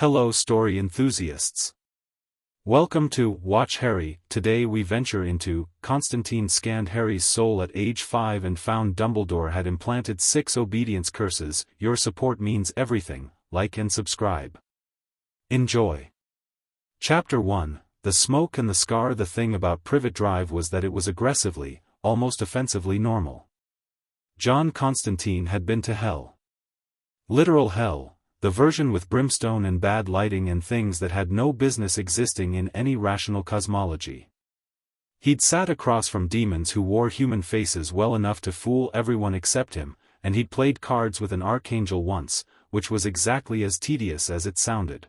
Hello story enthusiasts. Welcome to Watch Harry. Today we venture into Constantine scanned Harry's soul at age 5 and found Dumbledore had implanted 6 obedience curses. Your support means everything. Like and subscribe. Enjoy. Chapter 1, The Smoke and the Scar. The thing about Privet Drive was that it was aggressively, almost offensively normal. John Constantine had been to hell. Literal hell. The version with brimstone and bad lighting and things that had no business existing in any rational cosmology. He'd sat across from demons who wore human faces well enough to fool everyone except him, and he'd played cards with an archangel once, which was exactly as tedious as it sounded.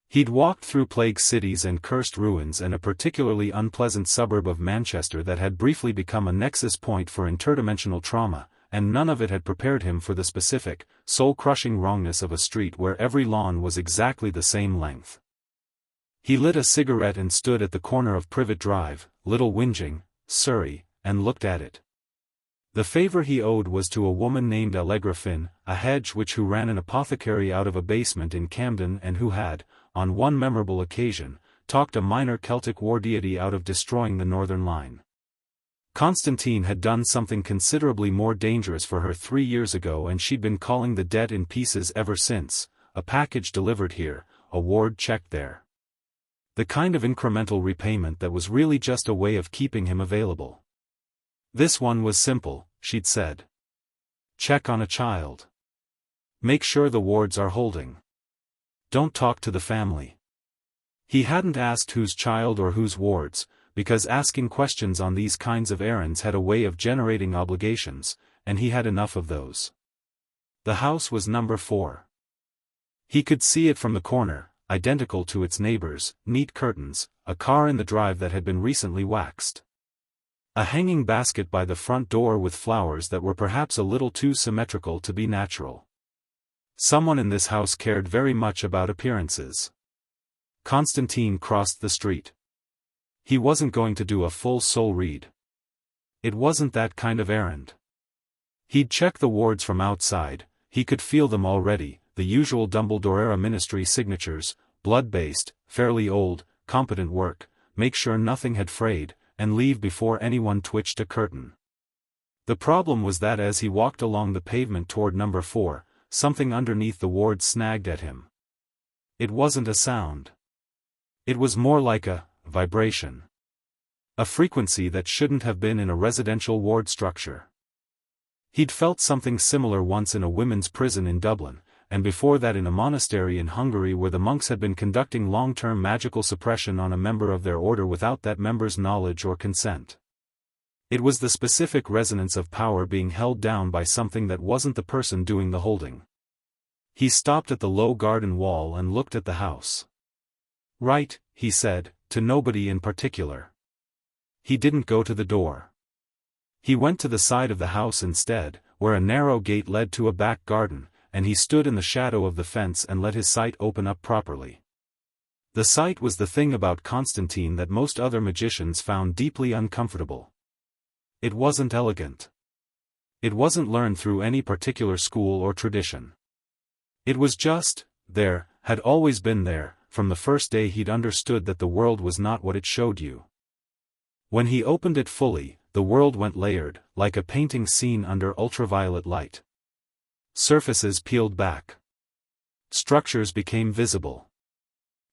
He'd walked through plague cities and cursed ruins and a particularly unpleasant suburb of Manchester that had briefly become a nexus point for interdimensional trauma, and none of it had prepared him for the specific, soul-crushing wrongness of a street where every lawn was exactly the same length. He lit a cigarette and stood at the corner of Privet Drive, Little Whinging, Surrey, and looked at it. The favor he owed was to a woman named Allegra Finn, a hedge witch who ran an apothecary out of a basement in Camden and who had, on one memorable occasion, talked a minor Celtic war deity out of destroying the Northern Line. Constantine had done something considerably more dangerous for her 3 years ago and she'd been calling the debt in pieces ever since, a package delivered here, a ward checked there. The kind of incremental repayment that was really just a way of keeping him available. This one was simple, she'd said. Check on a child. Make sure the wards are holding. Don't talk to the family. He hadn't asked whose child or whose wards, because asking questions on these kinds of errands had a way of generating obligations, and he had enough of those. The house was number 4. He could see it from the corner, identical to its neighbors, neat curtains, a car in the drive that had been recently waxed. A hanging basket by the front door with flowers that were perhaps a little too symmetrical to be natural. Someone in this house cared very much about appearances. Constantine crossed the street. He wasn't going to do a full soul read. It wasn't that kind of errand. He'd check the wards from outside, he could feel them already, the usual Dumbledore-era ministry signatures, blood-based, fairly old, competent work, make sure nothing had frayed, and leave before anyone twitched a curtain. The problem was that as he walked along the pavement toward number 4, something underneath the ward snagged at him. It wasn't a sound. It was more like a vibration. A frequency that shouldn't have been in a residential ward structure. He'd felt something similar once in a women's prison in Dublin, and before that in a monastery in Hungary where the monks had been conducting long-term magical suppression on a member of their order without that member's knowledge or consent. It was the specific resonance of power being held down by something that wasn't the person doing the holding. He stopped at the low garden wall and looked at the house. Right, he said, to nobody in particular. He didn't go to the door. He went to the side of the house instead, where a narrow gate led to a back garden, and he stood in the shadow of the fence and let his sight open up properly. The sight was the thing about Constantine that most other magicians found deeply uncomfortable. It wasn't elegant. It wasn't learned through any particular school or tradition. It was just there, had always been there, from the first day he'd understood that the world was not what it showed you. When he opened it fully, the world went layered, like a painting seen under ultraviolet light. Surfaces peeled back. Structures became visible.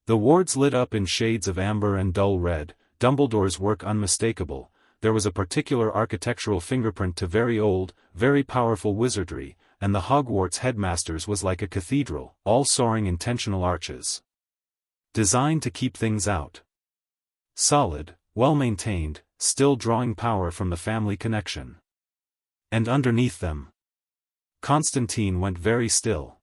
The wards lit up in shades of amber and dull red, Dumbledore's work unmistakable. There was a particular architectural fingerprint to very old, very powerful wizardry, and the Hogwarts headmaster's was like a cathedral, all soaring intentional arches. Designed to keep things out. Solid, well-maintained, still drawing power from the family connection. And underneath them. Constantine went very still.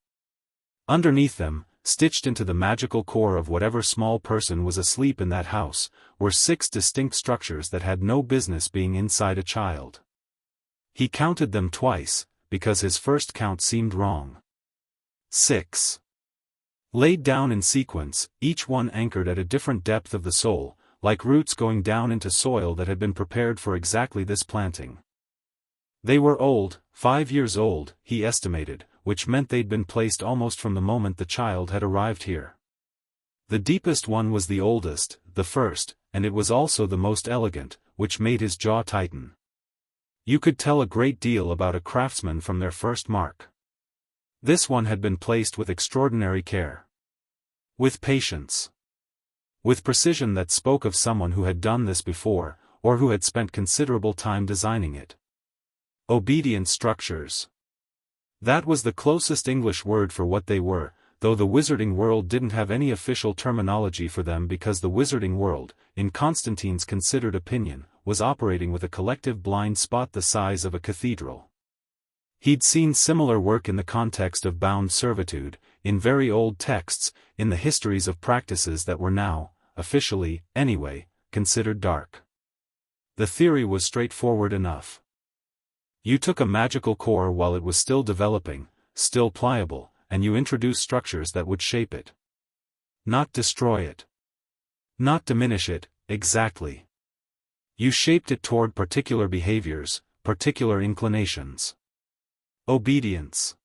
Underneath them, stitched into the magical core of whatever small person was asleep in that house, were 6 distinct structures that had no business being inside a child. He counted them twice, because his first count seemed wrong. 6. Laid down in sequence, each one anchored at a different depth of the soul, like roots going down into soil that had been prepared for exactly this planting. They were old, 5 years old, he estimated, which meant they'd been placed almost from the moment the child had arrived here. The deepest one was the oldest, the first, and it was also the most elegant, which made his jaw tighten. You could tell a great deal about a craftsman from their first mark. This one had been placed with extraordinary care. With patience. With precision that spoke of someone who had done this before, or who had spent considerable time designing it. Obedient structures. That was the closest English word for what they were, though the wizarding world didn't have any official terminology for them because the wizarding world, in Constantine's considered opinion, was operating with a collective blind spot the size of a cathedral. He'd seen similar work in the context of bound servitude, in very old texts, in the histories of practices that were now, officially, anyway, considered dark. The theory was straightforward enough. You took a magical core while it was still developing, still pliable, and you introduced structures that would shape it. Not destroy it. Not diminish it, exactly. You shaped it toward particular behaviors, particular inclinations. Obedience.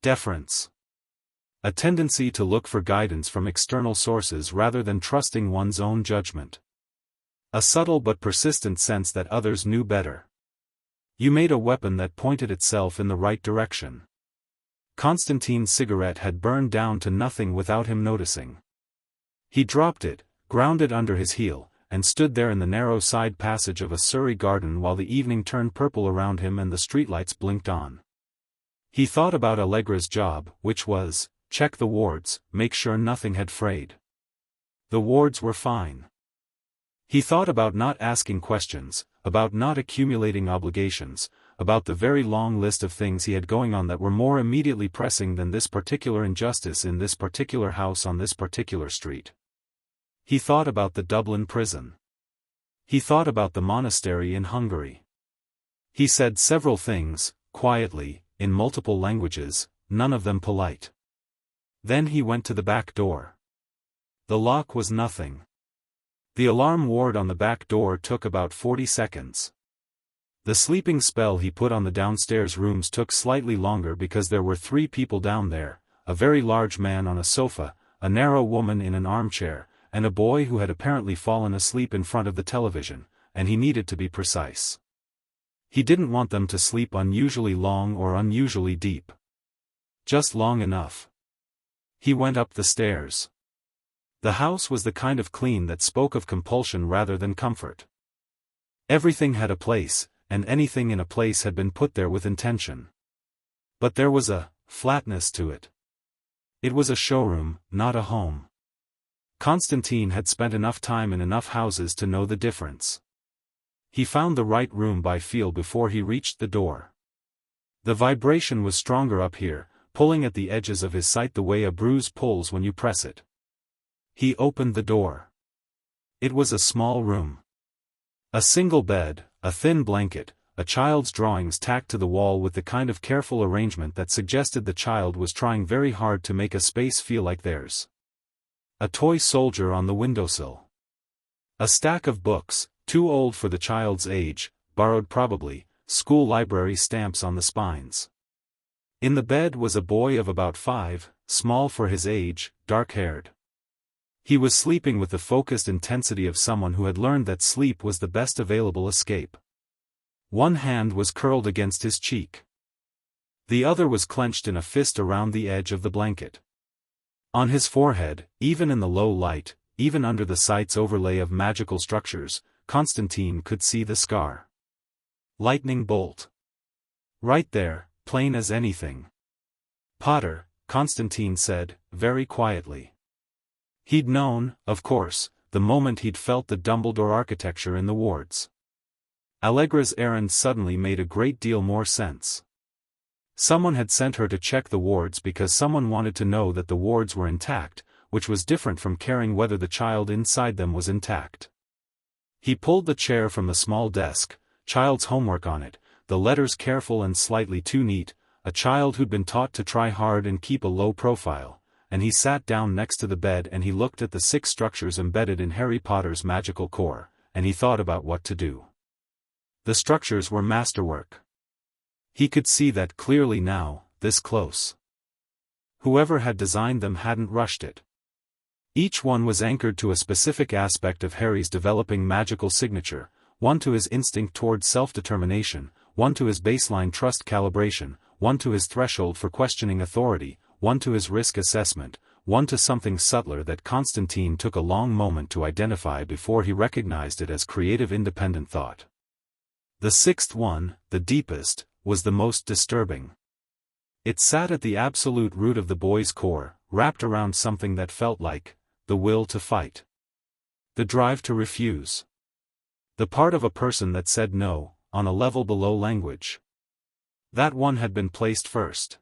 Deference. A tendency to look for guidance from external sources rather than trusting one's own judgment. A subtle but persistent sense that others knew better. You made a weapon that pointed itself in the right direction. Constantine's cigarette had burned down to nothing without him noticing. He dropped it, ground it under his heel, and stood there in the narrow side passage of a Surrey garden while the evening turned purple around him and the streetlights blinked on. He thought about Allegra's job, which was, check the wards, make sure nothing had frayed. The wards were fine. He thought about not asking questions, about not accumulating obligations, about the very long list of things he had going on that were more immediately pressing than this particular injustice in this particular house on this particular street. He thought about the Dublin prison. He thought about the monastery in Hungary. He said several things, quietly, in multiple languages, none of them polite. Then he went to the back door. The lock was nothing. The alarm ward on the back door took about 40 seconds. The sleeping spell he put on the downstairs rooms took slightly longer because there were 3 people down there, a very large man on a sofa, a narrow woman in an armchair, and a boy who had apparently fallen asleep in front of the television, and he needed to be precise. He didn't want them to sleep unusually long or unusually deep. Just long enough. He went up the stairs. The house was the kind of clean that spoke of compulsion rather than comfort. Everything had a place, and anything in a place had been put there with intention. But there was a flatness to it. It was a showroom, not a home. Constantine had spent enough time in enough houses to know the difference. He found the right room by feel before he reached the door. The vibration was stronger up here, pulling at the edges of his sight the way a bruise pulls when you press it. He opened the door. It was a small room. A single bed, a thin blanket, a child's drawings tacked to the wall with the kind of careful arrangement that suggested the child was trying very hard to make a space feel like theirs. A toy soldier on the windowsill. A stack of books, too old for the child's age, borrowed probably, school library stamps on the spines. In the bed was a boy of about 5, small for his age, dark-haired. He was sleeping with the focused intensity of someone who had learned that sleep was the best available escape. One hand was curled against his cheek. The other was clenched in a fist around the edge of the blanket. On his forehead, even in the low light, even under the sight's overlay of magical structures, Constantine could see the scar. Lightning bolt. Right there, plain as anything. Potter, Constantine said, very quietly. He'd known, of course, the moment he'd felt the Dumbledore architecture in the wards. Allegra's errand suddenly made a great deal more sense. Someone had sent her to check the wards because someone wanted to know that the wards were intact, which was different from caring whether the child inside them was intact. He pulled the chair from the small desk, child's homework on it, the letters careful and slightly too neat, a child who'd been taught to try hard and keep a low profile, and he sat down next to the bed and he looked at the 6 structures embedded in Harry Potter's magical core, and he thought about what to do. The structures were masterwork. He could see that clearly now, this close. Whoever had designed them hadn't rushed it. Each one was anchored to a specific aspect of Harry's developing magical signature, one to his instinct toward self-determination, one to his baseline trust calibration, one to his threshold for questioning authority, one to his risk assessment, one to something subtler that Constantine took a long moment to identify before he recognized it as creative independent thought. The sixth one, the deepest, was the most disturbing. It sat at the absolute root of the boy's core, wrapped around something that felt like the will to fight. The drive to refuse. The part of a person that said no, on a level below language. That one had been placed first.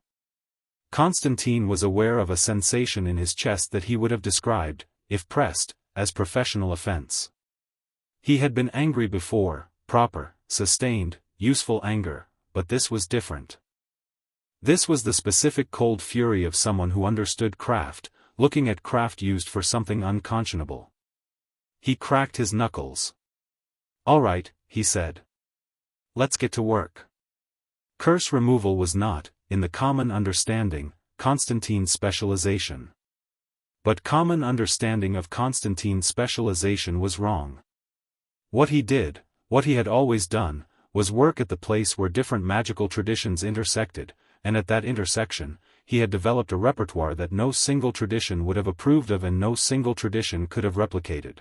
Constantine was aware of a sensation in his chest that he would have described, if pressed, as professional offense. He had been angry before, proper, sustained, useful anger, but this was different. This was the specific cold fury of someone who understood craft, looking at craft used for something unconscionable. He cracked his knuckles. "All right," he said. "Let's get to work." Curse removal was not, in the common understanding, Constantine's specialization. But common understanding of Constantine's specialization was wrong. What he did, what he had always done, was work at the place where different magical traditions intersected, and at that intersection, he had developed a repertoire that no single tradition would have approved of and no single tradition could have replicated.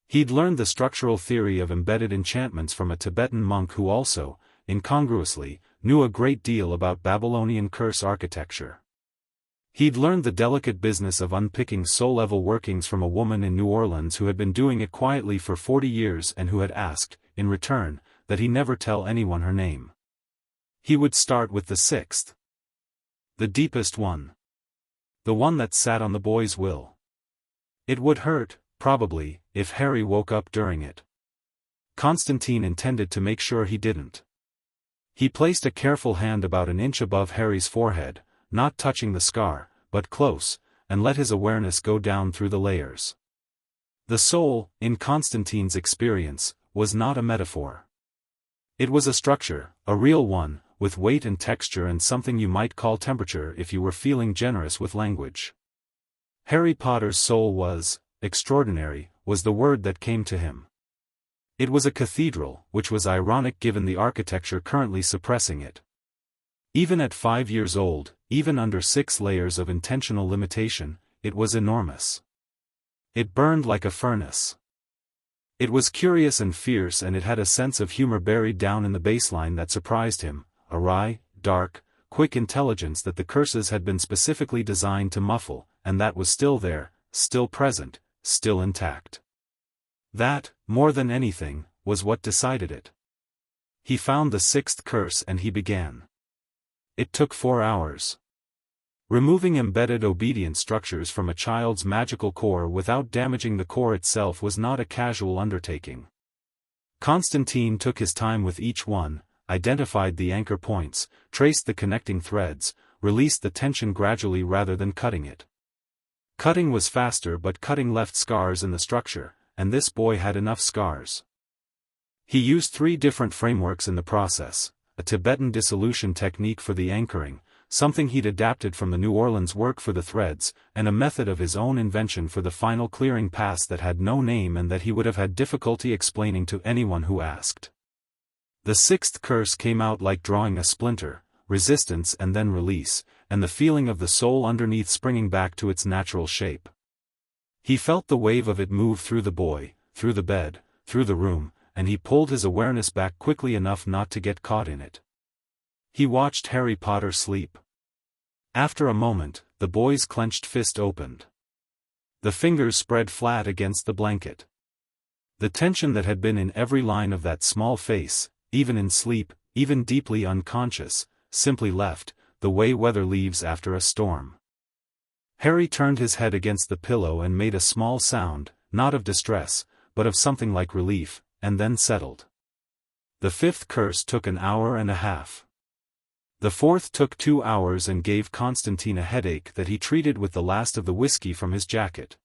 He'd learned the structural theory of embedded enchantments from a Tibetan monk who also, incongruously, knew a great deal about Babylonian curse architecture. He'd learned the delicate business of unpicking soul-level workings from a woman in New Orleans who had been doing it quietly for 40 years and who had asked, in return, that he never tell anyone her name. He would start with the sixth. The deepest one. The one that sat on the boy's will. It would hurt, probably, if Harry woke up during it. Constantine intended to make sure he didn't. He placed a careful hand about an inch above Harry's forehead, not touching the scar, but close, and let his awareness go down through the layers. The soul, in Constantine's experience, was not a metaphor. It was a structure, a real one, with weight and texture and something you might call temperature if you were feeling generous with language. Harry Potter's soul was, extraordinary, was the word that came to him. It was a cathedral, which was ironic given the architecture currently suppressing it. Even at 5 years old, even under 6 layers of intentional limitation, it was enormous. It burned like a furnace. It was curious and fierce, and it had a sense of humor buried down in the baseline that surprised him, a wry, dark, quick intelligence that the curses had been specifically designed to muffle, and that was still there, still present, still intact. That, more than anything, was what decided it. He found the sixth curse and he began. It took 4 hours. Removing embedded obedience structures from a child's magical core without damaging the core itself was not a casual undertaking. Constantine took his time with each one, identified the anchor points, traced the connecting threads, released the tension gradually rather than cutting it. Cutting was faster, but cutting left scars in the structure, and this boy had enough scars. He used 3 different frameworks in the process, a Tibetan dissolution technique for the anchoring, something he'd adapted from the New Orleans work for the threads, and a method of his own invention for the final clearing pass that had no name and that he would have had difficulty explaining to anyone who asked. The sixth curse came out like drawing a splinter, resistance and then release, and the feeling of the soul underneath springing back to its natural shape. He felt the wave of it move through the boy, through the bed, through the room, and he pulled his awareness back quickly enough not to get caught in it. He watched Harry Potter sleep. After a moment, the boy's clenched fist opened. The fingers spread flat against the blanket. The tension that had been in every line of that small face, even in sleep, even deeply unconscious, simply left, the way weather leaves after a storm. Harry turned his head against the pillow and made a small sound, not of distress, but of something like relief, and then settled. The fifth curse took an hour and a half. The fourth took 2 hours and gave Constantine a headache that he treated with the last of the whiskey from his jacket.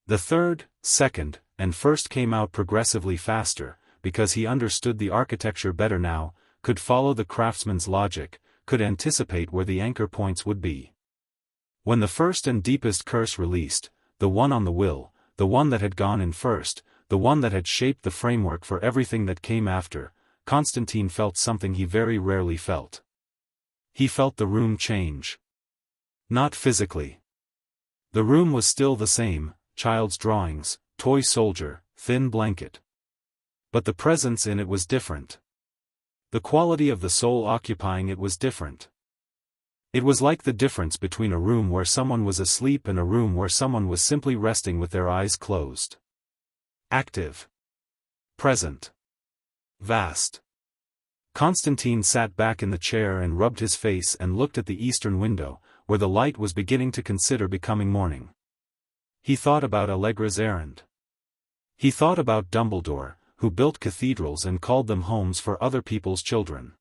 The third, second, and first came out progressively faster, because he understood the architecture better now. could follow the craftsman's logic, could anticipate where the anchor points would be. When the first and deepest curse released, the one on the will, the one that had gone in first, the one that had shaped the framework for everything that came after, Constantine felt something he very rarely felt. He felt the room change. Not physically. The room was still the same, child's drawings, toy soldier, thin blanket. But the presence in it was different. The quality of the soul occupying it was different. It was like the difference between a room where someone was asleep and a room where someone was simply resting with their eyes closed. Active. Present. Vast. Constantine sat back in the chair and rubbed his face and looked at the eastern window, where the light was beginning to consider becoming morning. He thought about Allegra's errand. He thought about Dumbledore, who built cathedrals and called them homes for other people's children.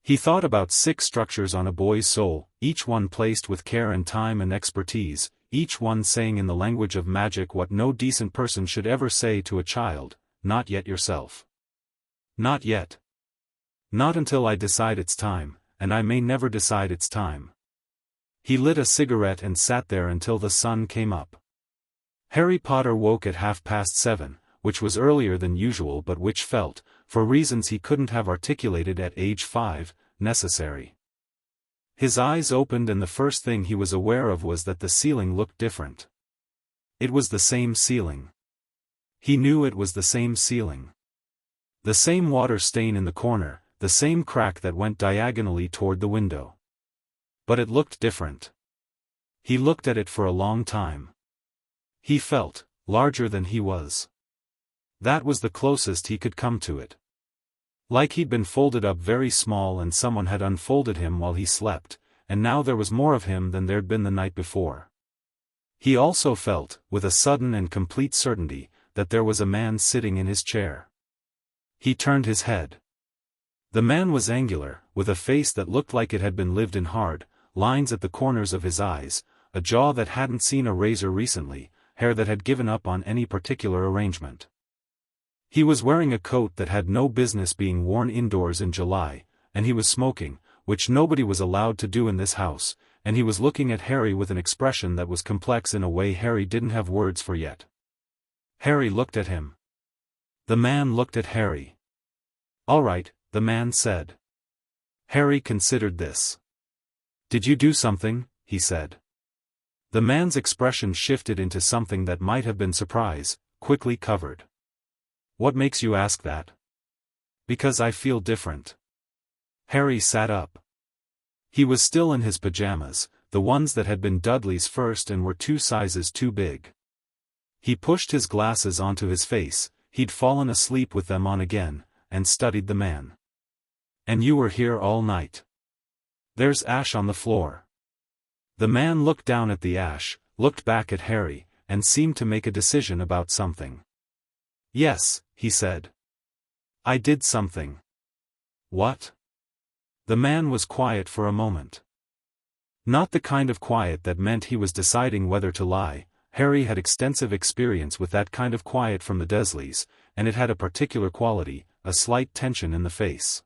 He thought about 6 structures on a boy's soul, each one placed with care and time and expertise, each one saying in the language of magic what no decent person should ever say to a child: not yet yourself. Not yet. Not until I decide it's time, and I may never decide it's time. He lit a cigarette and sat there until the sun came up. Harry Potter woke at 7:30, which was earlier than usual but which felt, for reasons he couldn't have articulated at age 5, necessary. His eyes opened and the first thing he was aware of was that the ceiling looked different. It was the same ceiling. He knew it was the same ceiling. The same water stain in the corner, the same crack that went diagonally toward the window. But it looked different. He looked at it for a long time. He felt larger than he was. That was the closest he could come to it. Like he'd been folded up very small and someone had unfolded him while he slept, and now there was more of him than there'd been the night before. He also felt, with a sudden and complete certainty, that there was a man sitting in his chair. He turned his head. The man was angular, with a face that looked like it had been lived in hard, lines at the corners of his eyes, a jaw that hadn't seen a razor recently, hair that had given up on any particular arrangement. He was wearing a coat that had no business being worn indoors in July, and he was smoking, which nobody was allowed to do in this house, and he was looking at Harry with an expression that was complex in a way Harry didn't have words for yet. Harry looked at him. The man looked at Harry. "All right," the man said. Harry considered this. "Did you do something?" he said. The man's expression shifted into something that might have been surprise, quickly covered. "What makes you ask that?" "Because I feel different." Harry sat up. He was still in his pajamas, the ones that had been Dudley's first and were 2 sizes too big. He pushed his glasses onto his face, he'd fallen asleep with them on again, and studied the man. "And you were here all night. There's ash on the floor." The man looked down at the ash, looked back at Harry, and seemed to make a decision about something. "Yes," he said. "I did something." "What?" The man was quiet for a moment. Not the kind of quiet that meant he was deciding whether to lie. Harry had extensive experience with that kind of quiet from the Dursleys, and it had a particular quality, a slight tension in the face.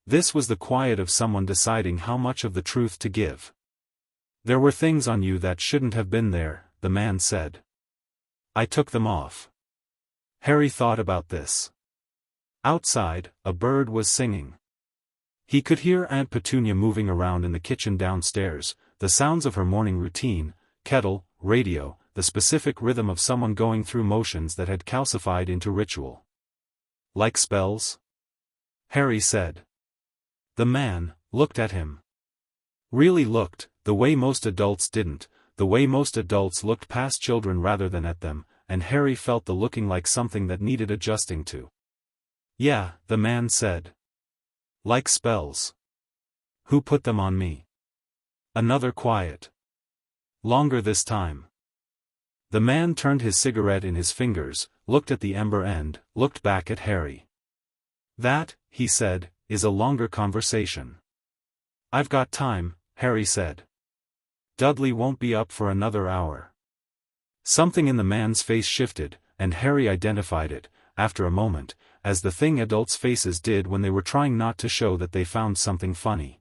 This was the quiet of someone deciding how much of the truth to give. "There were things on you that shouldn't have been there," the man said. "I took them off." Harry thought about this. Outside, a bird was singing. He could hear Aunt Petunia moving around in the kitchen downstairs, the sounds of her morning routine, kettle, radio, the specific rhythm of someone going through motions that had calcified into ritual. "Like spells?" Harry said. The man looked at him. Really looked, the way most adults didn't, the way most adults looked past children rather than at them, and Harry felt the looking like something that needed adjusting to. "Yeah," the man said. "Like spells." "Who put them on me?" Another quiet. Longer this time. The man turned his cigarette in his fingers, looked at the ember end, looked back at Harry. "That," he said, "is a longer conversation." "I've got time," Harry said. "Dudley won't be up for another hour." Something in the man's face shifted, and Harry identified it, after a moment, as the thing adults' faces did when they were trying not to show that they found something funny.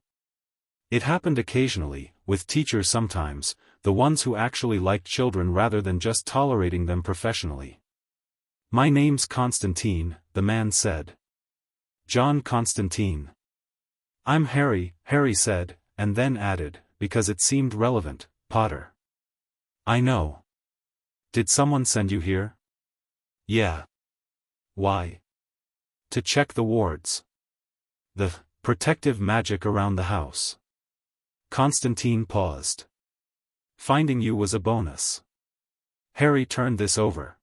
It happened occasionally, with teachers sometimes, the ones who actually liked children rather than just tolerating them professionally. "My name's Constantine," the man said. "John Constantine." "I'm Harry," Harry said, and then added, because it seemed relevant, "Potter." "I know. Did someone send you here?" "Yeah." "Why?" "To check the wards. The protective magic around the house." Constantine paused. "Finding you was a bonus." Harry turned this over.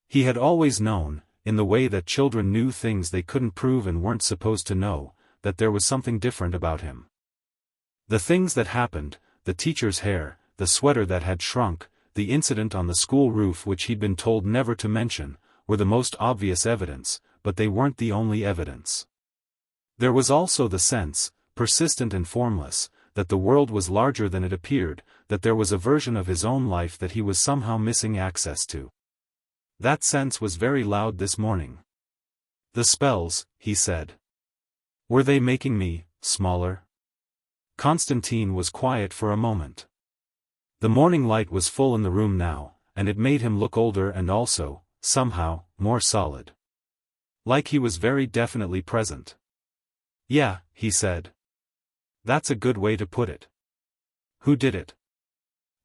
He had always known, in the way that children knew things they couldn't prove and weren't supposed to know, that there was something different about him. The things that happened, the teacher's hair, the sweater that had shrunk, the incident on the school roof which he'd been told never to mention, were the most obvious evidence, but they weren't the only evidence. There was also the sense, persistent and formless, that the world was larger than it appeared, that there was a version of his own life that he was somehow missing access to. That sense was very loud this morning. "The spells," he said. "Were they making me smaller?" Constantine was quiet for a moment. The morning light was full in the room now, and it made him look older and also, somehow, more solid. Like he was very definitely present. "Yeah," he said. "That's a good way to put it." "Who did it?"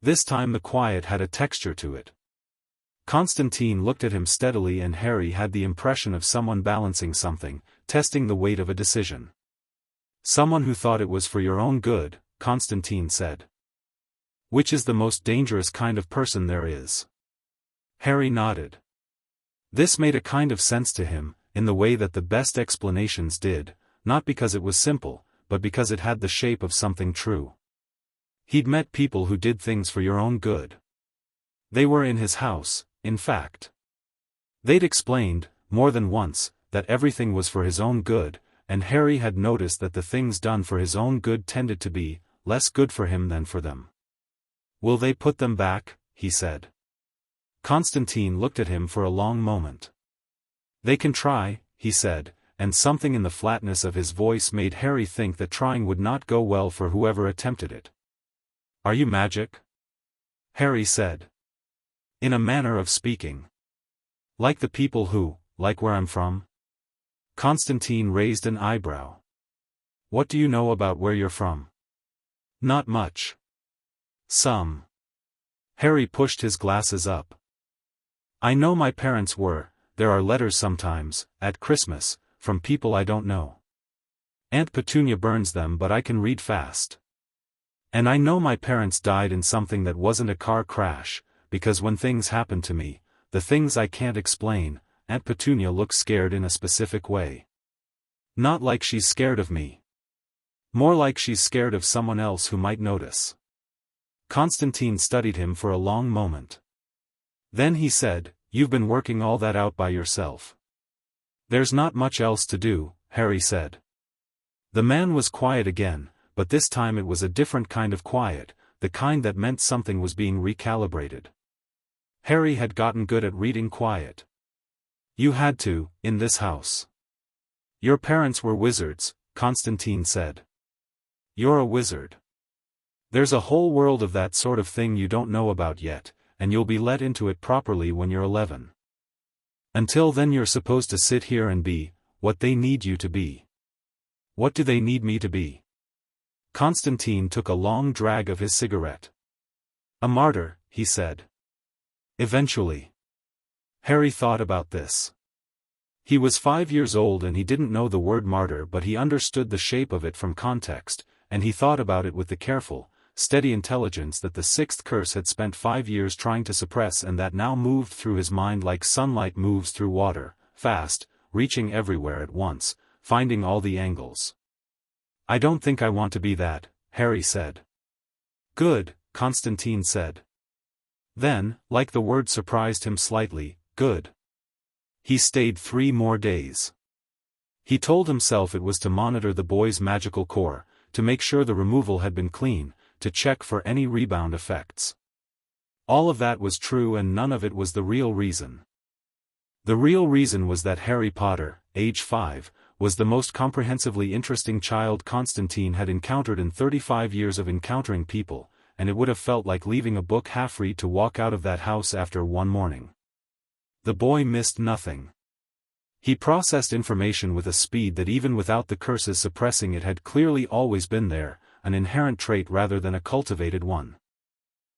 This time the quiet had a texture to it. Constantine looked at him steadily and Harry had the impression of someone balancing something, testing the weight of a decision. "Someone who thought it was for your own good," Constantine said. "Which is the most dangerous kind of person there is." Harry nodded. This made a kind of sense to him, in the way that the best explanations did, not because it was simple, but because it had the shape of something true. He'd met people who did things for your own good. They were in his house, in fact. They'd explained, more than once, that everything was for his own good, and Harry had noticed that the things done for his own good tended to be less good for him than for them. "Will they put them back?" he said. Constantine looked at him for a long moment. "They can try," he said, and something in the flatness of his voice made Harry think that trying would not go well for whoever attempted it. "Are you magic?" Harry said. "In a manner of speaking. Like the people who, like where I'm from?" Constantine raised an eyebrow. "What do you know about where you're from?" "Not much." "Some." Harry pushed his glasses up. "I know my parents were, there are letters sometimes, at Christmas, from people I don't know. Aunt Petunia burns them but I can read fast. And I know my parents died in something that wasn't a car crash, because when things happen to me, the things I can't explain, Aunt Petunia looks scared in a specific way. Not like she's scared of me. More like she's scared of someone else who might notice." Constantine studied him for a long moment. Then he said, "You've been working all that out by yourself." "There's not much else to do," Harry said. The man was quiet again, but this time it was a different kind of quiet, the kind that meant something was being recalibrated. Harry had gotten good at reading quiet. "You had to, in this house. Your parents were wizards," Constantine said. "You're a wizard. There's a whole world of that sort of thing you don't know about yet, and you'll be let into it properly when you're 11. Until then you're supposed to sit here and be what they need you to be." "What do they need me to be?" Constantine took a long drag of his cigarette. "A martyr," he said. "Eventually." Harry thought about this. He was 5 years old and he didn't know the word martyr but he understood the shape of it from context, and he thought about it with the careful, steady intelligence that the sixth curse had spent 5 years trying to suppress and that now moved through his mind like sunlight moves through water, fast, reaching everywhere at once, finding all the angles. "I don't think I want to be that," Harry said. "Good," Constantine said. Then, like the word surprised him slightly, good. He stayed 3 more days. He told himself it was to monitor the boy's magical core, to make sure the removal had been clean, to check for any rebound effects. All of that was true and none of it was the real reason. The real reason was that Harry Potter, age 5, was the most comprehensively interesting child Constantine had encountered in 35 years of encountering people, and it would have felt like leaving a book half-read to walk out of that house after one morning. The boy missed nothing. He processed information with a speed that even without the curses suppressing it had clearly always been there, an inherent trait rather than a cultivated one.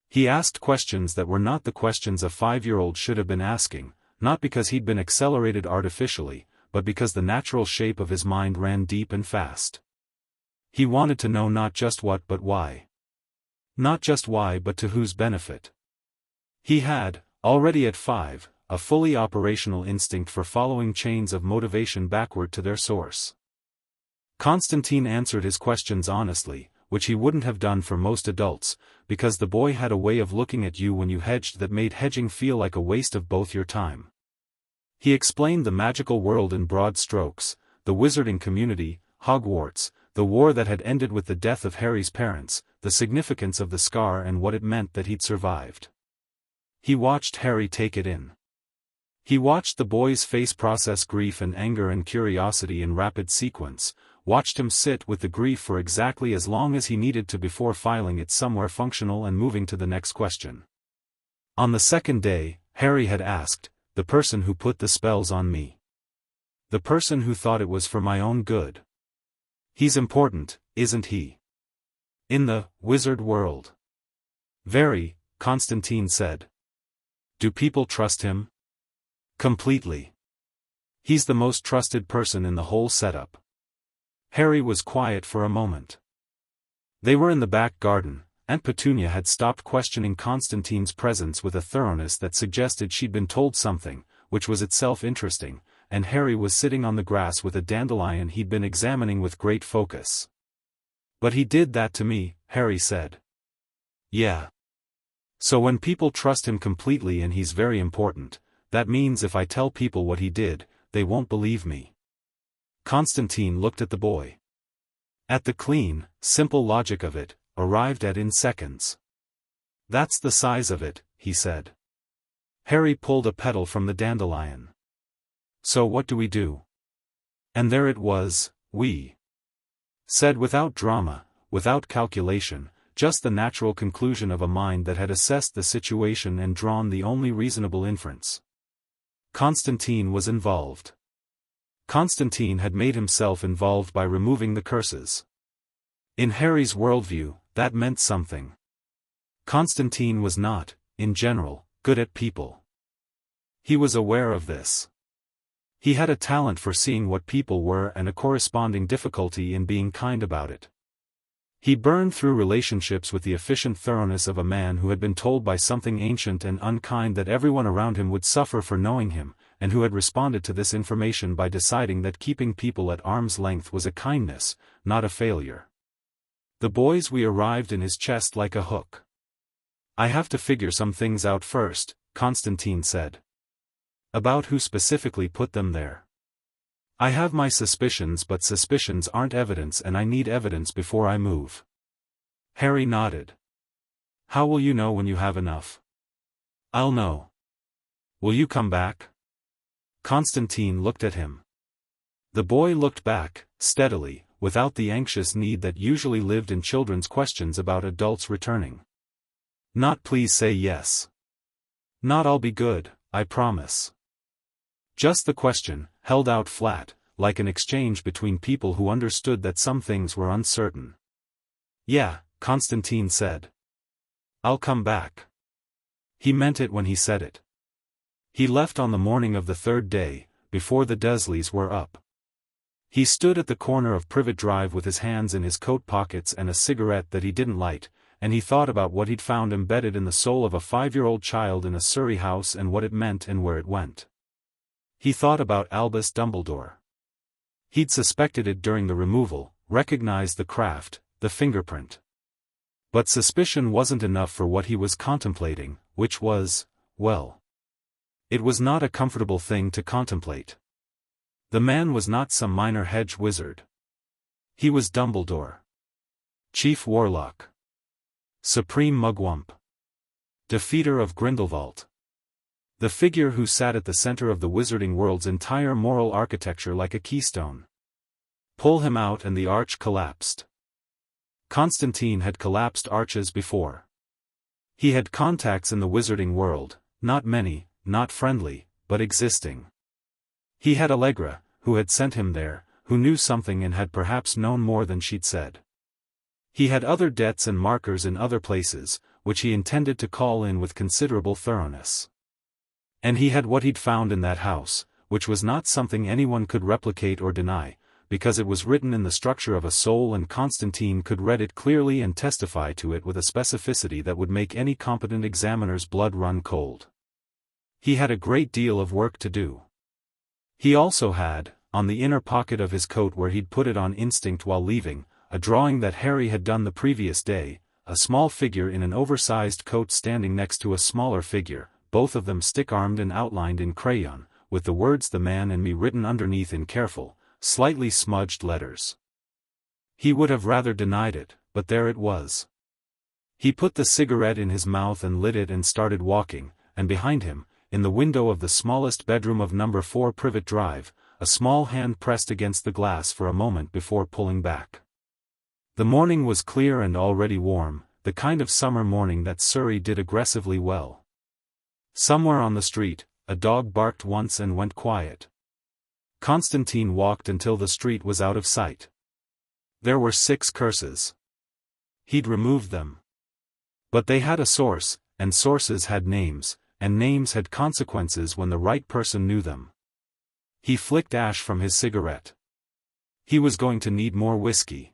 He asked questions that were not the questions a 5-year-old should have been asking, not because he'd been accelerated artificially, but because the natural shape of his mind ran deep and fast. He wanted to know not just what but why. Not just why but to whose benefit. He had, already at 5, a fully operational instinct for following chains of motivation backward to their source. Constantine answered his questions honestly, which he wouldn't have done for most adults, because the boy had a way of looking at you when you hedged that made hedging feel like a waste of both your time. He explained the magical world in broad strokes, the wizarding community, Hogwarts, the war that had ended with the death of Harry's parents, the significance of the scar and what it meant that he'd survived. He watched Harry take it in. He watched the boy's face process grief and anger and curiosity in rapid sequence, watched him sit with the grief for exactly as long as he needed to before filing it somewhere functional and moving to the next question. On the second day, Harry had asked, "The person who put the spells on me. The person who thought it was for my own good. He's important, isn't he? In the wizard world." "Very," Constantine said. "Do people trust him?" "Completely. He's the most trusted person in the whole setup." Harry was quiet for a moment. They were in the back garden. Aunt Petunia had stopped questioning Constantine's presence with a thoroughness that suggested she'd been told something, which was itself interesting, and Harry was sitting on the grass with a dandelion he'd been examining with great focus. "But he did that to me," Harry said. "Yeah. So when people trust him completely and he's very important, that means if I tell people what he did, they won't believe me." Constantine looked at the boy. At the clean, simple logic of it, arrived at in seconds. "That's the size of it," he said. Harry pulled a petal from the dandelion. "So what do we do?" And there it was, we said without drama, without calculation, just the natural conclusion of a mind that had assessed the situation and drawn the only reasonable inference. Constantine was involved. Constantine had made himself involved by removing the curses. In Harry's worldview, that meant something. Constantine was not, in general, good at people. He was aware of this. He had a talent for seeing what people were and a corresponding difficulty in being kind about it. He burned through relationships with the efficient thoroughness of a man who had been told by something ancient and unkind that everyone around him would suffer for knowing him, and who had responded to this information by deciding that keeping people at arm's length was a kindness, not a failure. The boys we arrived in his chest like a hook. "I have to figure some things out first," Constantine said. "About who specifically put them there. I have my suspicions, but suspicions aren't evidence and I need evidence before I move." Harry nodded. "How will you know when you have enough?" "I'll know." "Will you come back?" Constantine looked at him. The boy looked back, steadily, without the anxious need that usually lived in children's questions about adults returning. "Not please say yes." "Not I'll be good, I promise." Just the question, held out flat, like an exchange between people who understood that some things were uncertain. "Yeah," Constantine said. "I'll come back." He meant it when he said it. He left on the morning of the third day, before the Dursleys were up. He stood at the corner of Privet Drive with his hands in his coat pockets and a cigarette that he didn't light, and he thought about what he'd found embedded in the soul of a 5-year-old child in a Surrey house and what it meant and where it went. He thought about Albus Dumbledore. He'd suspected it during the removal, recognized the craft, the fingerprint. But suspicion wasn't enough for what he was contemplating, which was, well, it was not a comfortable thing to contemplate. The man was not some minor hedge wizard. He was Dumbledore. Chief Warlock. Supreme Mugwump. Defeater of Grindelwald. The figure who sat at the center of the wizarding world's entire moral architecture like a keystone. Pull him out and the arch collapsed. Constantine had collapsed arches before. He had contacts in the wizarding world, not many, not friendly, but existing. He had Allegra, who had sent him there, who knew something and had perhaps known more than she'd said. He had other debts and markers in other places, which he intended to call in with considerable thoroughness. And he had what he'd found in that house, which was not something anyone could replicate or deny, because it was written in the structure of a soul and Constantine could read it clearly and testify to it with a specificity that would make any competent examiner's blood run cold. He had a great deal of work to do. He also had, on the inner pocket of his coat where he'd put it on instinct while leaving, a drawing that Harry had done the previous day, a small figure in an oversized coat standing next to a smaller figure, both of them stick-armed and outlined in crayon, with the words "The Man and Me" written underneath in careful, slightly smudged letters. He would have rather denied it, but there it was. He put the cigarette in his mouth and lit it and started walking, and behind him, in the window of the smallest bedroom of number 4 Privet Drive, a small hand pressed against the glass for a moment before pulling back. The morning was clear and already warm, the kind of summer morning that Surrey did aggressively well. Somewhere on the street, a dog barked once and went quiet. Constantine walked until the street was out of sight. There were 6 curses. He'd removed them. But they had a source, and sources had names, and names had consequences when the right person knew them. He flicked ash from his cigarette. He was going to need more whiskey.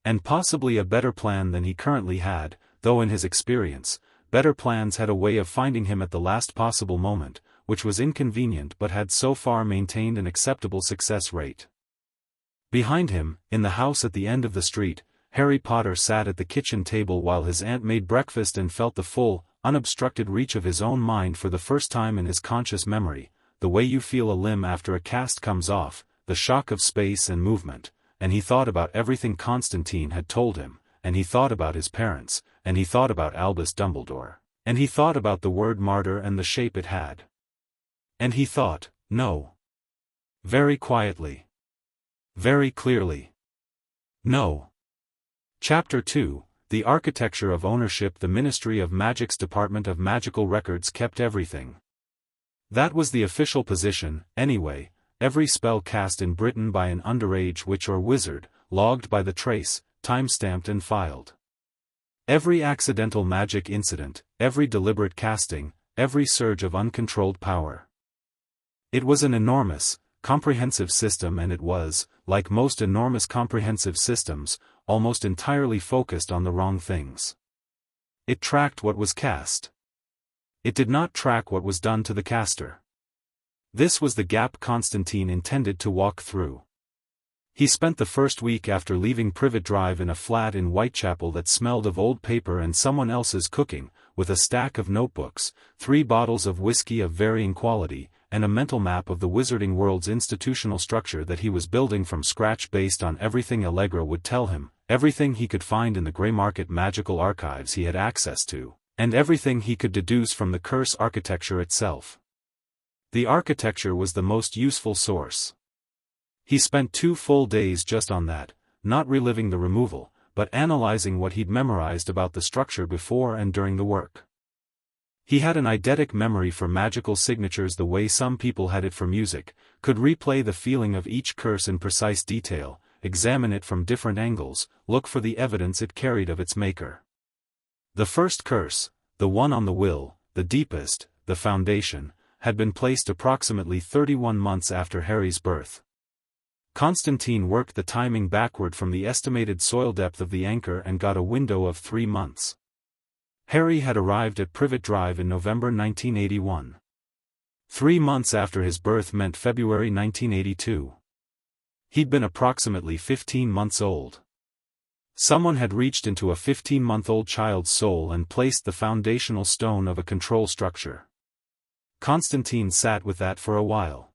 And possibly a better plan than he currently had, though in his experience, better plans had a way of finding him at the last possible moment, which was inconvenient but had so far maintained an acceptable success rate. Behind him, in the house at the end of the street, Harry Potter sat at the kitchen table while his aunt made breakfast and felt the full, unobstructed reach of his own mind for the first time in his conscious memory, the way you feel a limb after a cast comes off, the shock of space and movement, and he thought about everything Constantine had told him, and he thought about his parents, and he thought about Albus Dumbledore, and he thought about the word martyr and the shape it had. And he thought, no. Very quietly. Very clearly. No. Chapter 2, The Architecture of Ownership. The Ministry of Magic's Department of Magical Records kept everything. That was the official position, anyway, every spell cast in Britain by an underage witch or wizard, logged by the trace, time-stamped and filed. Every accidental magic incident, every deliberate casting, every surge of uncontrolled power. It was an enormous, comprehensive system, and it was, like most enormous comprehensive systems, almost entirely focused on the wrong things. It tracked what was cast. It did not track what was done to the caster. This was the gap Constantine intended to walk through. He spent the first week after leaving Privet Drive in a flat in Whitechapel that smelled of old paper and someone else's cooking, with a stack of notebooks, 3 bottles of whiskey of varying quality, and a mental map of the wizarding world's institutional structure that he was building from scratch based on everything Allegra would tell him, everything he could find in the Greymarket magical archives he had access to, and everything he could deduce from the curse architecture itself. The architecture was the most useful source. He spent 2 full days just on that, not reliving the removal, but analyzing what he'd memorized about the structure before and during the work. He had an eidetic memory for magical signatures the way some people had it for music, could replay the feeling of each curse in precise detail, examine it from different angles, look for the evidence it carried of its maker. The first curse, the one on the will, the deepest, the foundation, had been placed approximately 31 months after Harry's birth. Constantine worked the timing backward from the estimated soil depth of the anchor and got a window of 3 months. Harry had arrived at Privet Drive in November 1981. 3 months after his birth meant February 1982. He'd been approximately 15 months old. Someone had reached into a 15-month-old child's soul and placed the foundational stone of a control structure. Constantine sat with that for a while.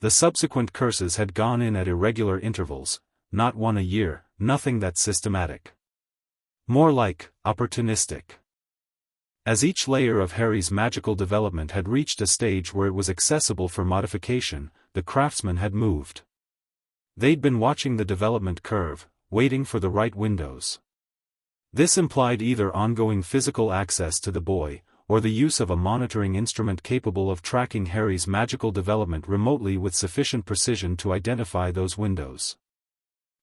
The subsequent curses had gone in at irregular intervals, not one a year, nothing that systematic. More like, opportunistic. As each layer of Harry's magical development had reached a stage where it was accessible for modification, the craftsmen had moved. They'd been watching the development curve, waiting for the right windows. This implied either ongoing physical access to the boy, or the use of a monitoring instrument capable of tracking Harry's magical development remotely with sufficient precision to identify those windows.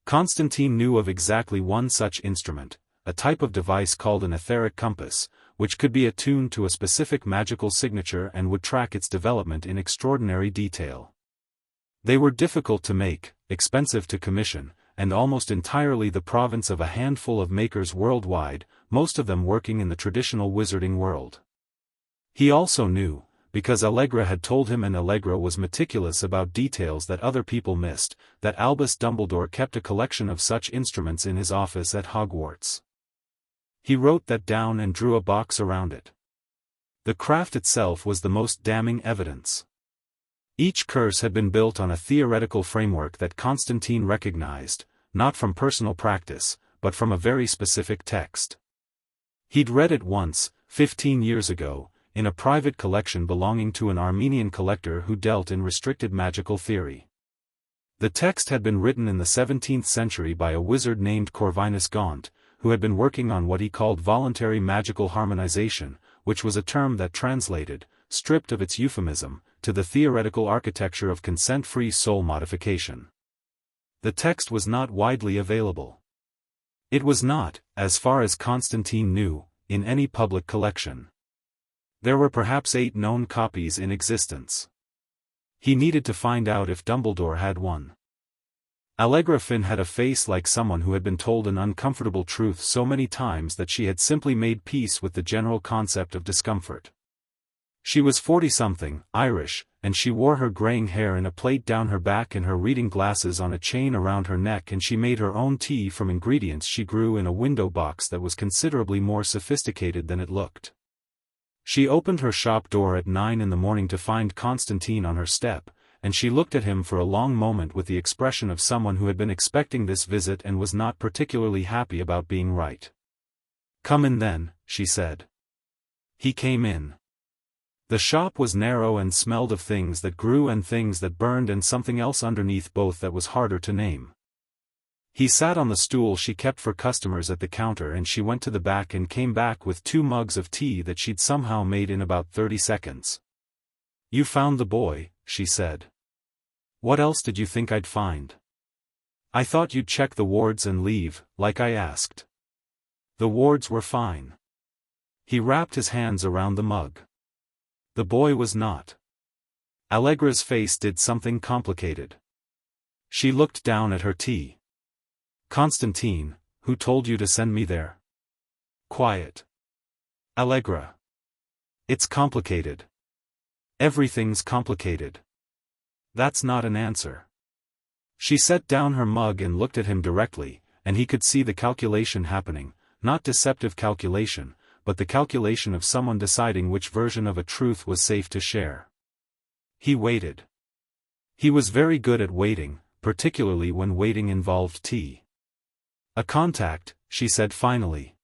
Constantine knew of exactly one such instrument, a type of device called an etheric compass, which could be attuned to a specific magical signature and would track its development in extraordinary detail. They were difficult to make, expensive to commission, and almost entirely the province of a handful of makers worldwide, most of them working in the traditional wizarding world. He also knew, because Allegra had told him and Allegra was meticulous about details that other people missed, that Albus Dumbledore kept a collection of such instruments in his office at Hogwarts. He wrote that down and drew a box around it. The craft itself was the most damning evidence. Each curse had been built on a theoretical framework that Constantine recognized, not from personal practice, but from a very specific text. He'd read it once, 15 years ago, in a private collection belonging to an Armenian collector who dealt in restricted magical theory. The text had been written in the 17th century by a wizard named Corvinus Gaunt, who had been working on what he called voluntary magical harmonization, which was a term that translated, stripped of its euphemism, to the theoretical architecture of consent-free soul modification. The text was not widely available. It was not, as far as Constantine knew, in any public collection. There were perhaps 8 known copies in existence. He needed to find out if Dumbledore had one. Allegra Finn had a face like someone who had been told an uncomfortable truth so many times that she had simply made peace with the general concept of discomfort. She was 40-something, Irish, and she wore her graying hair in a plait down her back and her reading glasses on a chain around her neck, and she made her own tea from ingredients she grew in a window box that was considerably more sophisticated than it looked. She opened her shop door at 9 in the morning to find Constantine on her step, and she looked at him for a long moment with the expression of someone who had been expecting this visit and was not particularly happy about being right. "Come in then," she said. He came in. The shop was narrow and smelled of things that grew and things that burned and something else underneath both that was harder to name. He sat on the stool she kept for customers at the counter, and she went to the back and came back with 2 mugs of tea that she'd somehow made in about 30 seconds. "You found the boy," she said. "What else did you think I'd find? I thought you'd check the wards and leave, like I asked." "The wards were fine." He wrapped his hands around the mug. "The boy was not." Allegra's face did something complicated. She looked down at her tea. "Constantine, who told you to send me there?" "Quiet. Allegra. It's complicated. Everything's complicated." "That's not an answer." She set down her mug and looked at him directly, and he could see the calculation happening, not deceptive calculation, but the calculation of someone deciding which version of a truth was safe to share. He waited. He was very good at waiting, particularly when waiting involved tea. "A contact," she said finally.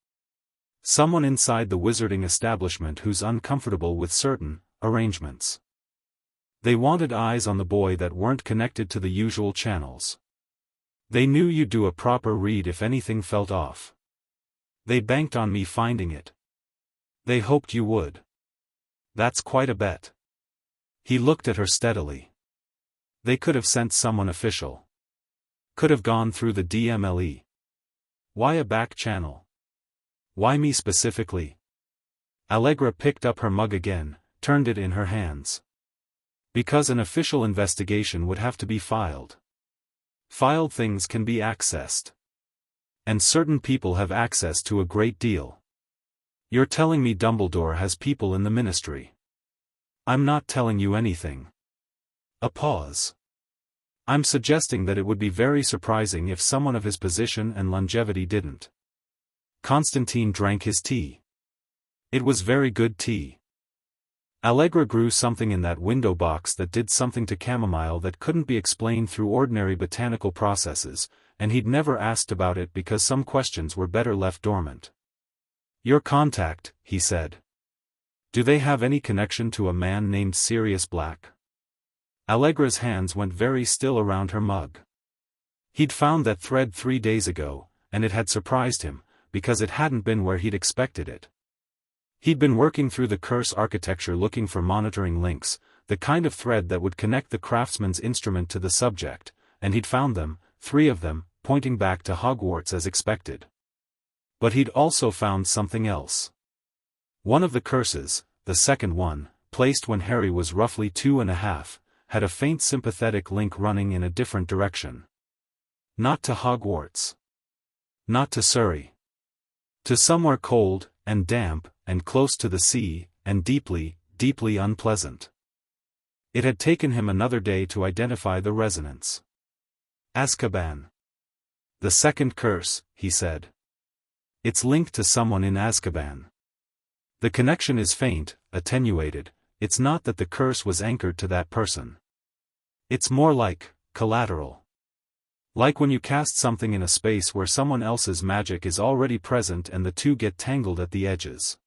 "Someone inside the wizarding establishment who's uncomfortable with certain arrangements. They wanted eyes on the boy that weren't connected to the usual channels. They knew you'd do a proper read if anything felt off. They banked on me finding it. They hoped you would. That's quite a bet." He looked at her steadily. "They could have sent someone official. Could have gone through the DMLE. Why a back channel? Why me specifically?" Allegra picked up her mug again, turned it in her hands. "Because an official investigation would have to be filed. Filed things can be accessed. And certain people have access to a great deal. You're telling me Dumbledore has people in the ministry?" "I'm not telling you anything." A pause. "I'm suggesting that it would be very surprising if someone of his position and longevity didn't." Constantine drank his tea. It was very good tea. Allegra grew something in that window box that did something to chamomile that couldn't be explained through ordinary botanical processes, and he'd never asked about it because some questions were better left dormant. "Your contact," he said. Do they have any connection to a man named Sirius Black? Allegra's hands went very still around her mug. He'd found that thread 3 days ago, and it had surprised him, because it hadn't been where he'd expected it. He'd been working through the curse architecture looking for monitoring links, the kind of thread that would connect the craftsman's instrument to the subject, and he'd found them, 3 of them, pointing back to Hogwarts as expected. But he'd also found something else. One of the curses, the second one, placed when Harry was roughly 2.5, had a faint sympathetic link running in a different direction. Not to Hogwarts. Not to Surrey. To somewhere cold, and damp, and close to the sea, and deeply, deeply unpleasant. It had taken him another day to identify the resonance. Azkaban. The second curse, he said. It's linked to someone in Azkaban. The connection is faint, attenuated. It's not that the curse was anchored to that person. It's more like collateral. Like when you cast something in a space where someone else's magic is already present and the two get tangled at the edges.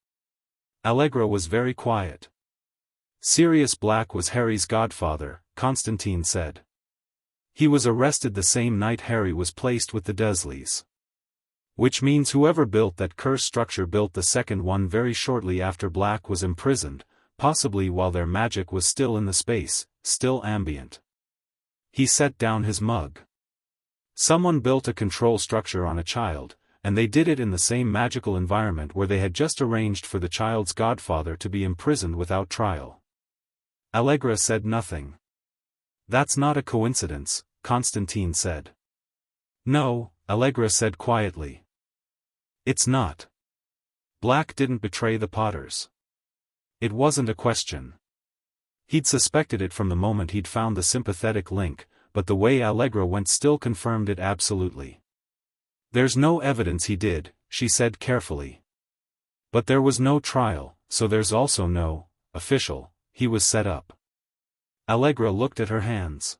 Allegra was very quiet. Sirius Black was Harry's godfather, Constantine said. He was arrested the same night Harry was placed with the Dursleys. Which means whoever built that curse structure built the second one very shortly after Black was imprisoned, possibly while their magic was still in the space, still ambient. He set down his mug. Someone built a control structure on a child, and they did it in the same magical environment where they had just arranged for the child's godfather to be imprisoned without trial. Allegra said nothing. That's not a coincidence, Constantine said. No, Allegra said quietly. It's not. Black didn't betray the Potters. It wasn't a question. He'd suspected it from the moment he'd found the sympathetic link, but the way Allegra went still confirmed it absolutely. There's no evidence he did, she said carefully. But there was no trial, so there's also no official. He was set up. Allegra looked at her hands.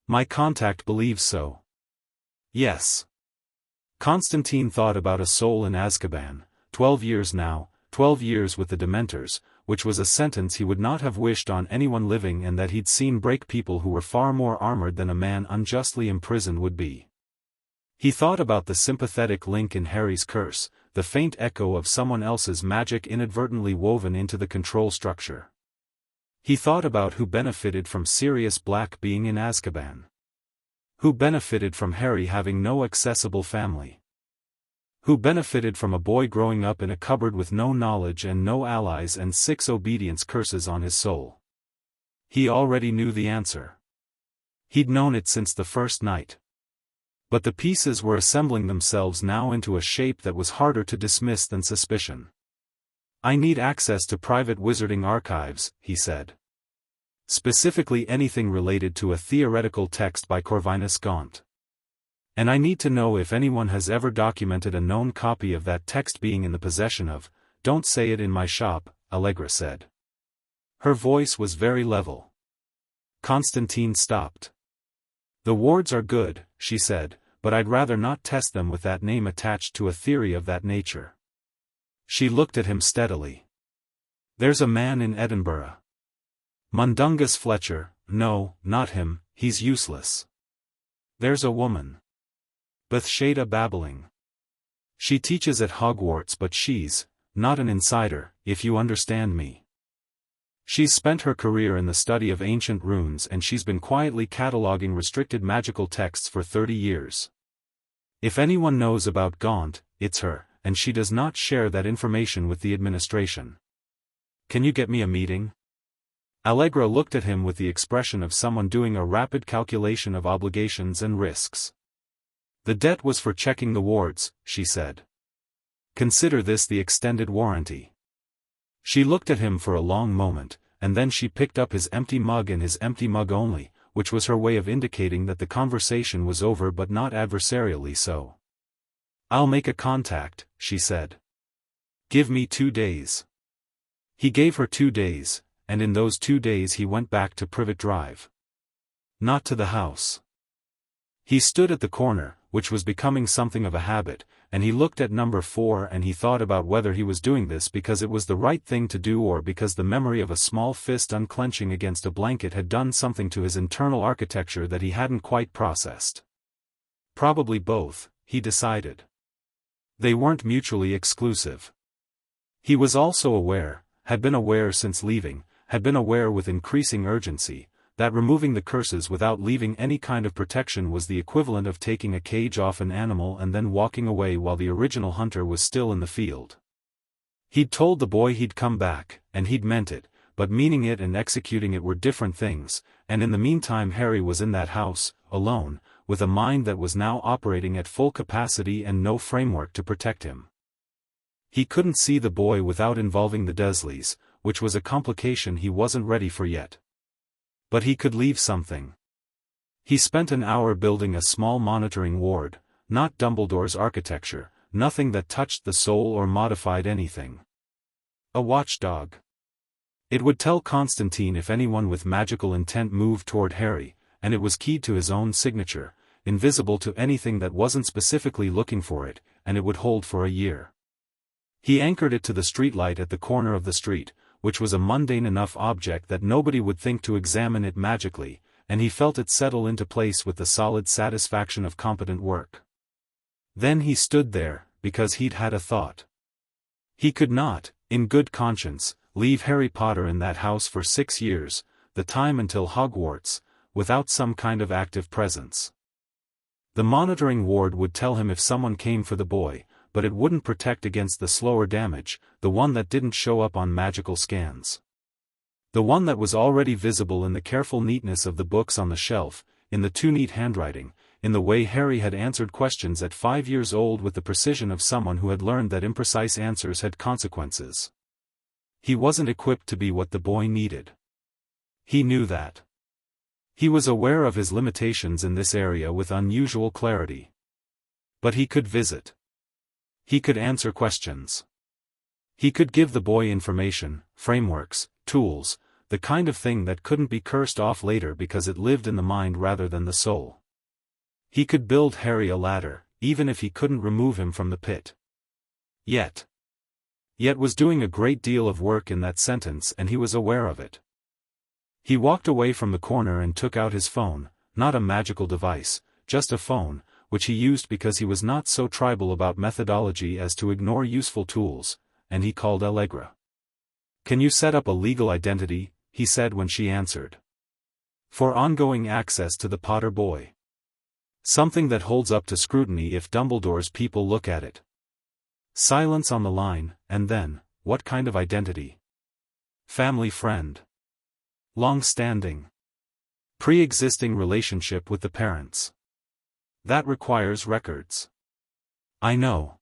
My contact believes so. Yes. Constantine thought about a soul in Azkaban, 12 years now, 12 years with the Dementors, which was a sentence he would not have wished on anyone living and that he'd seen break people who were far more armored than a man unjustly imprisoned would be. He thought about the sympathetic link in Harry's curse, the faint echo of someone else's magic inadvertently woven into the control structure. He thought about who benefited from Sirius Black being in Azkaban. Who benefited from Harry having no accessible family. Who benefited from a boy growing up in a cupboard with no knowledge and no allies and 6 obedience curses on his soul. He already knew the answer. He'd known it since the first night. But the pieces were assembling themselves now into a shape that was harder to dismiss than suspicion. I need access to private wizarding archives, he said. Specifically anything related to a theoretical text by Corvinus Gaunt. And I need to know if anyone has ever documented a known copy of that text being in the possession of. Don't say it in my shop, Allegra said. Her voice was very level. Constantine stopped. The wards are good, she said, but I'd rather not test them with that name attached to a theory of that nature. She looked at him steadily. There's a man in Edinburgh. Mundungus Fletcher. No, not him, he's useless. There's a woman. Bathsheba Babbling. She teaches at Hogwarts but she's not an insider, if you understand me. She's spent her career in the study of ancient runes and she's been quietly cataloging restricted magical texts for 30 years. If anyone knows about Gaunt, it's her, and she does not share that information with the administration. Can you get me a meeting? Allegra looked at him with the expression of someone doing a rapid calculation of obligations and risks. The debt was for checking the wards, she said. Consider this the extended warranty. She looked at him for a long moment, and then she picked up his empty mug and his empty mug only, which was her way of indicating that the conversation was over but not adversarially so. I'll make a contact, she said. Give me 2 days. He gave her 2 days, and in those 2 days he went back to Privet Drive. Not to the house. He stood at the corner, which was becoming something of a habit, and he looked at number 4 and he thought about whether he was doing this because it was the right thing to do or because the memory of a small fist unclenching against a blanket had done something to his internal architecture that he hadn't quite processed. Probably both, he decided. They weren't mutually exclusive. He was also aware, had been aware since leaving, had been aware with increasing urgency, that removing the curses without leaving any kind of protection was the equivalent of taking a cage off an animal and then walking away while the original hunter was still in the field. He'd told the boy he'd come back, and he'd meant it, but meaning it and executing it were different things, and in the meantime Harry was in that house, alone, with a mind that was now operating at full capacity and no framework to protect him. He couldn't see the boy without involving the Dursleys, which was a complication he wasn't ready for yet. But he could leave something. He spent an hour building a small monitoring ward, not Dumbledore's architecture, nothing that touched the soul or modified anything. A watchdog. It would tell Constantine if anyone with magical intent moved toward Harry, and it was keyed to his own signature, invisible to anything that wasn't specifically looking for it, and it would hold for a year. He anchored it to the streetlight at the corner of the street, which was a mundane enough object that nobody would think to examine it magically, and he felt it settle into place with the solid satisfaction of competent work. Then he stood there, because he'd had a thought. He could not, in good conscience, leave Harry Potter in that house for 6 years, the time until Hogwarts, without some kind of active presence. The monitoring ward would tell him if someone came for the boy, but it wouldn't protect against the slower damage, the one that didn't show up on magical scans. The one that was already visible in the careful neatness of the books on the shelf, in the too neat handwriting, in the way Harry had answered questions at 5 years old with the precision of someone who had learned that imprecise answers had consequences. He wasn't equipped to be what the boy needed. He knew that. He was aware of his limitations in this area with unusual clarity. But he could visit. He could answer questions. He could give the boy information, frameworks, tools, the kind of thing that couldn't be cursed off later because it lived in the mind rather than the soul. He could build Harry a ladder, even if he couldn't remove him from the pit. Yet was doing a great deal of work in that sentence, and he was aware of it. He walked away from the corner and took out his phone, not a magical device, just a phone, which he used because he was not so tribal about methodology as to ignore useful tools, and he called Allegra. "Can you set up a legal identity?" he said when she answered. "For ongoing access to the Potter boy. Something that holds up to scrutiny if Dumbledore's people look at it." Silence on the line, and then, "What kind of identity?" "Family friend. Long-standing. Pre-existing relationship with the parents. That requires records." "I know.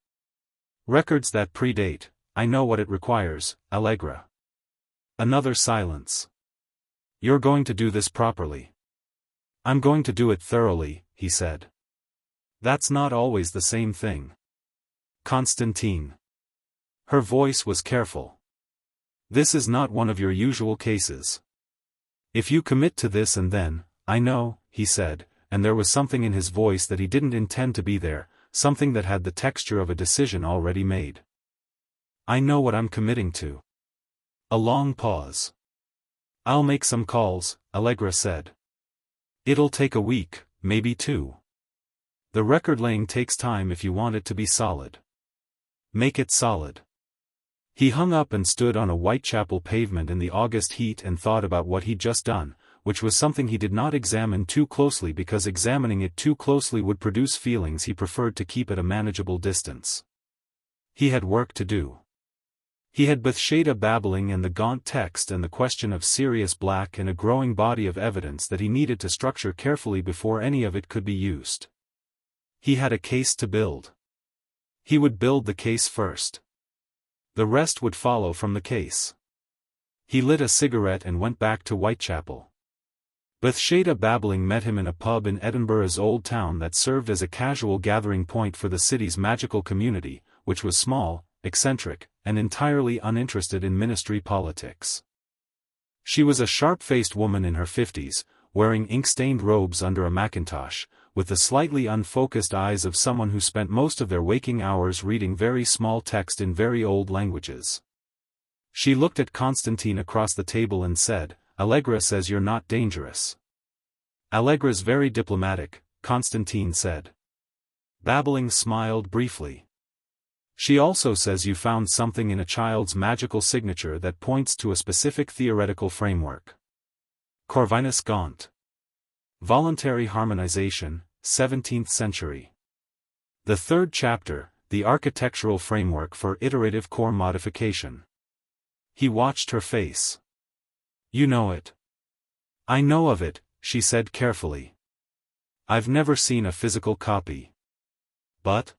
Records that predate, I know what it requires, Allegra." Another silence. "You're going to do this properly." "I'm going to do it thoroughly," he said. "That's not always the same thing." "Constantine." Her voice was careful. "This is not one of your usual cases. If you commit to this and then, I know," he said, and there was something in his voice that he didn't intend to be there, something that had the texture of a decision already made. "I know what I'm committing to." A long pause. "I'll make some calls," Allegra said. "It'll take a week, maybe 2. The record laying takes time if you want it to be solid. Make it solid." He hung up and stood on a Whitechapel pavement in the August heat and thought about what he'd just done, which was something he did not examine too closely because examining it too closely would produce feelings he preferred to keep at a manageable distance. He had work to do. He had Bathsheba babbling and the gaunt text and the question of Sirius Black and a growing body of evidence that he needed to structure carefully before any of it could be used. He had a case to build. He would build the case first. The rest would follow from the case. He lit a cigarette and went back to Whitechapel. Bathsheba babbling met him in a pub in Edinburgh's old town that served as a casual gathering point for the city's magical community, which was small, eccentric, and entirely uninterested in ministry politics. She was a sharp-faced woman in her 50s, wearing ink-stained robes under a mackintosh, with the slightly unfocused eyes of someone who spent most of their waking hours reading very small text in very old languages. She looked at Constantine across the table and said, "Allegra says you're not dangerous." "Allegra's very diplomatic," Constantine said. Babbling smiled briefly. "She also says you found something in a child's magical signature that points to a specific theoretical framework." Corvinus Gaunt. Voluntary Harmonization, 17th Century. The third chapter, The Architectural Framework for Iterative Core Modification. He watched her face. "You know it." "I know of it," she said carefully. "I've never seen a physical copy." "But?"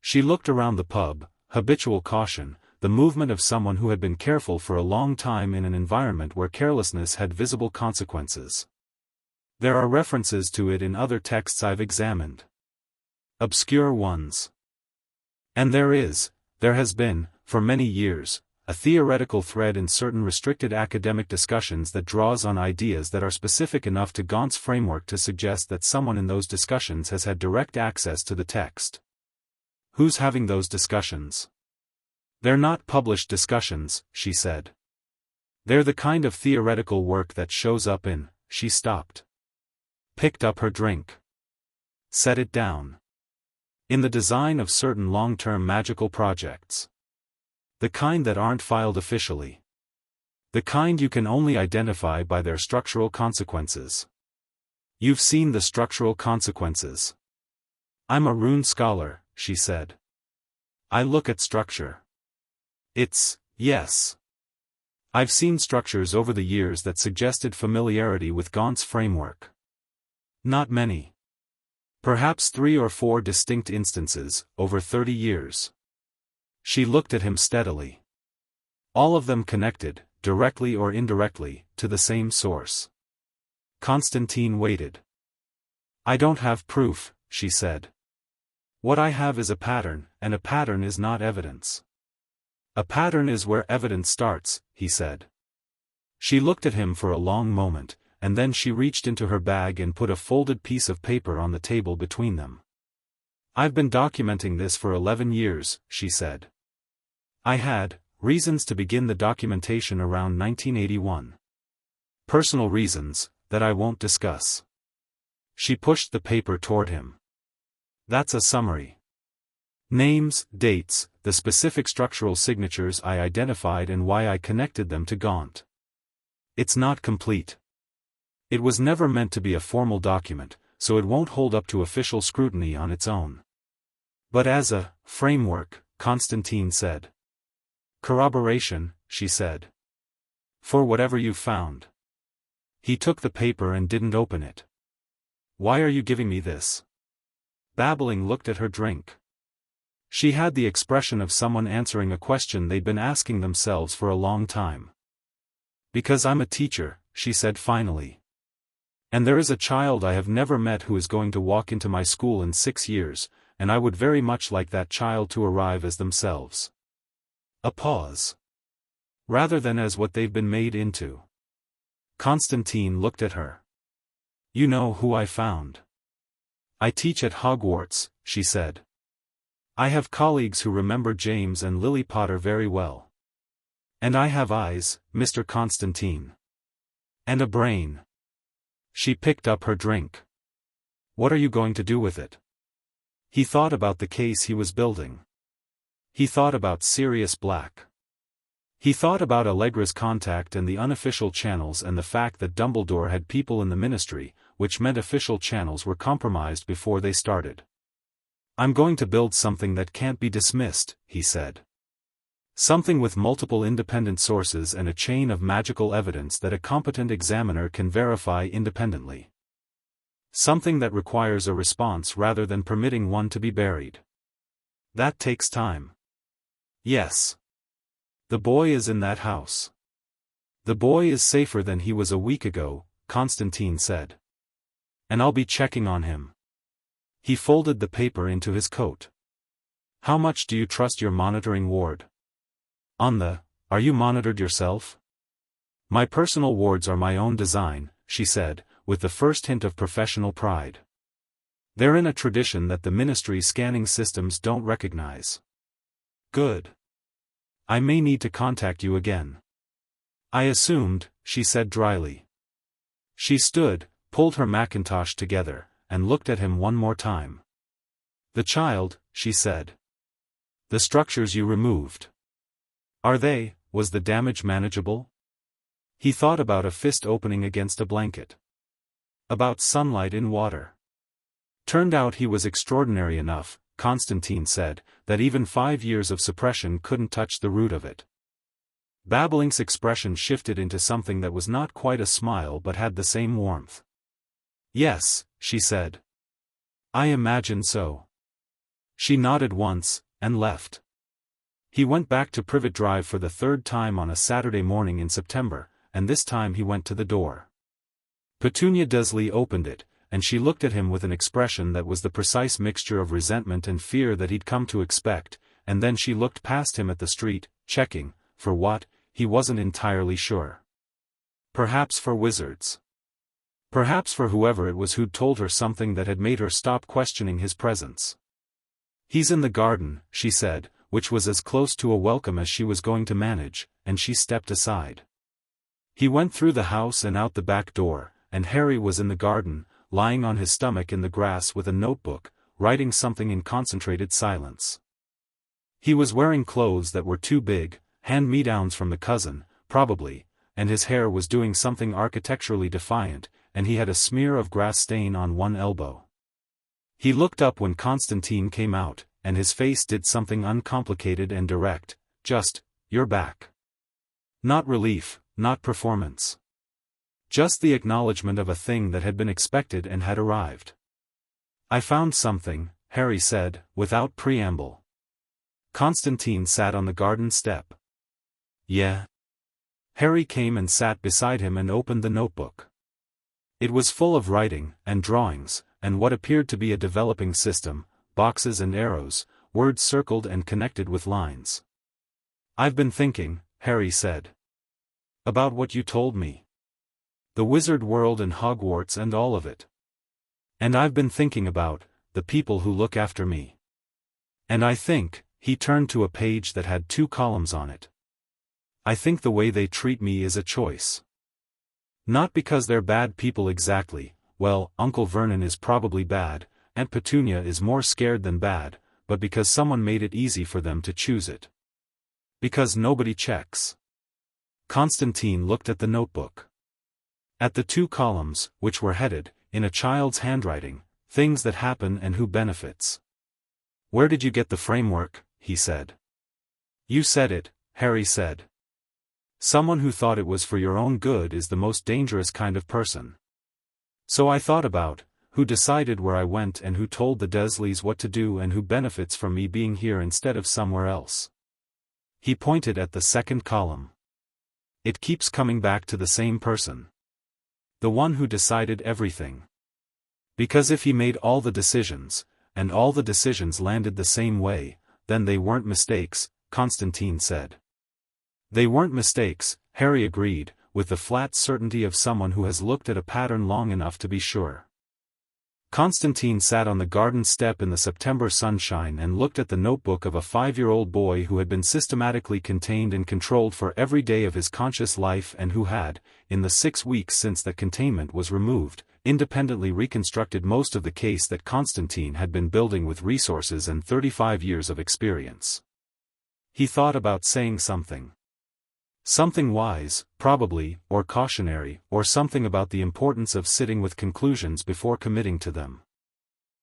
She looked around the pub, habitual caution, the movement of someone who had been careful for a long time in an environment where carelessness had visible consequences. "There are references to it in other texts I've examined. Obscure ones. And there has been, for many years, a theoretical thread in certain restricted academic discussions that draws on ideas that are specific enough to Gaunt's framework to suggest that someone in those discussions has had direct access to the text." "Who's having those discussions?" "They're not published discussions," she said. "They're the kind of theoretical work that shows up in." She stopped. Picked up her drink. Set it down. "In the design of certain long-term magical projects. The kind that aren't filed officially. The kind you can only identify by their structural consequences. You've seen the structural consequences." "I'm a rune scholar," she said. "I look at structure. Yes. I've seen structures over the years that suggested familiarity with Gaunt's framework. Not many. Perhaps 3 or 4 distinct instances, over 30 years. She looked at him steadily. All of them connected, directly or indirectly, to the same source. Constantine waited. "I don't have proof," she said. "What I have is a pattern, and a pattern is not evidence." "A pattern is where evidence starts," he said. She looked at him for a long moment, and then she reached into her bag and put a folded piece of paper on the table between them. "I've been documenting this for 11 years, she said. "I had reasons to begin the documentation around 1981. Personal reasons, that I won't discuss." She pushed the paper toward him. "That's a summary. Names, dates, the specific structural signatures I identified and why I connected them to Gaunt. It's not complete. It was never meant to be a formal document, so it won't hold up to official scrutiny on its own. But as a framework," Constantine said. "Corroboration," she said. "For whatever you've found." He took the paper and didn't open it. "Why are you giving me this?" Babbling looked at her drink. She had the expression of someone answering a question they'd been asking themselves for a long time. "Because I'm a teacher," she said finally. "And there is a child I have never met who is going to walk into my school in 6 years, and I would very much like that child to arrive as themselves." A pause. "Rather than as what they've been made into." Constantine looked at her. "You know who I found." "I teach at Hogwarts," she said. "I have colleagues who remember James and Lily Potter very well. And I have eyes, Mr. Constantine. And a brain." She picked up her drink. "What are you going to do with it?" He thought about the case he was building. He thought about Sirius Black. He thought about Allegra's contact and the unofficial channels and the fact that Dumbledore had people in the ministry, which meant official channels were compromised before they started. "I'm going to build something that can't be dismissed," he said. "Something with multiple independent sources and a chain of magical evidence that a competent examiner can verify independently. Something that requires a response rather than permitting one to be buried. That takes time." "Yes. The boy is in that house." "The boy is safer than he was a week ago," Constantine said. "And I'll be checking on him." He folded the paper into his coat. "How much do you trust your monitoring ward?" Are you monitored yourself?" "My personal wards are my own design," she said, with the first hint of professional pride. They're in a tradition that the ministry's scanning systems don't recognize. Good. I may need to contact you again. I assumed, she said dryly. She stood, pulled her mackintosh together, and looked at him one more time. The child, she said. The structures you removed. Was the damage manageable? He thought about a fist opening against a blanket. About sunlight in water. Turned out he was extraordinary enough, Constantine said, that even 5 years of suppression couldn't touch the root of it. Babbling's expression shifted into something that was not quite a smile but had the same warmth. Yes, she said. I imagine so. She nodded once, and left. He went back to Privet Drive for the third time on a Saturday morning in September, and this time he went to the door. Petunia Dursley opened it, and she looked at him with an expression that was the precise mixture of resentment and fear that he'd come to expect, and then she looked past him at the street, checking, for what, he wasn't entirely sure. Perhaps for wizards. Perhaps for whoever it was who'd told her something that had made her stop questioning his presence. He's in the garden, she said, which was as close to a welcome as she was going to manage, and she stepped aside. He went through the house and out the back door, and Harry was in the garden, lying on his stomach in the grass with a notebook, writing something in concentrated silence. He was wearing clothes that were too big, hand-me-downs from the cousin, probably, and his hair was doing something architecturally defiant, and he had a smear of grass stain on one elbow. He looked up when Constantine came out, and his face did something uncomplicated and direct, just, "You're back." Not relief, not performance. Just the acknowledgement of a thing that had been expected and had arrived. I found something, Harry said, without preamble. Constantine sat on the garden step. Yeah. Harry came and sat beside him and opened the notebook. It was full of writing, and drawings, and what appeared to be a developing system, boxes and arrows, words circled and connected with lines. I've been thinking, Harry said. About what you told me. The wizard world and Hogwarts and all of it. And I've been thinking about the people who look after me. And I think, he turned to a page that had 2 columns on it. I think the way they treat me is a choice. Not because they're bad people exactly, well, Uncle Vernon is probably bad, Aunt Petunia is more scared than bad, but because someone made it easy for them to choose it. Because nobody checks. Constantine looked at the notebook. At the 2 columns, which were headed, in a child's handwriting, things that happen and who benefits. Where did you get the framework? He said. You said it, Harry said. Someone who thought it was for your own good is the most dangerous kind of person. So I thought about, who decided where I went and who told the Dursleys what to do and who benefits from me being here instead of somewhere else. He pointed at the 2nd column. It keeps coming back to the same person. The one who decided everything. Because if he made all the decisions, and all the decisions landed the same way, then they weren't mistakes, Constantine said. They weren't mistakes, Harry agreed, with the flat certainty of someone who has looked at a pattern long enough to be sure. Constantine sat on the garden step in the September sunshine and looked at the notebook of a 5-year-old boy who had been systematically contained and controlled for every day of his conscious life and who had, in the 6 weeks since that containment was removed, independently reconstructed most of the case that Constantine had been building with resources and 35 years of experience. He thought about saying something. Something wise, probably, or cautionary, or something about the importance of sitting with conclusions before committing to them.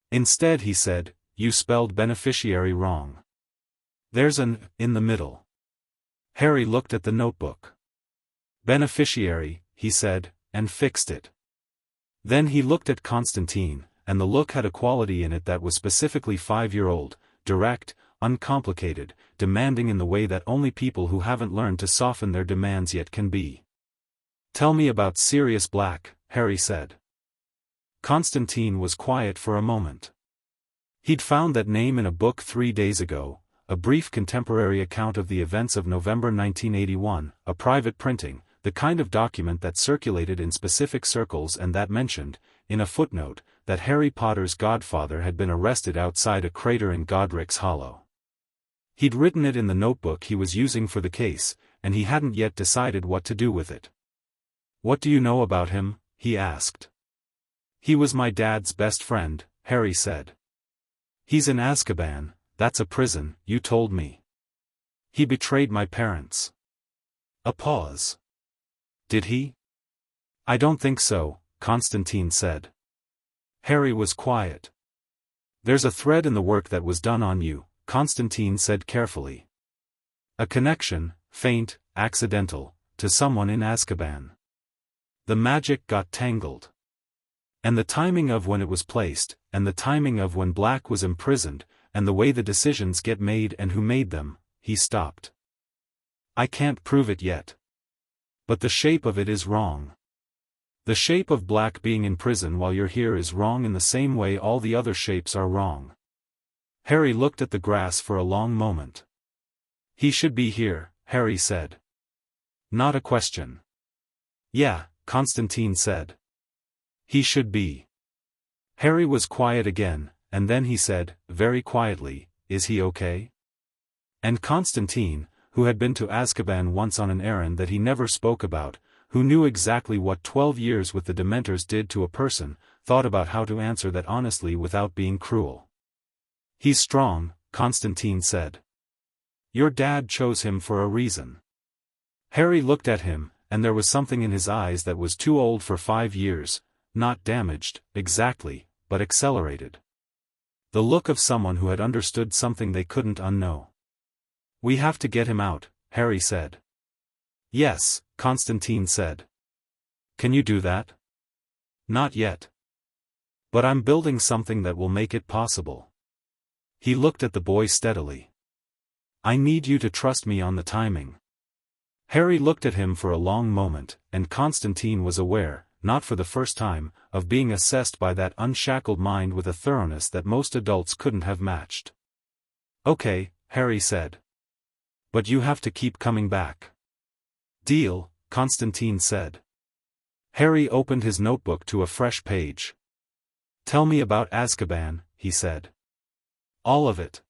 Instead he said, you spelled beneficiary wrong. There's an in the middle. Harry looked at the notebook. Beneficiary, he said, and fixed it. Then he looked at Constantine, and the look had a quality in it that was specifically 5-year-old, direct, uncomplicated, demanding in the way that only people who haven't learned to soften their demands yet can be. Tell me about Sirius Black, Harry said. Constantine was quiet for a moment. He'd found that name in a book 3 days ago, a brief contemporary account of the events of November 1981, a private printing, the kind of document that circulated in specific circles and that mentioned, in a footnote, that Harry Potter's godfather had been arrested outside a crater in Godric's Hollow. He'd written it in the notebook he was using for the case, and he hadn't yet decided what to do with it. "What do you know about him?" he asked. "He was my dad's best friend," Harry said. "He's in Azkaban, that's a prison, you told me. He betrayed my parents." A pause. "Did he?" "I don't think so," Constantine said. Harry was quiet. "There's a thread in the work that was done on you," Constantine said carefully. "A connection, faint, accidental, to someone in Azkaban. The magic got tangled. And the timing of when it was placed, and the timing of when Black was imprisoned, and the way the decisions get made and who made them," he stopped. "I can't prove it yet. But the shape of it is wrong. The shape of Black being in prison while you're here is wrong in the same way all the other shapes are wrong." Harry looked at the grass for a long moment. "He should be here," Harry said. "Not a question." "Yeah," Constantine said. "He should be." Harry was quiet again, and then he said, very quietly, "Is he okay?" And Constantine, who had been to Azkaban once on an errand that he never spoke about, who knew exactly what 12 years with the Dementors did to a person, thought about how to answer that honestly without being cruel. "He's strong," Constantine said. "Your dad chose him for a reason." Harry looked at him, and there was something in his eyes that was too old for 5 years, not damaged, exactly, but accelerated. The look of someone who had understood something they couldn't unknow. "We have to get him out," Harry said. "Yes," Constantine said. "Can you do that?" "Not yet. But I'm building something that will make it possible." He looked at the boy steadily. "I need you to trust me on the timing." Harry looked at him for a long moment, and Constantine was aware, not for the first time, of being assessed by that unshackled mind with a thoroughness that most adults couldn't have matched. "Okay," Harry said. "But you have to keep coming back." "Deal," Constantine said. Harry opened his notebook to a fresh page. "Tell me about Azkaban," he said. "All of it."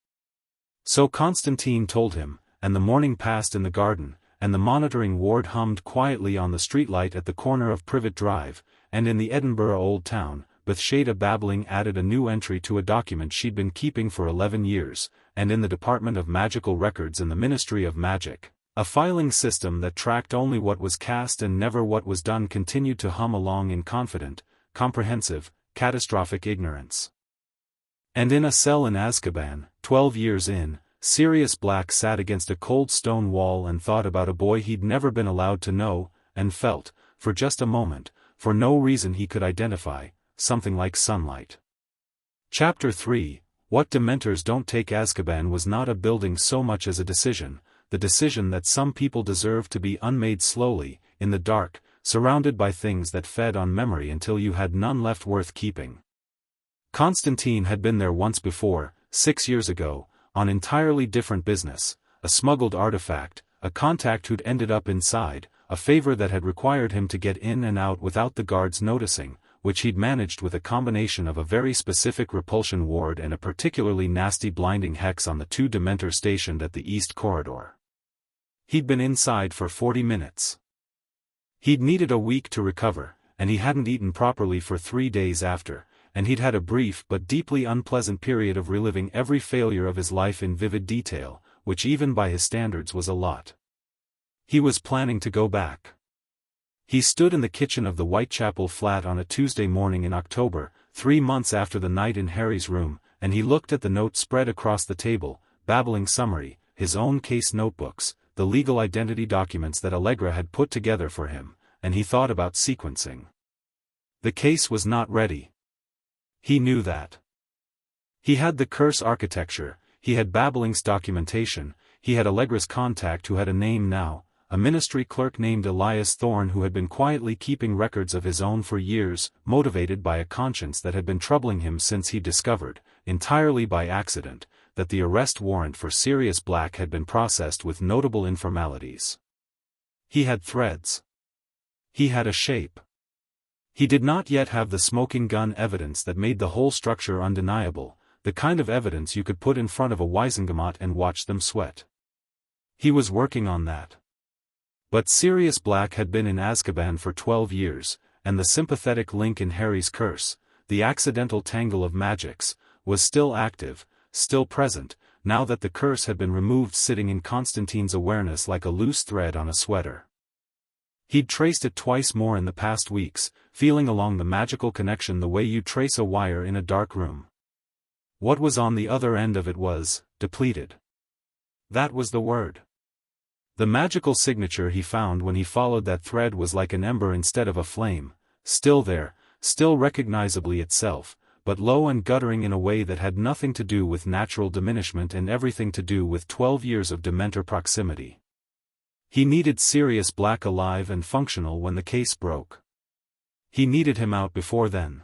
So Constantine told him, and the morning passed in the garden, and the monitoring ward hummed quietly on the streetlight at the corner of Privet Drive, and in the Edinburgh Old Town, Bathsheba babbling added a new entry to a document she'd been keeping for 11 years, and in the Department of Magical Records in the Ministry of Magic, a filing system that tracked only what was cast and never what was done continued to hum along in confident, comprehensive, catastrophic ignorance. And in a cell in Azkaban, 12 years in, Sirius Black sat against a cold stone wall and thought about a boy he'd never been allowed to know, and felt, for just a moment, for no reason he could identify, something like sunlight. Chapter 3, What Dementors Don't Take. Azkaban was not a building so much as a decision, the decision that some people deserve to be unmade slowly, in the dark, surrounded by things that fed on memory until you had none left worth keeping. Constantine had been there once before, 6 years ago, on entirely different business, a smuggled artifact, a contact who'd ended up inside, a favor that had required him to get in and out without the guards noticing, which he'd managed with a combination of a very specific repulsion ward and a particularly nasty blinding hex on the 2 Dementors stationed at the East Corridor. He'd been inside for 40 minutes. He'd needed a week to recover, and he hadn't eaten properly for 3 days after, and he'd had a brief but deeply unpleasant period of reliving every failure of his life in vivid detail, which even by his standards was a lot. He was planning to go back. He stood in the kitchen of the Whitechapel flat on a Tuesday morning in October, 3 months after the night in Harry's room, and he looked at the note spread across the table, babbling summary, his own case notebooks, the legal identity documents that Allegra had put together for him, and he thought about sequencing. The case was not ready. He knew that. He had the curse architecture, he had Babbling's documentation, he had Allegra's contact who had a name now, a ministry clerk named Elias Thorne who had been quietly keeping records of his own for years, motivated by a conscience that had been troubling him since he discovered, entirely by accident, that the arrest warrant for Sirius Black had been processed with notable informalities. He had threads. He had a shape. He did not yet have the smoking gun evidence that made the whole structure undeniable, the kind of evidence you could put in front of a Waisengamot and watch them sweat. He was working on that. But Sirius Black had been in Azkaban for 12 years, and the sympathetic link in Harry's curse, the accidental tangle of magics, was still active, still present, now that the curse had been removed, sitting in Constantine's awareness like a loose thread on a sweater. He'd traced it twice more in the past weeks, feeling along the magical connection the way you trace a wire in a dark room. What was on the other end of it was, depleted. That was the word. The magical signature he found when he followed that thread was like an ember instead of a flame, still there, still recognizably itself, but low and guttering in a way that had nothing to do with natural diminishment and everything to do with 12 years of Dementor proximity. He needed Sirius Black alive and functional when the case broke. He needed him out before then.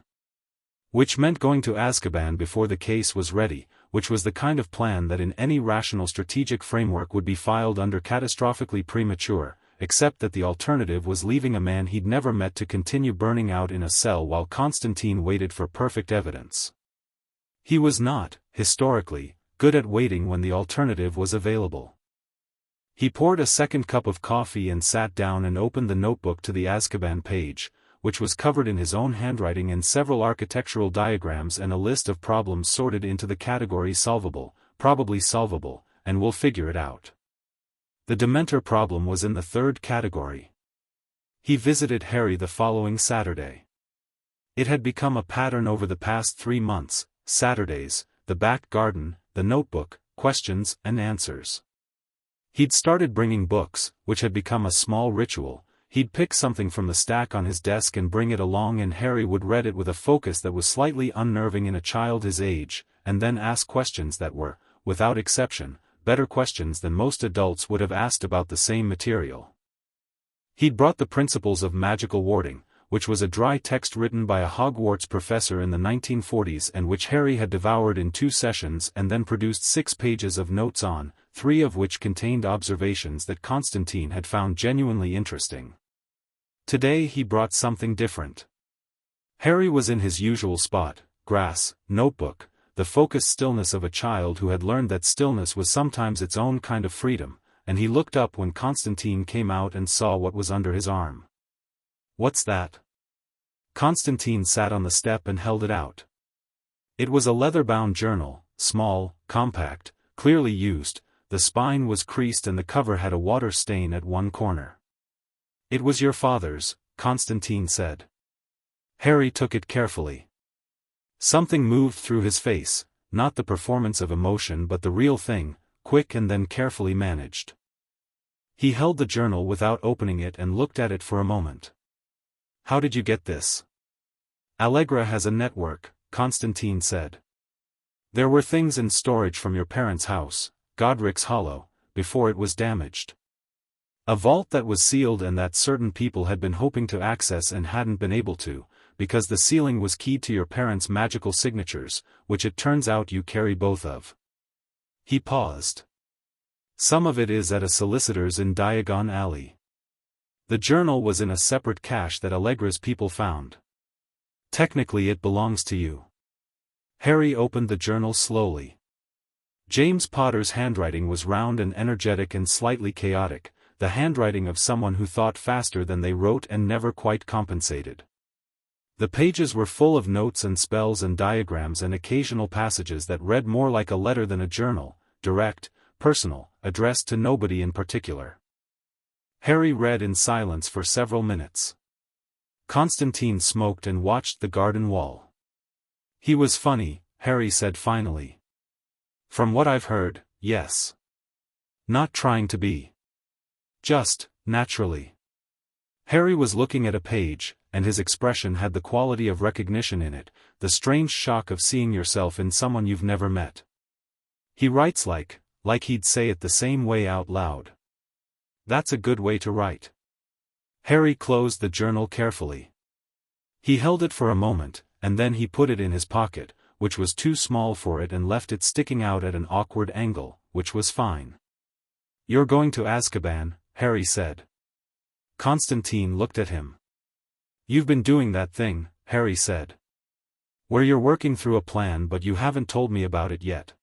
Which meant going to Azkaban before the case was ready, which was the kind of plan that in any rational strategic framework would be filed under catastrophically premature, except that the alternative was leaving a man he'd never met to continue burning out in a cell while Constantine waited for perfect evidence. He was not, historically, good at waiting when the alternative was available. He poured a second cup of coffee and sat down and opened the notebook to the Azkaban page, which was covered in his own handwriting and several architectural diagrams and a list of problems sorted into the category solvable, probably solvable, and we'll figure it out. The Dementor problem was in the third category. He visited Harry the following Saturday. It had become a pattern over the past 3 months: Saturdays, the back garden, the notebook, questions and answers. He'd started bringing books, which had become a small ritual. He'd pick something from the stack on his desk and bring it along, and Harry would read it with a focus that was slightly unnerving in a child his age, and then ask questions that were, without exception, better questions than most adults would have asked about the same material. He'd brought the Principles of Magical Warding, which was a dry text written by a Hogwarts professor in the 1940s and which Harry had devoured in 2 sessions and then produced 6 pages of notes on, 3 of which contained observations that Constantine had found genuinely interesting. Today he brought something different. Harry was in his usual spot, grass, notebook, the focused stillness of a child who had learned that stillness was sometimes its own kind of freedom, and he looked up when Constantine came out and saw what was under his arm. "What's that?" Constantine sat on the step and held it out. It was a leather-bound journal, small, compact, clearly used. The spine was creased and the cover had a water stain at one corner. "It was your father's," Constantine said. Harry took it carefully. Something moved through his face, not the performance of emotion but the real thing, quick and then carefully managed. He held the journal without opening it and looked at it for a moment. "How did you get this?" "Allegra has a network," Constantine said. "There were things in storage from your parents' house, Godric's Hollow, before it was damaged. A vault that was sealed and that certain people had been hoping to access and hadn't been able to, because the sealing was keyed to your parents' magical signatures, which it turns out you carry both of." He paused. "Some of it is at a solicitor's in Diagon Alley. The journal was in a separate cache that Allegra's people found. Technically it belongs to you." Harry opened the journal slowly. James Potter's handwriting was round and energetic and slightly chaotic, the handwriting of someone who thought faster than they wrote and never quite compensated. The pages were full of notes and spells and diagrams and occasional passages that read more like a letter than a journal, direct, personal, addressed to nobody in particular. Harry read in silence for several minutes. Constantine smoked and watched the garden wall. "He was funny," Harry said finally. "From what I've heard, yes. Not trying to be. Just, naturally." Harry was looking at a page, and his expression had the quality of recognition in it, the strange shock of seeing yourself in someone you've never met. "He writes like he'd say it the same way out loud. That's a good way to write." Harry closed the journal carefully. He held it for a moment, and then he put it in his pocket, which was too small for it, and left it sticking out at an awkward angle, which was fine. "You're going to Azkaban," Harry said. Constantine looked at him. You've been doing that thing, Harry said. Where you're working through a plan but you haven't told me about it yet.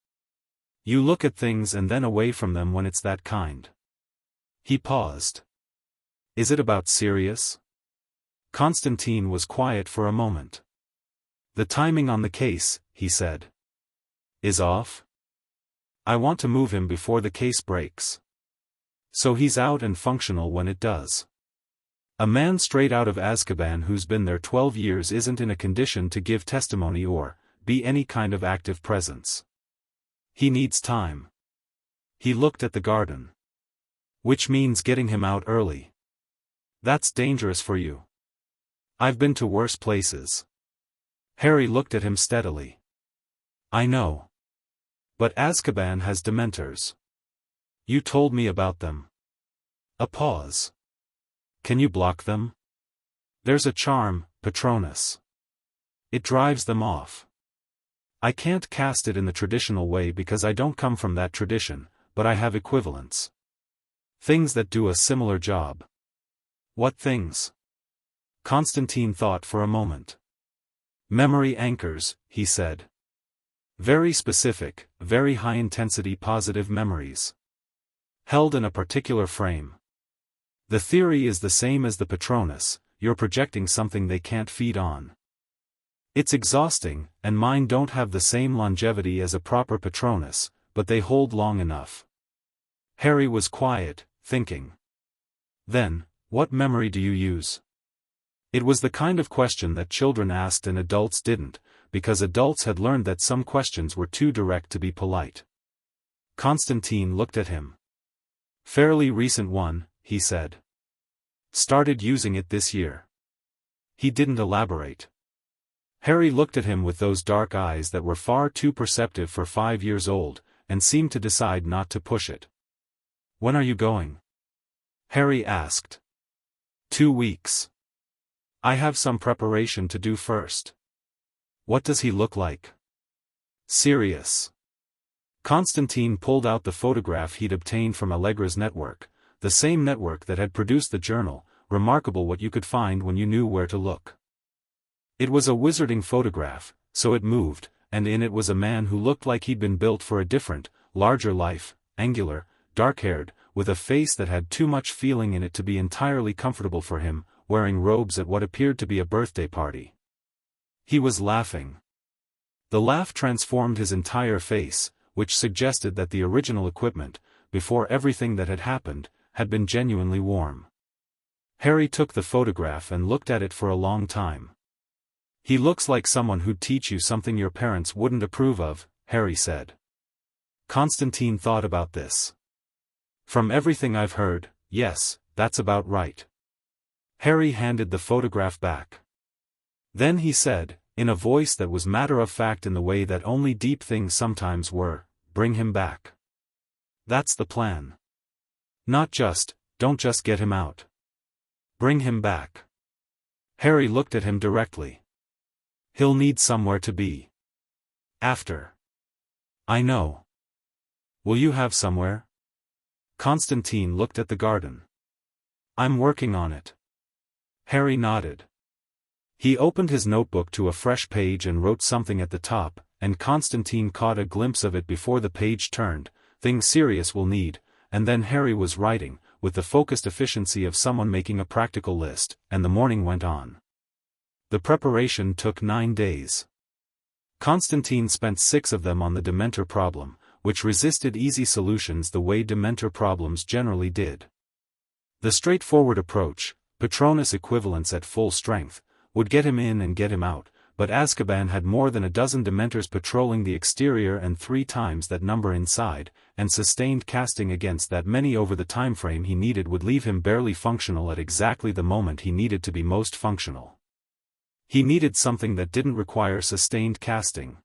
You look at things and then away from them when it's that kind. He paused. Is it about Sirius? Constantine was quiet for a moment. The timing on the case, he said, is off. I want to move him before the case breaks. So he's out and functional when it does. A man straight out of Azkaban who's been there 12 years isn't in a condition to give testimony or be any kind of active presence. He needs time. He looked at the garden. Which means getting him out early. That's dangerous for you. I've been to worse places. Harry looked at him steadily. I know. But Azkaban has Dementors. You told me about them. A pause. Can you block them? There's a charm, Patronus. It drives them off. I can't cast it in the traditional way because I don't come from that tradition, but I have equivalents. Things that do a similar job. What things? Constantine thought for a moment. Memory anchors, he said. Very specific, very high-intensity positive memories. Held in a particular frame. The theory is the same as the Patronus, you're projecting something they can't feed on. It's exhausting, and mine don't have the same longevity as a proper Patronus, but they hold long enough. Harry was quiet, thinking. Then, what memory do you use? It was the kind of question that children asked and adults didn't, because adults had learned that some questions were too direct to be polite. Constantine looked at him. Fairly recent one, he said. Started using it this year. He didn't elaborate. Harry looked at him with those dark eyes that were far too perceptive for 5 years old, and seemed to decide not to push it. When are you going? Harry asked. 2 weeks. I have some preparation to do first. What does he look like? Sirius. Constantine pulled out the photograph he'd obtained from Allegra's network, the same network that had produced the journal, remarkable what you could find when you knew where to look. It was a wizarding photograph, so it moved, and in it was a man who looked like he'd been built for a different, larger life, angular, dark-haired, with a face that had too much feeling in it to be entirely comfortable for him, wearing robes at what appeared to be a birthday party. He was laughing. The laugh transformed his entire face, which suggested that the original equipment, before everything that had happened, had been genuinely warm. Harry took the photograph and looked at it for a long time. He looks like someone who'd teach you something your parents wouldn't approve of, Harry said. Constantine thought about this. From everything I've heard, yes, that's about right. Harry handed the photograph back. Then he said, in a voice that was matter-of-fact in the way that only deep things sometimes were, bring him back. That's the plan. Don't just get him out. Bring him back. Harry looked at him directly. He'll need somewhere to be. After. I know. Will you have somewhere? Constantine looked at the garden. I'm working on it. Harry nodded. He opened his notebook to a fresh page and wrote something at the top, and Constantine caught a glimpse of it before the page turned, things Sirius will need, and then Harry was writing, with the focused efficiency of someone making a practical list, and the morning went on. The preparation took 9 days. Constantine spent 6 of them on the Dementor problem, which resisted easy solutions the way Dementor problems generally did. The straightforward approach, Patronus equivalents at full strength, would get him in and get him out, but Azkaban had more than a dozen Dementors patrolling the exterior and 3 times that number inside, and sustained casting against that many over the time frame he needed would leave him barely functional at exactly the moment he needed to be most functional. He needed something that didn't require sustained casting.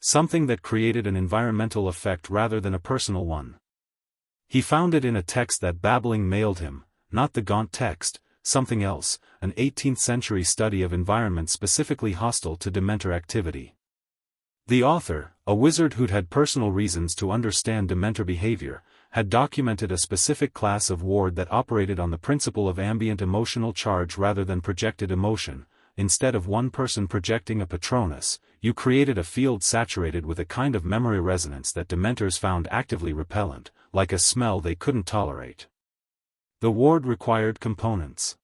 Something that created an environmental effect rather than a personal one. He found it in a text that Babbling mailed him, not the Gaunt text, something else, an 18th-century study of environment specifically hostile to Dementor activity. The author, a wizard who'd had personal reasons to understand Dementor behavior, had documented a specific class of ward that operated on the principle of ambient emotional charge rather than projected emotion. Instead of one person projecting a Patronus, you created a field saturated with a kind of memory resonance that Dementors found actively repellent, like a smell they couldn't tolerate. The ward required components.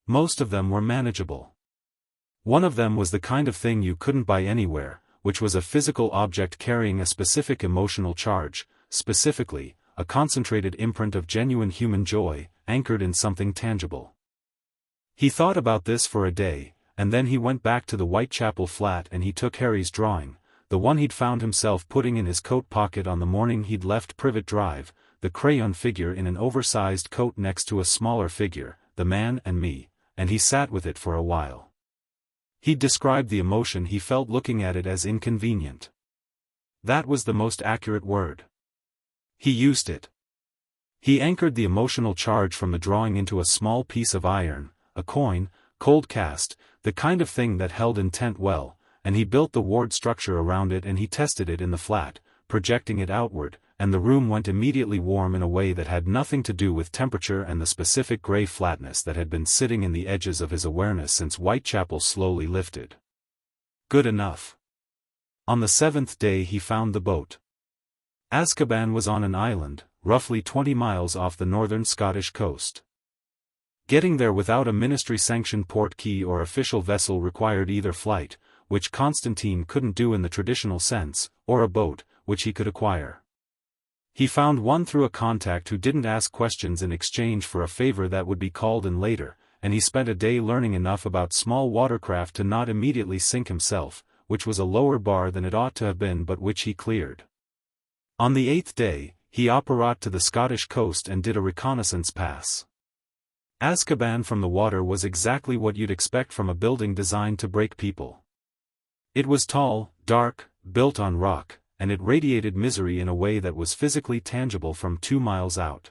Most of them were manageable. One of them was the kind of thing you couldn't buy anywhere, which was a physical object carrying a specific emotional charge, specifically, a concentrated imprint of genuine human joy, anchored in something tangible. He thought about this for a day, and then he went back to the Whitechapel flat and he took Harry's drawing, the one he'd found himself putting in his coat pocket on the morning he'd left Privet Drive, the crayon figure in an oversized coat next to a smaller figure, the man and me, and he sat with it for a while. He'd described the emotion he felt looking at it as inconvenient. That was the most accurate word. He used it. He anchored the emotional charge from the drawing into a small piece of iron, a coin, cold cast, the kind of thing that held intent well, and he built the ward structure around it and he tested it in the flat, projecting it outward, and the room went immediately warm in a way that had nothing to do with temperature and the specific gray flatness that had been sitting in the edges of his awareness since Whitechapel slowly lifted. Good enough. On the 7th day he found the boat. Azkaban was on an island, roughly 20 miles off the northern Scottish coast. Getting there without a ministry-sanctioned port key or official vessel required either flight, which Constantine couldn't do in the traditional sense, or a boat, which he could acquire. He found one through a contact who didn't ask questions in exchange for a favor that would be called in later, and he spent a day learning enough about small watercraft to not immediately sink himself, which was a lower bar than it ought to have been but which he cleared. On the 8th day, he apparat to the Scottish coast and did a reconnaissance pass. Azkaban from the water was exactly what you'd expect from a building designed to break people. It was tall, dark, built on rock, and it radiated misery in a way that was physically tangible from 2 miles out.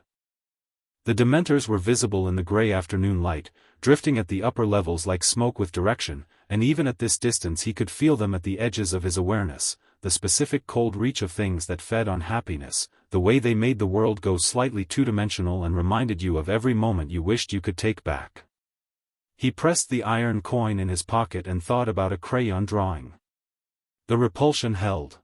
The Dementors were visible in the gray afternoon light, drifting at the upper levels like smoke with direction, and even at this distance he could feel them at the edges of his awareness, the specific cold reach of things that fed on happiness, the way they made the world go slightly two-dimensional and reminded you of every moment you wished you could take back. He pressed the iron coin in his pocket and thought about a crayon drawing. The repulsion held.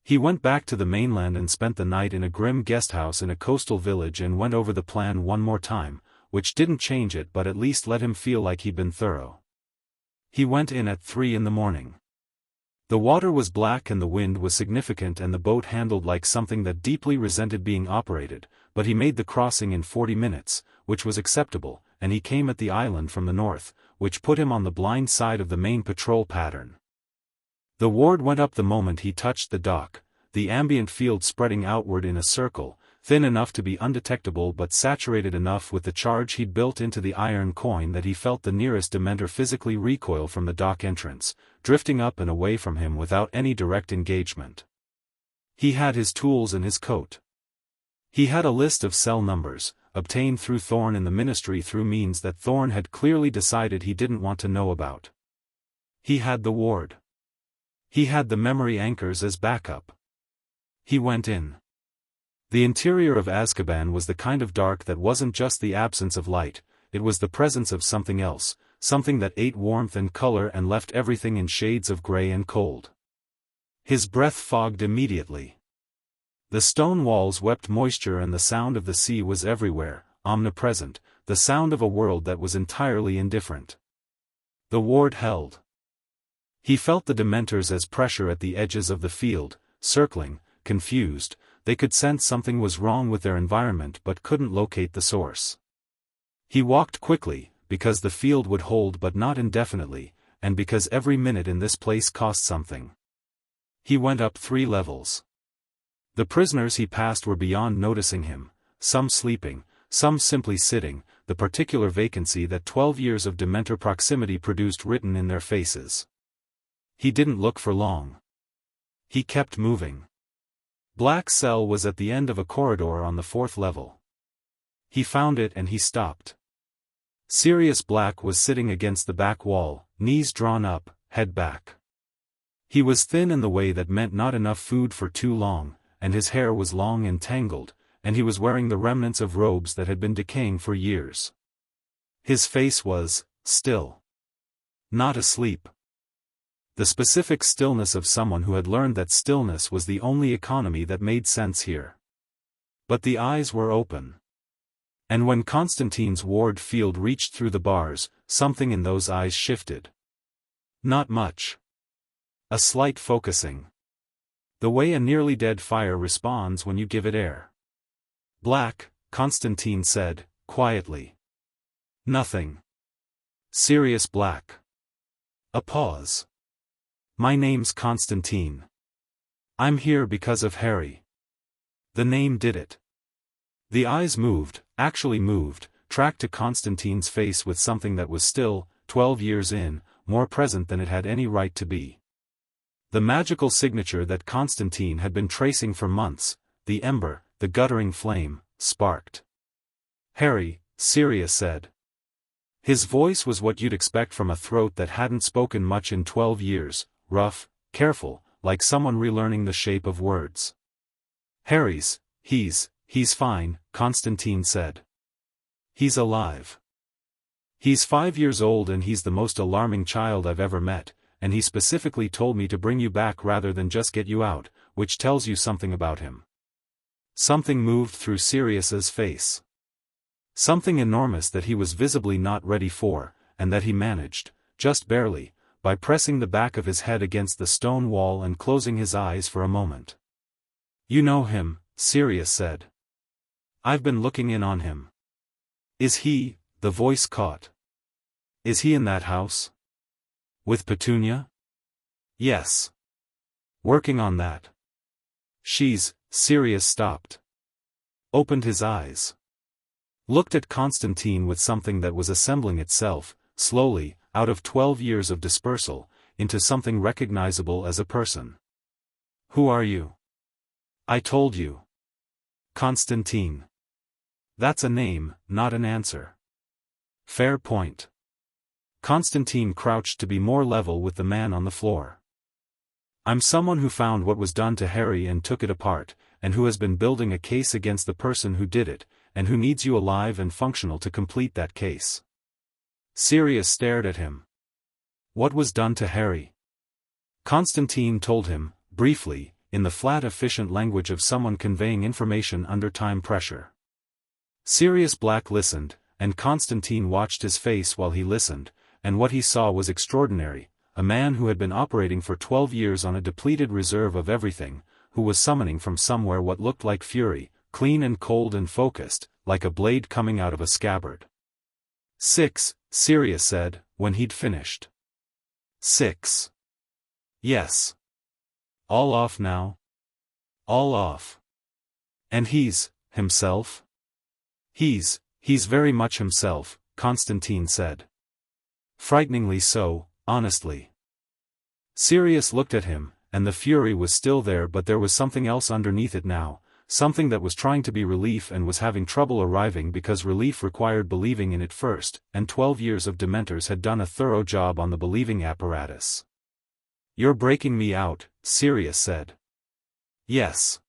He went back to the mainland and spent the night in a grim guesthouse in a coastal village and went over the plan one more time, which didn't change it but at least let him feel like he'd been thorough. He went in at 3 in the morning. The water was black and the wind was significant and the boat handled like something that deeply resented being operated, but he made the crossing in 40 minutes, which was acceptable, and he came at the island from the north, which put him on the blind side of the main patrol pattern. The ward went up the moment he touched the dock, the ambient field spreading outward in a circle, thin enough to be undetectable but saturated enough with the charge he'd built into the iron coin that he felt the nearest Dementor physically recoil from the dock entrance, drifting up and away from him without any direct engagement. He had his tools in his coat. He had a list of cell numbers, obtained through Thorn in the Ministry through means that Thorn had clearly decided he didn't want to know about. He had the ward. He had the memory anchors as backup. He went in. The interior of Azkaban was the kind of dark that wasn't just the absence of light, it was the presence of something else, something that ate warmth and color and left everything in shades of gray and cold. His breath fogged immediately. The stone walls wept moisture and the sound of the sea was everywhere, omnipresent, the sound of a world that was entirely indifferent. The ward held. He felt the Dementors as pressure at the edges of the field, circling, confused. They could sense something was wrong with their environment but couldn't locate the source. He walked quickly, because the field would hold but not indefinitely, and because every minute in this place cost something. He went up 3 levels. The prisoners he passed were beyond noticing him, some sleeping, some simply sitting, the particular vacancy that 12 years of Dementor proximity produced written in their faces. He didn't look for long. He kept moving. Black cell was at the end of a corridor on the 4th level. He found it and he stopped. Sirius Black was sitting against the back wall, knees drawn up, head back. He was thin in the way that meant not enough food for too long, and his hair was long and tangled, and he was wearing the remnants of robes that had been decaying for years. His face was still. Not asleep. The specific stillness of someone who had learned that stillness was the only economy that made sense here. But the eyes were open. And when Constantine's ward field reached through the bars, something in those eyes shifted. Not much. A slight focusing. The way a nearly dead fire responds when you give it air. Black, Constantine said, quietly. Nothing. Serious black. A pause. My name's Constantine. I'm here because of Harry. The name did it. The eyes moved, actually moved, tracked to Constantine's face with something that was still, 12 years in, more present than it had any right to be. The magical signature that Constantine had been tracing for months, the ember, the guttering flame, sparked. Harry, Sirius said. His voice was what you'd expect from a throat that hadn't spoken much in 12 years, rough, careful, like someone relearning the shape of words. Harry's, he's fine, Constantine said. He's alive. He's 5 years old and he's the most alarming child I've ever met, and he specifically told me to bring you back rather than just get you out, which tells you something about him. Something moved through Sirius's face. Something enormous that he was visibly not ready for, and that he managed, just barely, by pressing the back of his head against the stone wall and closing his eyes for a moment. You know him, Sirius said. I've been looking in on him. Is he, the voice caught. Is he in that house? With Petunia? Yes. Working on that. Sirius stopped. Opened his eyes. Looked at Constantine with something that was assembling itself, slowly, out of 12 years of dispersal, into something recognizable as a person. Who are you? I told you. Constantine. That's a name, not an answer. Fair point. Constantine crouched to be more level with the man on the floor. I'm someone who found what was done to Harry and took it apart, and who has been building a case against the person who did it, and who needs you alive and functional to complete that case. Sirius stared at him. What was done to Harry? Constantine told him, briefly, in the flat efficient language of someone conveying information under time pressure. Sirius Black listened, and Constantine watched his face while he listened, and what he saw was extraordinary, a man who had been operating for 12 years on a depleted reserve of everything, who was summoning from somewhere what looked like fury, clean and cold and focused, like a blade coming out of a scabbard. 6, Sirius said, when he'd finished. 6. Yes. All off now? All off. And he's, himself? He's very much himself, Constantine said. Frighteningly so, honestly. Sirius looked at him, and the fury was still there, but there was something else underneath it now, something that was trying to be relief and was having trouble arriving because relief required believing in it first, and 12 years of Dementors had done a thorough job on the believing apparatus. You're breaking me out, Sirius said. Yes.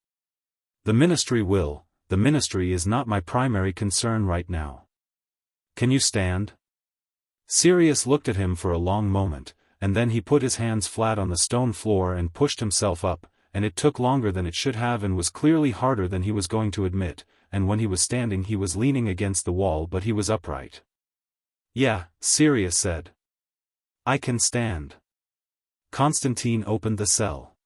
The Ministry will. The Ministry is not my primary concern right now. Can you stand? Sirius looked at him for a long moment, and then he put his hands flat on the stone floor and pushed himself up, and it took longer than it should have and was clearly harder than he was going to admit, and when he was standing he was leaning against the wall but he was upright. Yeah, Sirius said. I can stand. Constantine opened the cell.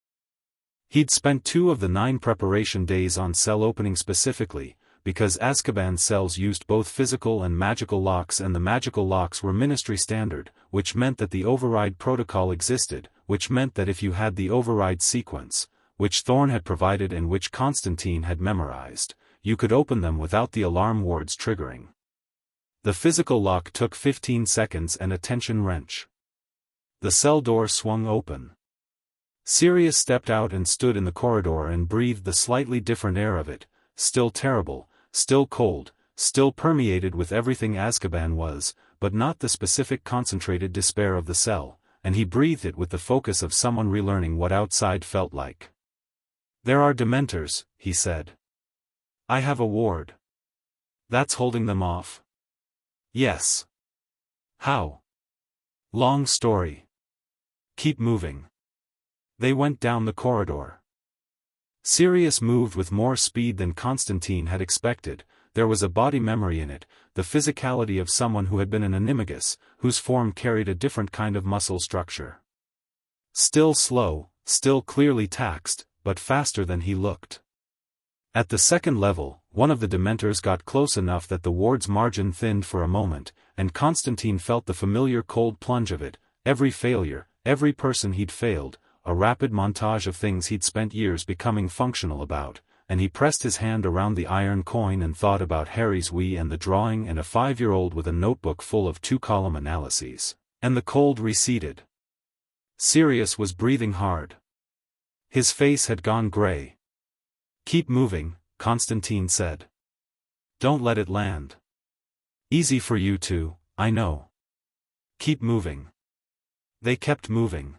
He'd spent 2 of the 9 preparation days on cell opening specifically, because Azkaban cells used both physical and magical locks, and the magical locks were Ministry standard, which meant that the override protocol existed, which meant that if you had the override sequence, which Thorn had provided and which Constantine had memorized, you could open them without the alarm wards triggering. The physical lock took 15 seconds and a tension wrench. The cell door swung open. Sirius stepped out and stood in the corridor and breathed the slightly different air of it, still terrible, still cold, still permeated with everything Azkaban was, but not the specific concentrated despair of the cell, and he breathed it with the focus of someone relearning what outside felt like. There are Dementors, he said. I have a ward. That's holding them off? Yes. How? Long story. Keep moving. They went down the corridor. Sirius moved with more speed than Constantine had expected. There was a body memory in it, the physicality of someone who had been an animagus, whose form carried a different kind of muscle structure. Still slow, still clearly taxed, but faster than he looked. At the second level, one of the Dementors got close enough that the ward's margin thinned for a moment, and Constantine felt the familiar cold plunge of it, every failure, every person he'd failed, a rapid montage of things he'd spent years becoming functional about, and he pressed his hand around the iron coin and thought about Harry's Wii and the drawing and a 5-year-old with a notebook full of 2-column analyses, and the cold receded. Sirius was breathing hard. His face had gone gray. Keep moving, Constantine said. Don't let it land. Easy for you two, I know. Keep moving. They kept moving.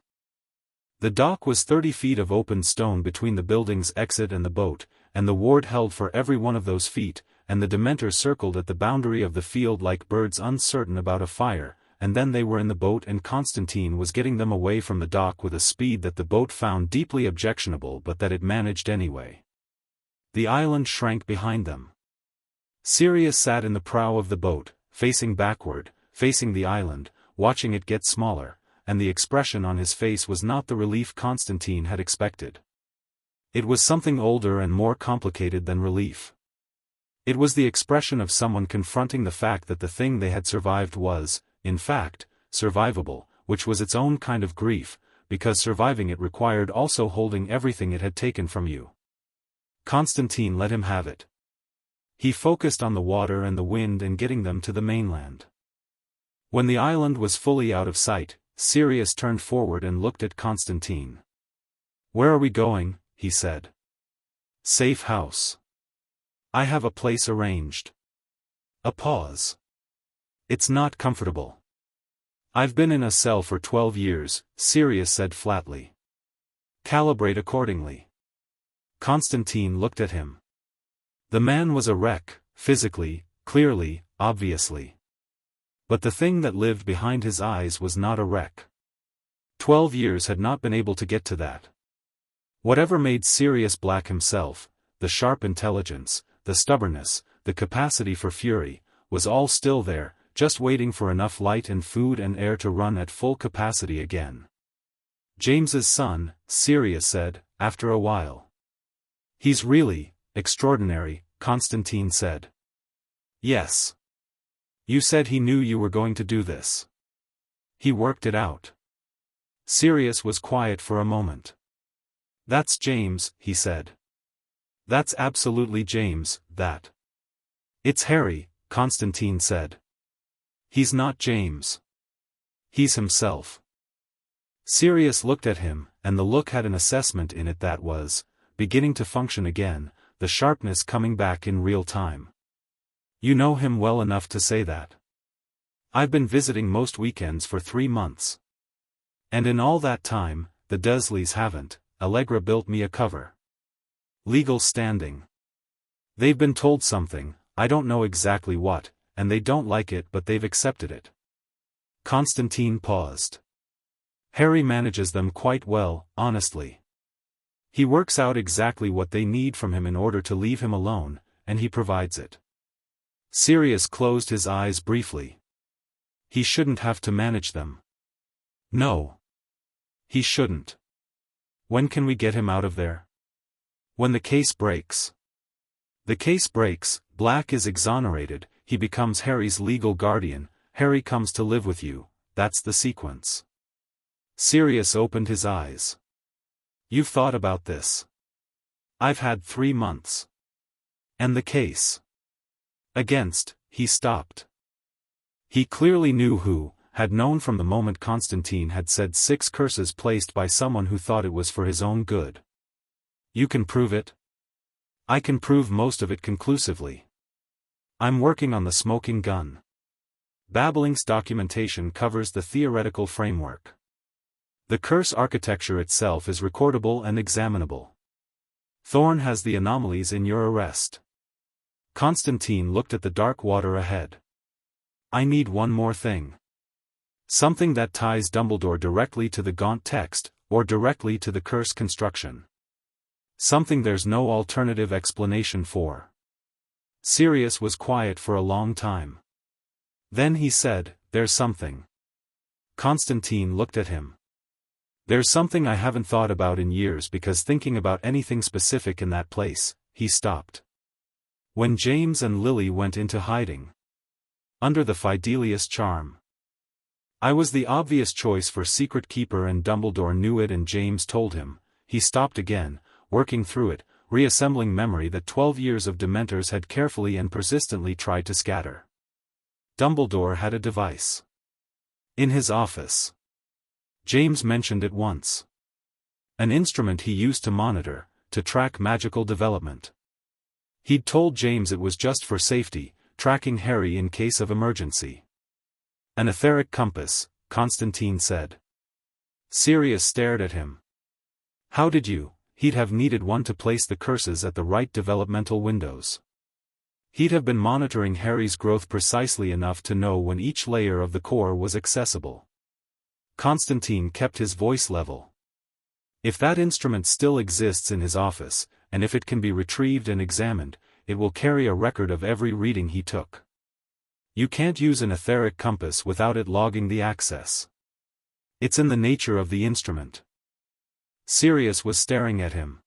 The dock was 30 feet of open stone between the building's exit and the boat, and the ward held for every one of those feet, and the Dementors circled at the boundary of the field like birds uncertain about a fire, and then they were in the boat and Constantine was getting them away from the dock with a speed that the boat found deeply objectionable but that it managed anyway. The island shrank behind them. Sirius sat in the prow of the boat, facing backward, facing the island, watching it get smaller, and the expression on his face was not the relief Constantine had expected. It was something older and more complicated than relief. It was the expression of someone confronting the fact that the thing they had survived was, in fact, survivable, which was its own kind of grief, because surviving it required also holding everything it had taken from you. Constantine let him have it. He focused on the water and the wind and getting them to the mainland. When the island was fully out of sight, Sirius turned forward and looked at Constantine. "Where are we going?" he said. "Safe house. I have a place arranged." A pause. "It's not comfortable. I've been in a cell for 12 years, Sirius said flatly. "Calibrate accordingly." Constantine looked at him. The man was a wreck, physically, clearly, obviously. But the thing that lived behind his eyes was not a wreck. 12 years had not been able to get to that. Whatever made Sirius black himself, the sharp intelligence, the stubbornness, the capacity for fury, was all still there, just waiting for enough light and food and air to run at full capacity again. "James's son," Sirius said, after a while. "He's really extraordinary," Constantine said. "Yes. You said he knew you were going to do this. He worked it out." Sirius was quiet for a moment. "That's James," he said. "That's absolutely James, that." "It's Harry," Constantine said. "He's not James. He's himself." Sirius looked at him, and the look had an assessment in it that was beginning to function again, the sharpness coming back in real time. "You know him well enough to say that. I've been visiting most weekends for 3 months. And in all that time, the Dursleys haven't. Allegra built me a cover. Legal standing. They've been told something, I don't know exactly what, and they don't like it but they've accepted it." Constantine paused. "Harry manages them quite well, honestly. He works out exactly what they need from him in order to leave him alone, and he provides it." Sirius closed his eyes briefly. "He shouldn't have to manage them." "No. He shouldn't. When can we get him out of there?" "When the case breaks." "The case breaks, Black is exonerated, he becomes Harry's legal guardian, Harry comes to live with you, that's the sequence." Sirius opened his eyes. "You've thought about this?" "I've had 3 months. And the case?" "Against," he stopped. He clearly knew who, had known from the moment Constantine had said 6 curses placed by someone who thought it was for his own good. "You can prove it?" "I can prove most of it conclusively. I'm working on the smoking gun. Babbling's documentation covers the theoretical framework. The curse architecture itself is recordable and examinable. Thorn has the anomalies in your arrest. Constantine looked at the dark water ahead. I need one more thing. Something that ties Dumbledore directly to the Gaunt text, or directly to the curse construction. Something there's no alternative explanation for. Sirius was quiet for a long time. Then he said, "There's something." Constantine looked at him. "There's something I haven't thought about in years because thinking about anything specific in that place," he stopped. "When James and Lily went into hiding. Under the Fidelius charm. I was the obvious choice for secret keeper and Dumbledore knew it and James told him." He stopped again, working through it, reassembling memory that 12 years of Dementors had carefully and persistently tried to scatter. Dumbledore had a device. In his office. James mentioned it once. An instrument he used to monitor, to track magical development. He'd told James it was just for safety, tracking Harry in case of emergency. An etheric compass, Constantine said. Sirius stared at him. How did you? He'd have needed one to place the curses at the right developmental windows. He'd have been monitoring Harry's growth precisely enough to know when each layer of the core was accessible. Constantine kept his voice level. If that instrument still exists in his office, and if it can be retrieved and examined, it will carry a record of every reading he took. You can't use an etheric compass without it logging the access. It's in the nature of the instrument. Sirius was staring at him.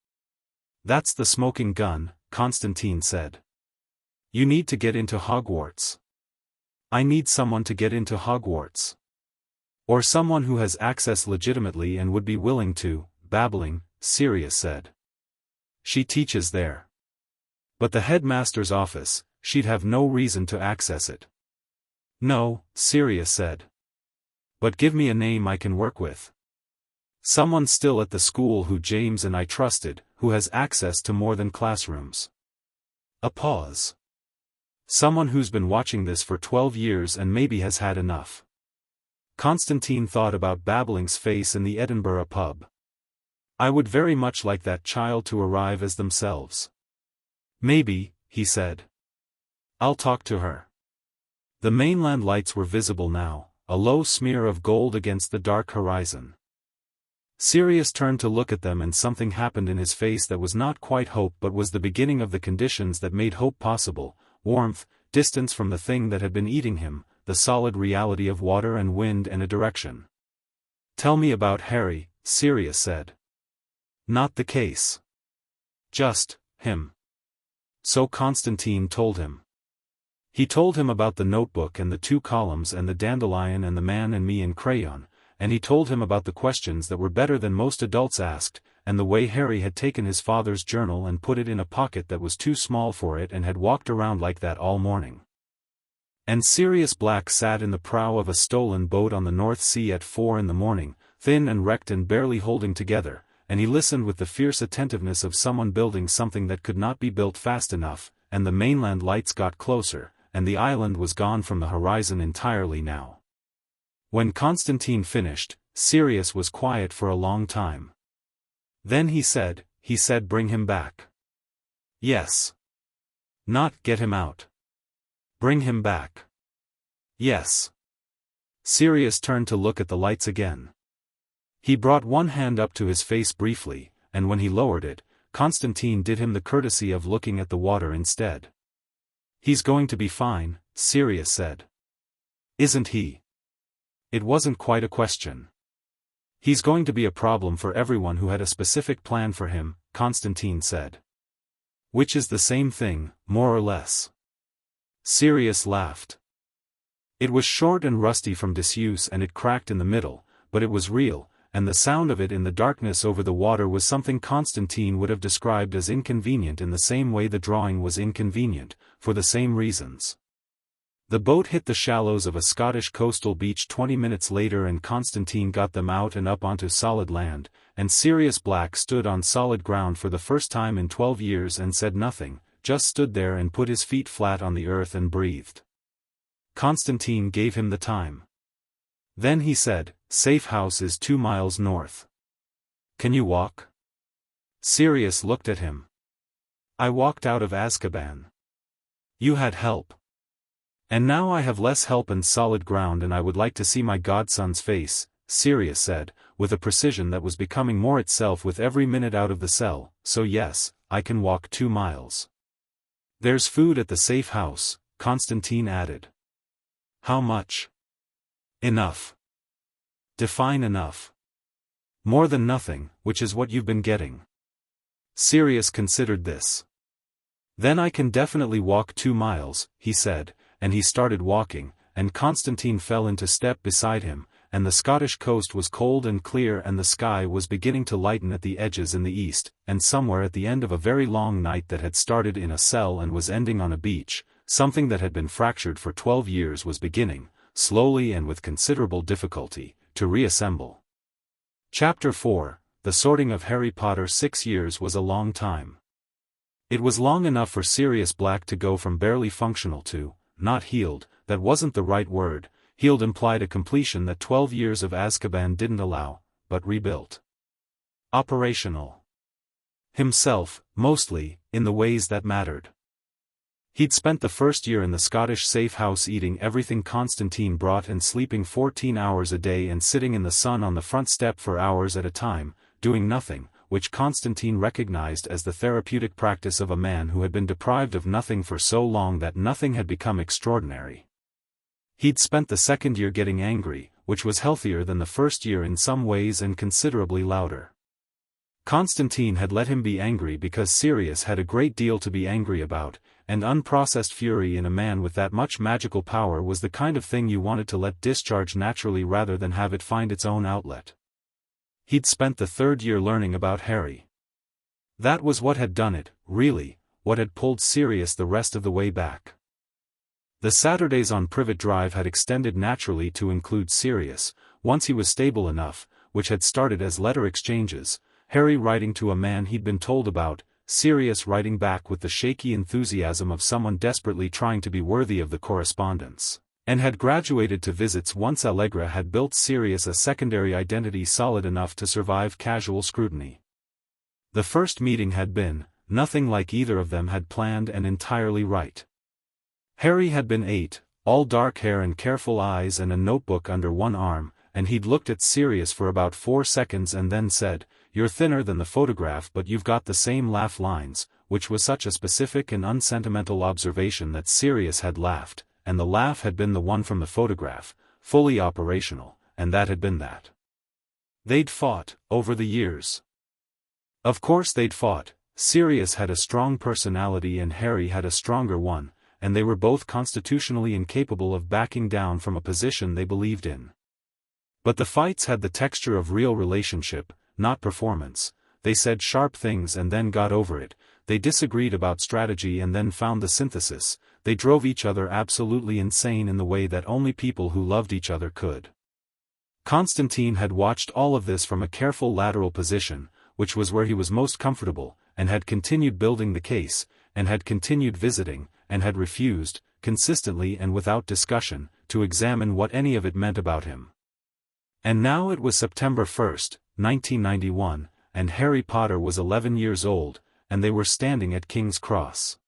That's the smoking gun, Constantine said. You need to get into Hogwarts. I need someone to get into Hogwarts. Or someone who has access legitimately and would be willing to, babbling, Sirius said. She teaches there. But the headmaster's office, she'd have no reason to access it. No, Sirius said. But give me a name I can work with. Someone still at the school who James and I trusted, who has access to more than classrooms. A pause. Someone who's been watching this for 12 years and maybe has had enough. Constantine thought about Babbling's face in the Edinburgh pub. I would very much like that child to arrive as themselves. Maybe, he said. I'll talk to her. The mainland lights were visible now, a low smear of gold against the dark horizon. Sirius turned to look at them and something happened in his face that was not quite hope but was the beginning of the conditions that made hope possible, warmth, distance from the thing that had been eating him, the solid reality of water and wind and a direction. Tell me about Harry, Sirius said. Not the case. Just, him. So Constantine told him. He told him about the notebook and the 2 columns and the dandelion and the man and me in crayon, and he told him about the questions that were better than most adults asked, and the way Harry had taken his father's journal and put it in a pocket that was too small for it and had walked around like that all morning. And Sirius Black sat in the prow of a stolen boat on the North Sea at 4 a.m, thin and wrecked and barely holding together, and he listened with the fierce attentiveness of someone building something that could not be built fast enough, and the mainland lights got closer, and the island was gone from the horizon entirely now. When Constantine finished, Sirius was quiet for a long time. Then he said, bring him back. Yes. Not get him out. Bring him back. Yes. Sirius turned to look at the lights again. He brought one hand up to his face briefly, and when he lowered it, Constantine did him the courtesy of looking at the water instead. He's going to be fine, Sirius said. Isn't he? It wasn't quite a question. He's going to be a problem for everyone who had a specific plan for him, Constantine said. Which is the same thing, more or less. Sirius laughed. It was short and rusty from disuse and it cracked in the middle, but it was real, and the sound of it in the darkness over the water was something Constantine would have described as inconvenient in the same way the drawing was inconvenient, for the same reasons. The boat hit the shallows of a Scottish coastal beach 20 minutes later and Constantine got them out and up onto solid land, and Sirius Black stood on solid ground for the first time in 12 years and said nothing, just stood there and put his feet flat on the earth and breathed. Constantine gave him the time. Then he said, Safe house is 2 miles north. Can you walk? Sirius looked at him. I walked out of Azkaban. You had help. And now I have less help and solid ground, and I would like to see my godson's face, Sirius said, with a precision that was becoming more itself with every minute out of the cell. So yes, I can walk 2 miles. There's food at the safe house, Constantine added. How much? Enough. Define enough. More than nothing, which is what you've been getting. Sirius considered this. Then I can definitely walk 2 miles, he said, and he started walking, and Constantine fell into step beside him, and the Scottish coast was cold and clear, and the sky was beginning to lighten at the edges in the east, and somewhere at the end of a very long night that had started in a cell and was ending on a beach, something that had been fractured for 12 years was beginning, slowly and with considerable difficulty, to reassemble. Chapter 4, The Sorting of Harry Potter. 6 years was a long time. It was long enough for Sirius Black to go from barely functional to, not healed. That wasn't the right word. Healed implied a completion that 12 years of Azkaban didn't allow, but rebuilt. Operational. Himself, mostly, in the ways that mattered. He'd spent the first year in the Scottish safe house eating everything Constantine brought and sleeping 14 hours a day and sitting in the sun on the front step for hours at a time, doing nothing, which Constantine recognized as the therapeutic practice of a man who had been deprived of nothing for so long that nothing had become extraordinary. He'd spent the second year getting angry, which was healthier than the first year in some ways and considerably louder. Constantine had let him be angry because Sirius had a great deal to be angry about, and unprocessed fury in a man with that much magical power was the kind of thing you wanted to let discharge naturally rather than have it find its own outlet. He'd spent the third year learning about Harry. That was what had done it, really, what had pulled Sirius the rest of the way back. The Saturdays on Privet Drive had extended naturally to include Sirius, once he was stable enough, which had started as letter exchanges, Harry writing to a man he'd been told about, Sirius writing back with the shaky enthusiasm of someone desperately trying to be worthy of the correspondence, and had graduated to visits once Allegra had built Sirius a secondary identity solid enough to survive casual scrutiny. The first meeting had been, nothing like either of them had planned and entirely right. Harry had been 8, all dark hair and careful eyes and a notebook under one arm, and he'd looked at Sirius for about 4 seconds and then said, "You're thinner than the photograph but you've got the same laugh lines," which was such a specific and unsentimental observation that Sirius had laughed, and the laugh had been the one from the photograph, fully operational, and that had been that. They'd fought, over the years. Of course they'd fought. Sirius had a strong personality and Harry had a stronger one, and they were both constitutionally incapable of backing down from a position they believed in. But the fights had the texture of real relationship, not performance. They said sharp things and then got over it, they disagreed about strategy and then found the synthesis, they drove each other absolutely insane in the way that only people who loved each other could. Constantine had watched all of this from a careful lateral position, which was where he was most comfortable, and had continued building the case, and had continued visiting, and had refused, consistently and without discussion, to examine what any of it meant about him. And now it was September 1st, 1991, and Harry Potter was 11 years old, and they were standing at King's Cross.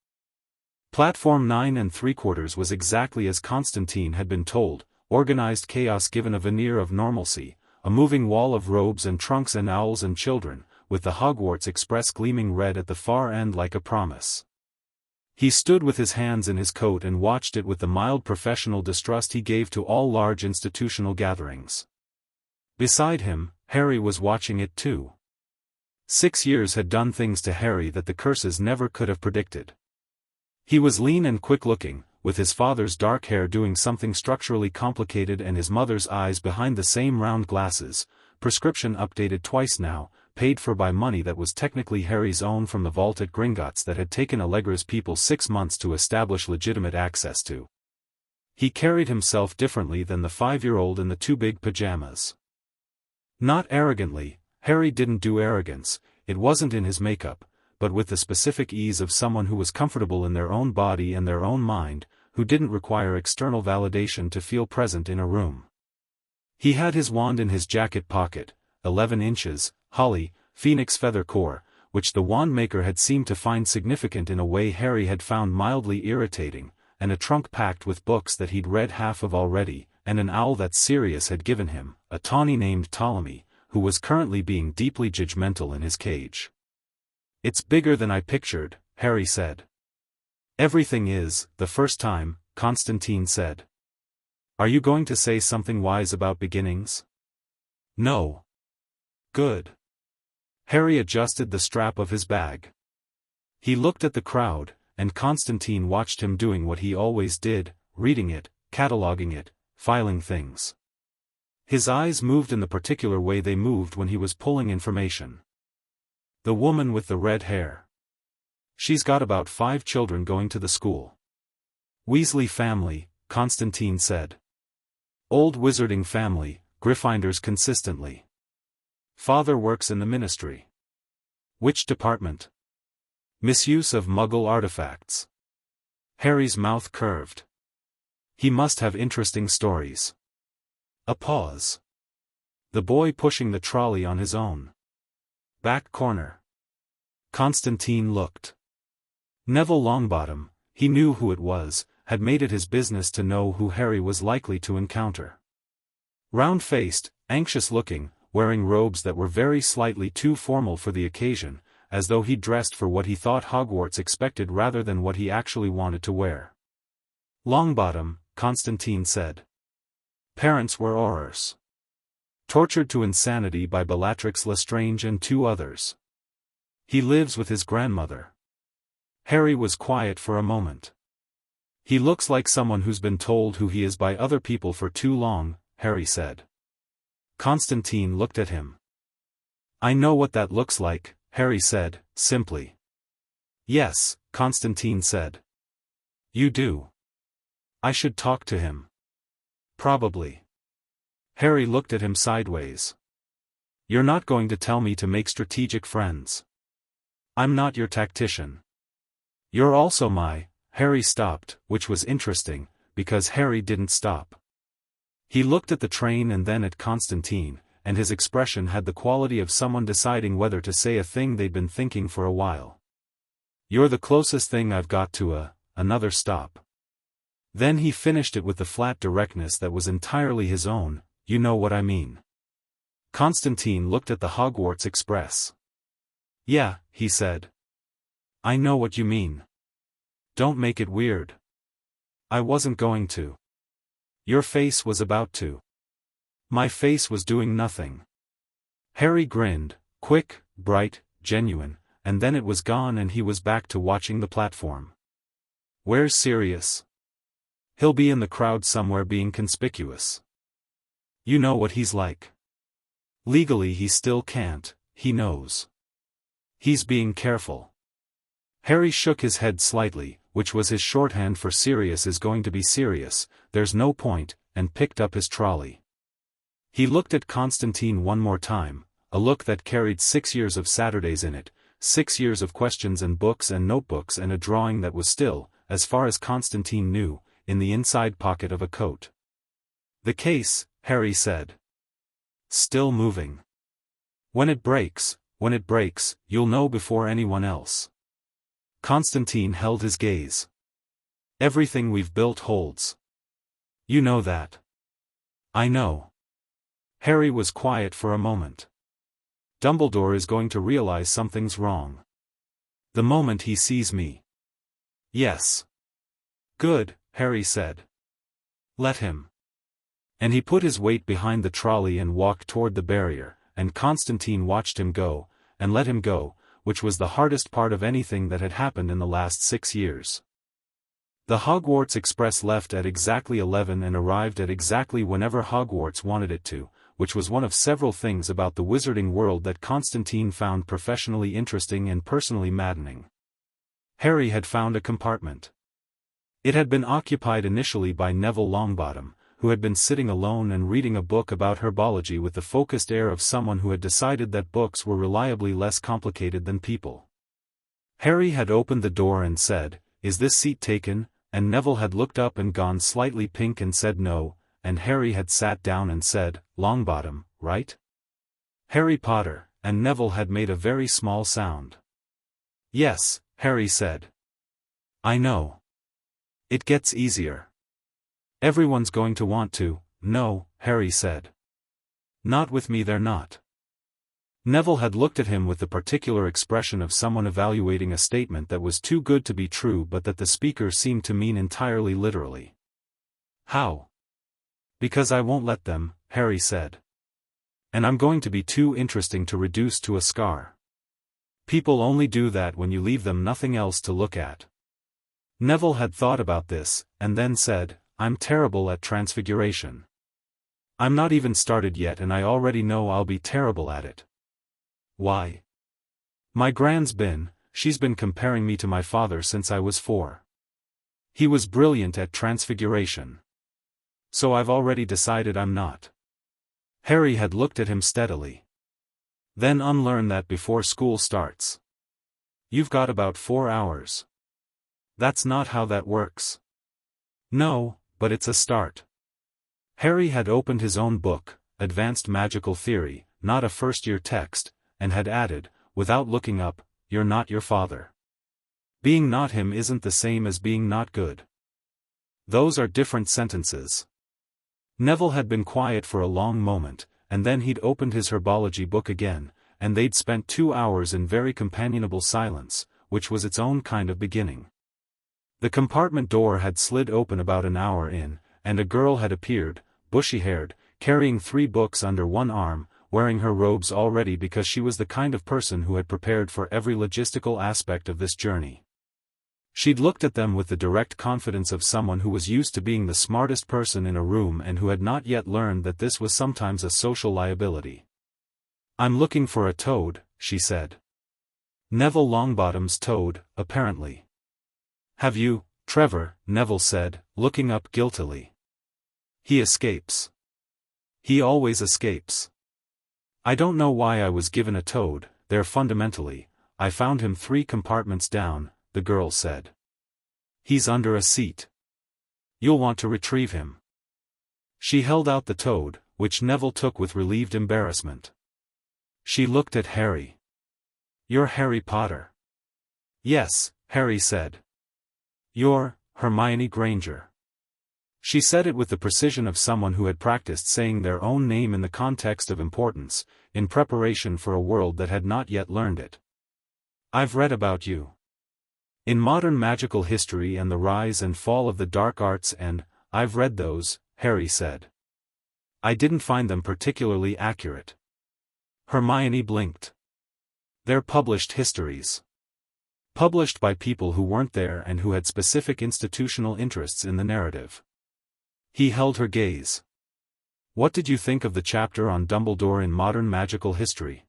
Platform 9 3/4 was exactly as Constantine had been told, organized chaos given a veneer of normalcy, a moving wall of robes and trunks and owls and children, with the Hogwarts Express gleaming red at the far end like a promise. He stood with his hands in his coat and watched it with the mild professional distrust he gave to all large institutional gatherings. Beside him, Harry was watching it too. 6 years had done things to Harry that the curses never could have predicted. He was lean and quick-looking, with his father's dark hair doing something structurally complicated and his mother's eyes behind the same round glasses, prescription updated twice now, paid for by money that was technically Harry's own from the vault at Gringotts that had taken Allegra's people 6 months to establish legitimate access to. He carried himself differently than the 5-year-old in the too big pajamas. Not arrogantly, Harry didn't do arrogance, it wasn't in his makeup, but with the specific ease of someone who was comfortable in their own body and their own mind, who didn't require external validation to feel present in a room. He had his wand in his jacket pocket, 11 inches, holly, phoenix feather core, which the wandmaker had seemed to find significant in a way Harry had found mildly irritating, and a trunk packed with books that he'd read half of already, and an owl that Sirius had given him, a tawny named Ptolemy, who was currently being deeply judgmental in his cage. "It's bigger than I pictured," Harry said. "Everything is, the first time," Constantine said. "Are you going to say something wise about beginnings?" "No." "Good." Harry adjusted the strap of his bag. He looked at the crowd, and Constantine watched him doing what he always did, reading it, cataloging it, filing things. His eyes moved in the particular way they moved when he was pulling information. "The woman with the red hair. She's got about 5 children going to the school." "Weasley family," Constantine said. "Old wizarding family, Gryffindors consistently. Father works in the ministry." "Which department?" "Misuse of Muggle artifacts." Harry's mouth curved. He must have interesting stories. A pause. The boy pushing the trolley on his own. Back corner. Constantine looked. Neville Longbottom, he knew who it was, had made it his business to know who Harry was likely to encounter. Round-faced, anxious-looking, wearing robes that were very slightly too formal for the occasion, as though he dressed for what he thought Hogwarts expected rather than what he actually wanted to wear. "Longbottom," Constantine said. "Parents were Aurors. Tortured to insanity by Bellatrix Lestrange and 2 others. He lives with his grandmother." Harry was quiet for a moment. "He looks like someone who's been told who he is by other people for too long," Harry said. Constantine looked at him. "I know what that looks like," Harry said, simply. "Yes," Constantine said. "You do. I should talk to him." "Probably." Harry looked at him sideways. "You're not going to tell me to make strategic friends. I'm not your tactician." "You're also my—" Harry stopped, which was interesting, because Harry didn't stop. He looked at the train and then at Constantine, and his expression had the quality of someone deciding whether to say a thing they'd been thinking for a while. "You're the closest thing I've got to another stop." Then he finished it with the flat directness that was entirely his own, "You know what I mean." Constantine looked at the Hogwarts Express. "Yeah," he said. "I know what you mean. Don't make it weird." "I wasn't going to." "Your face was about to." "My face was doing nothing." Harry grinned, quick, bright, genuine, and then it was gone and he was back to watching the platform. "Where's Sirius?" "He'll be in the crowd somewhere being conspicuous. You know what he's like. Legally he still can't, he knows. He's being careful." Harry shook his head slightly, which was his shorthand for Sirius is going to be serious, there's no point, and picked up his trolley. He looked at Constantine one more time, a look that carried 6 years of Saturdays in it, 6 years of questions and books and notebooks and a drawing that was still, as far as Constantine knew, in the inside pocket of a coat. "The case," Harry said. "Still moving. When it breaks, you'll know before anyone else." Constantine held his gaze. "Everything we've built holds. You know that." "I know." Harry was quiet for a moment. "Dumbledore is going to realize something's wrong. The moment he sees me." "Yes." "Good," Harry said. "Let him." And he put his weight behind the trolley and walked toward the barrier, and Constantine watched him go, and let him go, which was the hardest part of anything that had happened in the last 6 years. The Hogwarts Express left at exactly 11 and arrived at exactly whenever Hogwarts wanted it to, which was one of several things about the wizarding world that Constantine found professionally interesting and personally maddening. Harry had found a compartment. It had been occupied initially by Neville Longbottom, who had been sitting alone and reading a book about herbology with the focused air of someone who had decided that books were reliably less complicated than people. Harry had opened the door and said, "Is this seat taken?" and Neville had looked up and gone slightly pink and said no, and Harry had sat down and said, "Longbottom, right?" "Harry Potter," and Neville had made a very small sound. "Yes," Harry said. "I know. It gets easier. Everyone's going to want to." "No," Harry said. "Not with me, they're not." Neville had looked at him with the particular expression of someone evaluating a statement that was too good to be true but that the speaker seemed to mean entirely literally. "How?" "Because I won't let them," Harry said. "And I'm going to be too interesting to reduce to a scar. People only do that when you leave them nothing else to look at." Neville had thought about this, and then said, "I'm terrible at transfiguration. I'm not even started yet and I already know I'll be terrible at it." "Why?" "My she's been comparing me to my father since I was 4. He was brilliant at transfiguration. So I've already decided I'm not." Harry had looked at him steadily. "Then unlearn that before school starts. You've got about 4 hours. That's not how that works." "No, but it's a start." Harry had opened his own book, Advanced Magical Theory, not a first-year text, and had added, without looking up, "You're not your father. Being not him isn't the same as being not good. Those are different sentences." Neville had been quiet for a long moment, and then he'd opened his herbology book again, and they'd spent 2 hours in very companionable silence, which was its own kind of beginning. The compartment door had slid open about an hour in, and a girl had appeared, bushy-haired, carrying 3 books under one arm, wearing her robes already because she was the kind of person who had prepared for every logistical aspect of this journey. She'd looked at them with the direct confidence of someone who was used to being the smartest person in a room and who had not yet learned that this was sometimes a social liability. "I'm looking for a toad," she said. "Neville Longbottom's toad, apparently." "Have you, Trevor?" Neville said, looking up guiltily. "He escapes. He always escapes." "I don't know why I was given a toad, they're fundamentally, I found him 3 compartments down," the girl said. "He's under a seat. You'll want to retrieve him." She held out the toad, which Neville took with relieved embarrassment. She looked at Harry. "You're Harry Potter." "Yes," Harry said. "You're Hermione Granger." She said it with the precision of someone who had practiced saying their own name in the context of importance, in preparation for a world that had not yet learned it. "I've read about you. In modern magical history and the rise and fall of the dark arts and, I've read those," Harry said. "I didn't find them particularly accurate." Hermione blinked. "They're published histories. Published by people who weren't there and who had specific institutional interests in the narrative." He held her gaze. "What did you think of the chapter on Dumbledore in modern magical history?"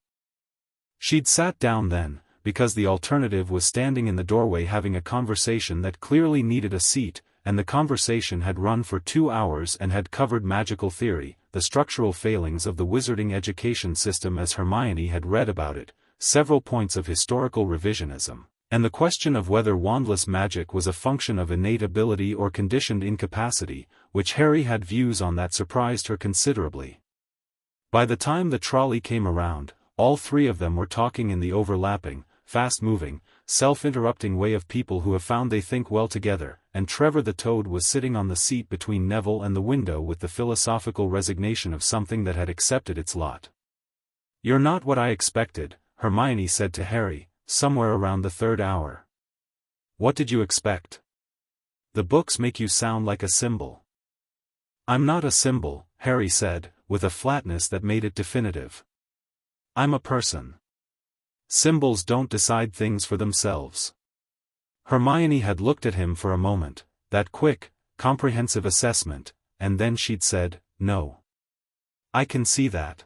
She'd sat down then, because the alternative was standing in the doorway having a conversation that clearly needed a seat, and the conversation had run for 2 hours and had covered magical theory, the structural failings of the wizarding education system as Hermione had read about it, several points of historical revisionism, and the question of whether wandless magic was a function of innate ability or conditioned incapacity, which Harry had views on that surprised her considerably. By the time the trolley came around, all 3 of them were talking in the overlapping, fast-moving, self-interrupting way of people who have found they think well together, and Trevor the Toad was sitting on the seat between Neville and the window with the philosophical resignation of something that had accepted its lot. "You're not what I expected," Hermione said to Harry, somewhere around the 3rd hour. "What did you expect? The books make you sound like a symbol." "I'm not a symbol," Harry said, with a flatness that made it definitive. "I'm a person. Symbols don't decide things for themselves." Hermione had looked at him for a moment, that quick, comprehensive assessment, and then she'd said, "No. I can see that."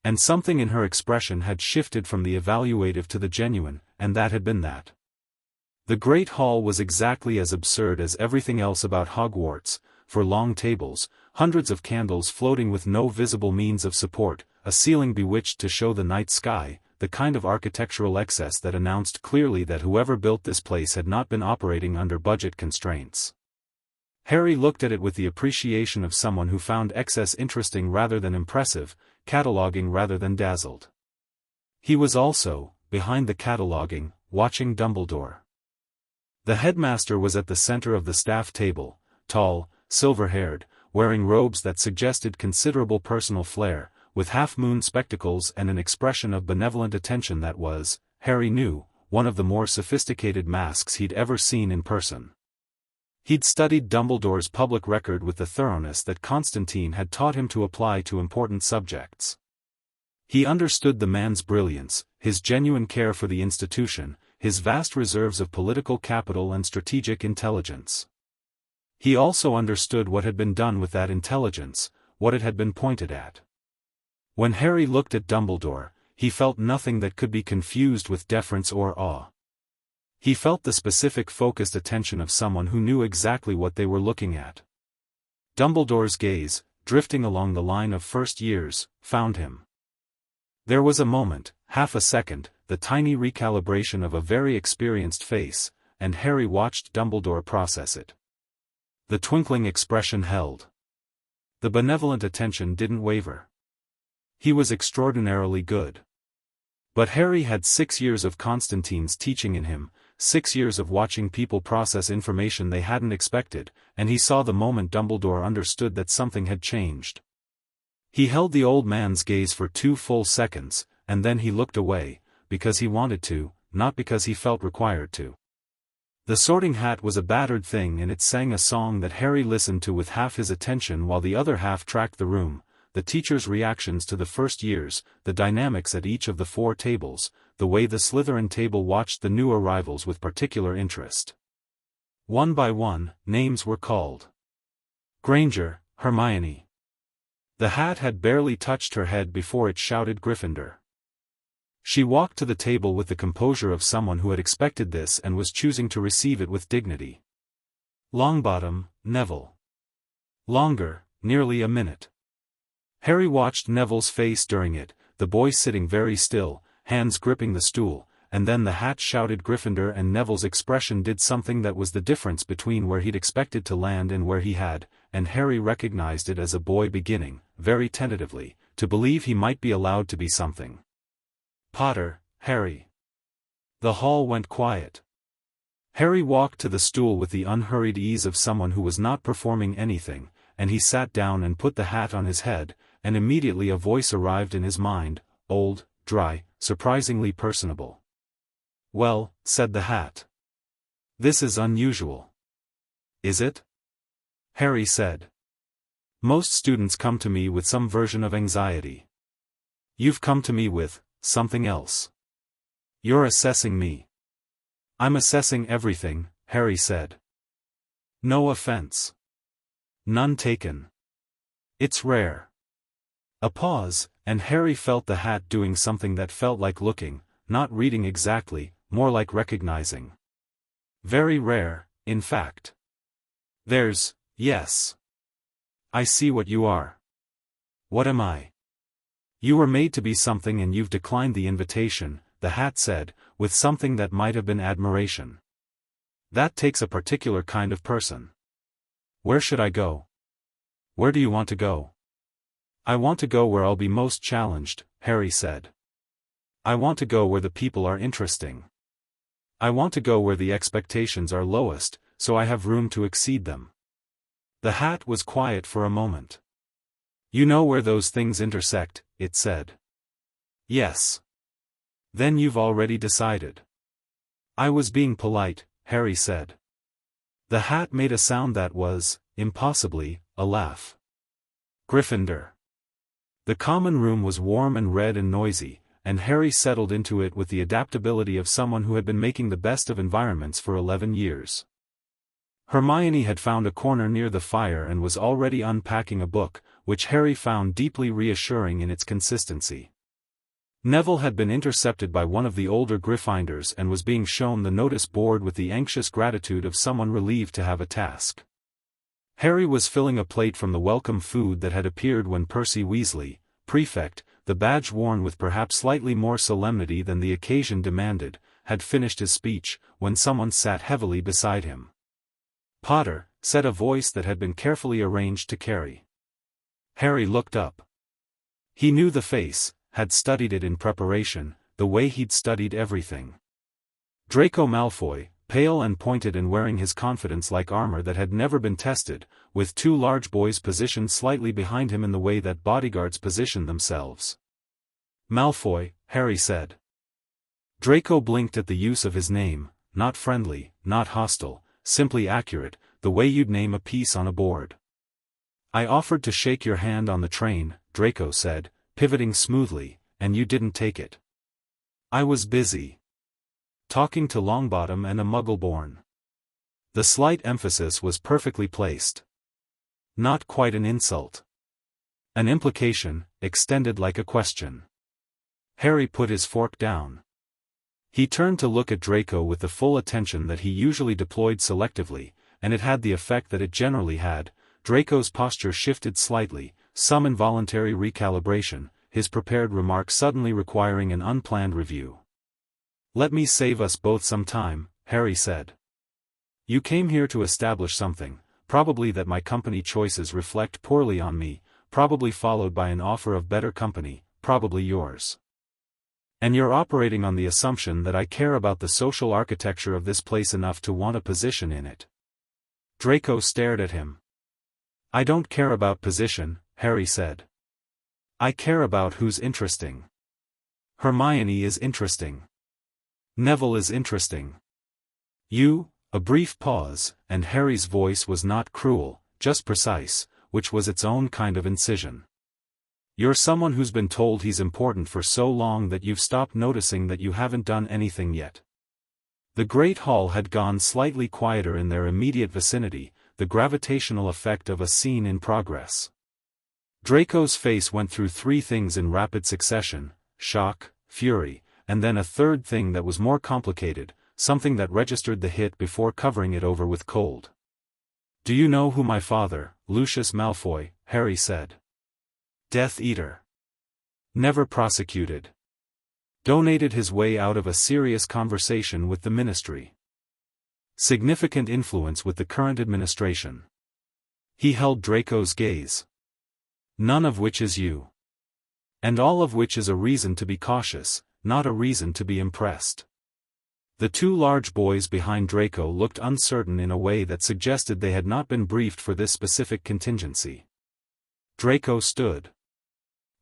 And something in her expression had shifted from the evaluative to the genuine, and that had been that. The Great Hall was exactly as absurd as everything else about Hogwarts, for long tables, hundreds of candles floating with no visible means of support, a ceiling bewitched to show the night sky, the kind of architectural excess that announced clearly that whoever built this place had not been operating under budget constraints. Harry looked at it with the appreciation of someone who found excess interesting rather than impressive, cataloging rather than dazzled. He was also, behind the cataloguing, watching Dumbledore. The headmaster was at the center of the staff table, tall, silver-haired, wearing robes that suggested considerable personal flair, with half-moon spectacles and an expression of benevolent attention that was, Harry knew, one of the more sophisticated masks he'd ever seen in person. He'd studied Dumbledore's public record with the thoroughness that Constantine had taught him to apply to important subjects. He understood the man's brilliance, his genuine care for the institution, his vast reserves of political capital and strategic intelligence. He also understood what had been done with that intelligence, what it had been pointed at. When Harry looked at Dumbledore, he felt nothing that could be confused with deference or awe. He felt the specific focused attention of someone who knew exactly what they were looking at. Dumbledore's gaze, drifting along the line of first years, found him. There was a moment, half a second, the tiny recalibration of a very experienced face, and Harry watched Dumbledore process it. The twinkling expression held. The benevolent attention didn't waver. He was extraordinarily good. But Harry had 6 years of Constantine's teaching in him, 6 years of watching people process information they hadn't expected, and he saw the moment Dumbledore understood that something had changed. He held the old man's gaze for 2 full seconds, and then he looked away, because he wanted to, not because he felt required to. The Sorting Hat was a battered thing, and it sang a song that Harry listened to with half his attention while the other half tracked the room, the teachers' reactions to the first years, the dynamics at each of the 4 tables, the way the Slytherin table watched the new arrivals with particular interest. One by one, names were called. Granger, Hermione. The hat had barely touched her head before it shouted Gryffindor. She walked to the table with the composure of someone who had expected this and was choosing to receive it with dignity. Longbottom, Neville. Longer, nearly a minute. Harry watched Neville's face during it, the boy sitting very still, hands gripping the stool, and then the hat shouted Gryffindor and Neville's expression did something that was the difference between where he'd expected to land and where he had, and Harry recognized it as a boy beginning, very tentatively, to believe he might be allowed to be something. Potter, Harry. The hall went quiet. Harry walked to the stool with the unhurried ease of someone who was not performing anything, and he sat down and put the hat on his head, and immediately a voice arrived in his mind, old, dry, surprisingly personable. Well, said the hat. This is unusual. Is it? Harry said. Most students come to me with some version of anxiety. You've come to me with something else. You're assessing me. I'm assessing everything, Harry said. No offense. None taken. It's rare. A pause, and Harry felt the hat doing something that felt like looking, not reading exactly, more like recognizing. Very rare, in fact. Yes. I see what you are. What am I? You were made to be something and you've declined the invitation, the hat said, with something that might have been admiration. That takes a particular kind of person. Where should I go? Where do you want to go? I want to go where I'll be most challenged, Harry said. I want to go where the people are interesting. I want to go where the expectations are lowest, so I have room to exceed them. The hat was quiet for a moment. You know where those things intersect, it said. Yes. Then you've already decided. I was being polite, Harry said. The hat made a sound that was, impossibly, a laugh. Gryffindor. The common room was warm and red and noisy, and Harry settled into it with the adaptability of someone who had been making the best of environments for 11 years. Hermione had found a corner near the fire and was already unpacking a book, which Harry found deeply reassuring in its consistency. Neville had been intercepted by one of the older Gryffindors and was being shown the notice board with the anxious gratitude of someone relieved to have a task. Harry was filling a plate from the welcome food that had appeared when Percy Weasley, prefect, the badge worn with perhaps slightly more solemnity than the occasion demanded, had finished his speech, when someone sat heavily beside him. Potter, said a voice that had been carefully arranged to carry. Harry looked up. He knew the face, had studied it in preparation, the way he'd studied everything. Draco Malfoy, pale and pointed and wearing his confidence like armor that had never been tested, with two large boys positioned slightly behind him in the way that bodyguards position themselves. "Malfoy," Harry said. Draco blinked at the use of his name, not friendly, not hostile, simply accurate, the way you'd name a piece on a board. "I offered to shake your hand on the train," Draco said, pivoting smoothly, "and you didn't take it. I was busy talking to Longbottom and a Muggle-born." The slight emphasis was perfectly placed. Not quite an insult. An implication, extended like a question. Harry put his fork down. He turned to look at Draco with the full attention that he usually deployed selectively, and it had the effect that it generally had. Draco's posture shifted slightly, some involuntary recalibration, his prepared remark suddenly requiring an unplanned review. "Let me save us both some time," Harry said. "You came here to establish something, probably that my company choices reflect poorly on me, probably followed by an offer of better company, probably yours. And you're operating on the assumption that I care about the social architecture of this place enough to want a position in it." Draco stared at him. "I don't care about position," Harry said. "I care about who's interesting. Hermione is interesting. Neville is interesting. You." A brief pause, and Harry's voice was not cruel, just precise, which was its own kind of incision. "You're someone who's been told he's important for so long that you've stopped noticing that you haven't done anything yet." The Great Hall had gone slightly quieter in their immediate vicinity, the gravitational effect of a scene in progress. Draco's face went through three things in rapid succession: shock, fury, and then a third thing that was more complicated, something that registered the hit before covering it over with cold. "Do you know who my father, Lucius Malfoy," Harry said. "Death Eater. Never prosecuted. Donated his way out of a serious conversation with the Ministry. Significant influence with the current administration." He held Draco's gaze. "None of which is you. And all of which is a reason to be cautious, not a reason to be impressed." The two large boys behind Draco looked uncertain in a way that suggested they had not been briefed for this specific contingency. Draco stood.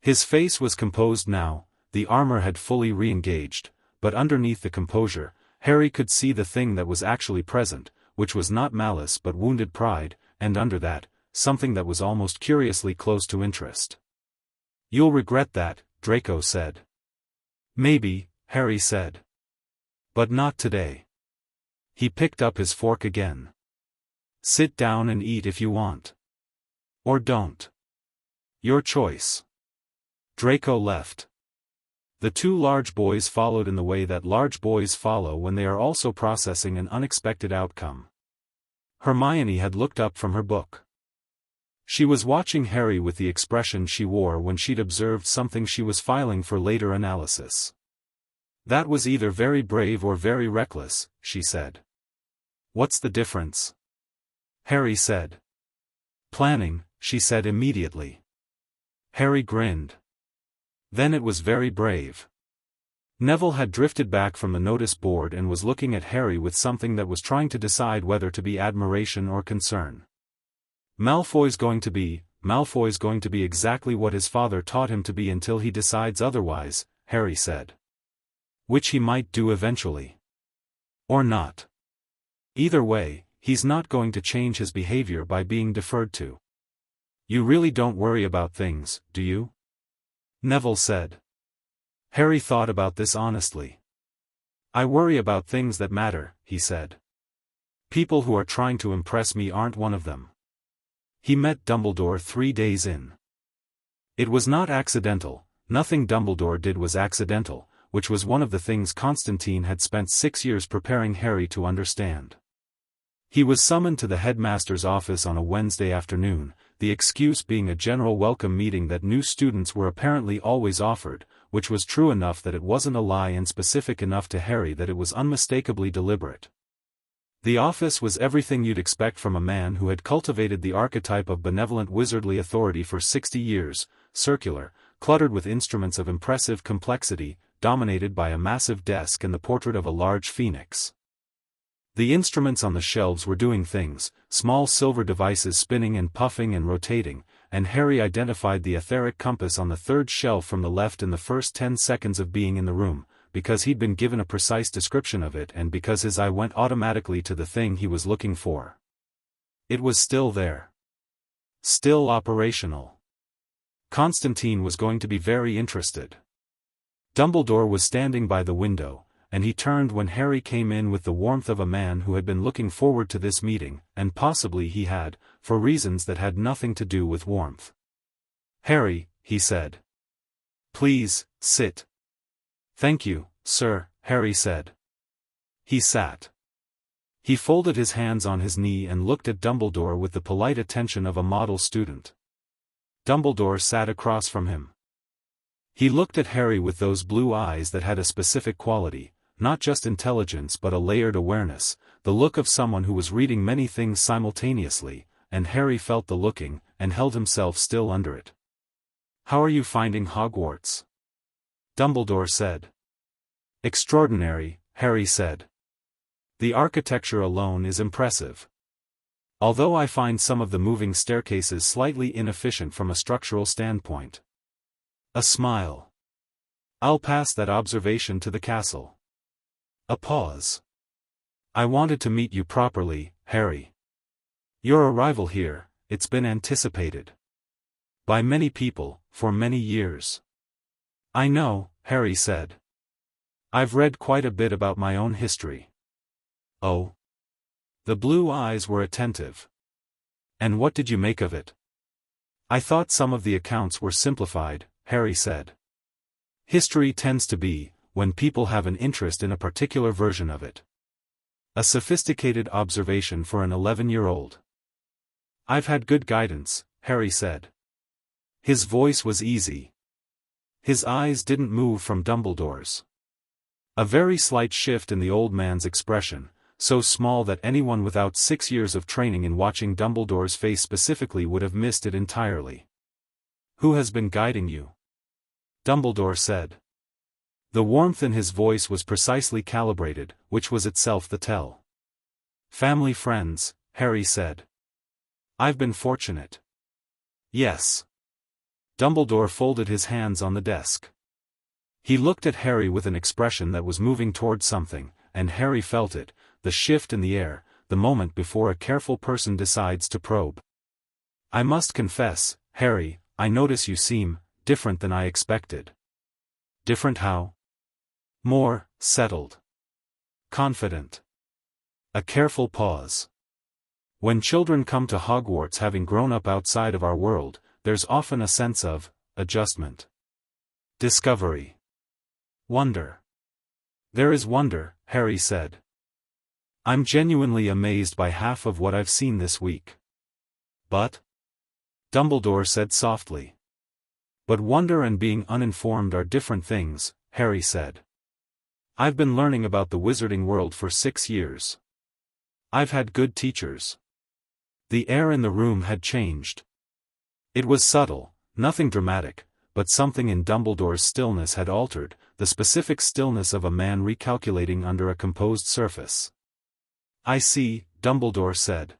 His face was composed now, the armor had fully re-engaged, but underneath the composure, Harry could see the thing that was actually present, which was not malice but wounded pride, and under that, something that was almost curiously close to interest. "You'll regret that," Draco said. "Maybe," Harry said. "But not today." He picked up his fork again. "Sit down and eat if you want. Or don't. Your choice." Draco left. The two large boys followed in the way that large boys follow when they are also processing an unexpected outcome. Hermione had looked up from her book. She was watching Harry with the expression she wore when she'd observed something she was filing for later analysis. "That was either very brave or very reckless," she said. "What's the difference?" Harry said. "Planning," she said immediately. Harry grinned. "Then it was very brave." Neville had drifted back from the notice board and was looking at Harry with something that was trying to decide whether to be admiration or concern. Malfoy's going to be exactly what his father taught him to be until he decides otherwise," Harry said. "Which he might do eventually. Or not. Either way, he's not going to change his behavior by being deferred to." "You really don't worry about things, do you?" Neville said. Harry thought about this honestly. "I worry about things that matter," he said. "People who are trying to impress me aren't one of them." He met Dumbledore 3 days in. It was not accidental, nothing Dumbledore did was accidental, which was one of the things Constantine had spent 6 years preparing Harry to understand. He was summoned to the headmaster's office on a Wednesday afternoon, the excuse being a general welcome meeting that new students were apparently always offered, which was true enough that it wasn't a lie and specific enough to Harry that it was unmistakably deliberate. The office was everything you'd expect from a man who had cultivated the archetype of benevolent wizardly authority for 60 years, circular, cluttered with instruments of impressive complexity, dominated by a massive desk and the portrait of a large phoenix. The instruments on the shelves were doing things, small silver devices spinning and puffing and rotating, and Harry identified the etheric compass on the third shelf from the left in the first 10 seconds of being in the room, because he'd been given a precise description of it and because his eye went automatically to the thing he was looking for. It was still there. Still operational. Constantine was going to be very interested. Dumbledore was standing by the window, and he turned when Harry came in with the warmth of a man who had been looking forward to this meeting, and possibly he had, for reasons that had nothing to do with warmth. "Harry," he said. "Please, sit." "Thank you, sir," Harry said. He sat. He folded his hands on his knee and looked at Dumbledore with the polite attention of a model student. Dumbledore sat across from him. He looked at Harry with those blue eyes that had a specific quality, not just intelligence but a layered awareness, the look of someone who was reading many things simultaneously, and Harry felt the looking, and held himself still under it. "How are you finding Hogwarts?" Dumbledore said. "Extraordinary," Harry said. "The architecture alone is impressive. Although I find some of the moving staircases slightly inefficient from a structural standpoint." A smile. "I'll pass that observation to the castle." A pause. "I wanted to meet you properly, Harry. Your arrival here, it's been anticipated. By many people, for many years." "I know," Harry said. "I've read quite a bit about my own history." "Oh?" The blue eyes were attentive. "And what did you make of it?" "I thought some of the accounts were simplified," Harry said. "History tends to be, when people have an interest in a particular version of it. A sophisticated observation for an 11-year-old. "I've had good guidance," Harry said. His voice was easy. His eyes didn't move from Dumbledore's. A very slight shift in the old man's expression, so small that anyone without 6 years of training in watching Dumbledore's face specifically would have missed it entirely. "Who has been guiding you?" Dumbledore said. The warmth in his voice was precisely calibrated, which was itself the tell. "Family friends," Harry said. "I've been fortunate." "Yes." Dumbledore folded his hands on the desk. He looked at Harry with an expression that was moving toward something, and Harry felt it, the shift in the air, the moment before a careful person decides to probe. "I must confess, Harry, I notice you seem different than I expected." "Different how?" "More settled. Confident." A careful pause. When children come to Hogwarts having grown up outside of our world, there's often a sense of adjustment. Discovery. Wonder. "There is wonder," Harry said. "I'm genuinely amazed by half of what I've seen this week." "But?" Dumbledore said softly. "But wonder and being uninformed are different things," Harry said. "I've been learning about the wizarding world for 6 years. I've had good teachers." The air in the room had changed. It was subtle, nothing dramatic, but something in Dumbledore's stillness had altered, the specific stillness of a man recalculating under a composed surface. "I see," Dumbledore said.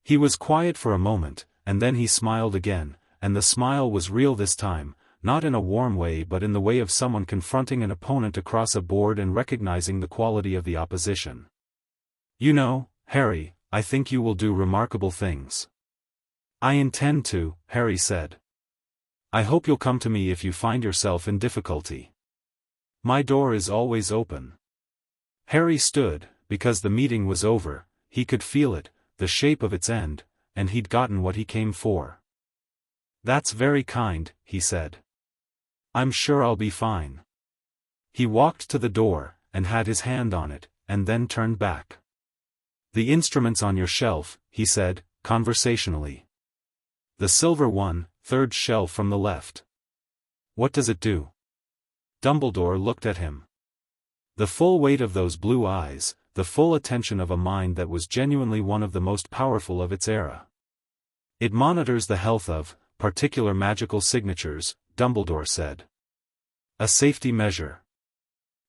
He was quiet for a moment, and then he smiled again, and the smile was real this time, not in a warm way but in the way of someone confronting an opponent across a board and recognizing the quality of the opposition. "You know, Harry, I think you will do remarkable things." "I intend to," Harry said. "I hope you'll come to me if you find yourself in difficulty. My door is always open." Harry stood, because the meeting was over, he could feel it, the shape of its end, and he'd gotten what he came for. "That's very kind," he said. "I'm sure I'll be fine." He walked to the door, and had his hand on it, and then turned back. "The instruments on your shelf," he said, conversationally. "The silver one, third shelf from the left. What does it do?" Dumbledore looked at him. The full weight of those blue eyes, the full attention of a mind that was genuinely one of the most powerful of its era. "It monitors the health of particular magical signatures," Dumbledore said. "A safety measure."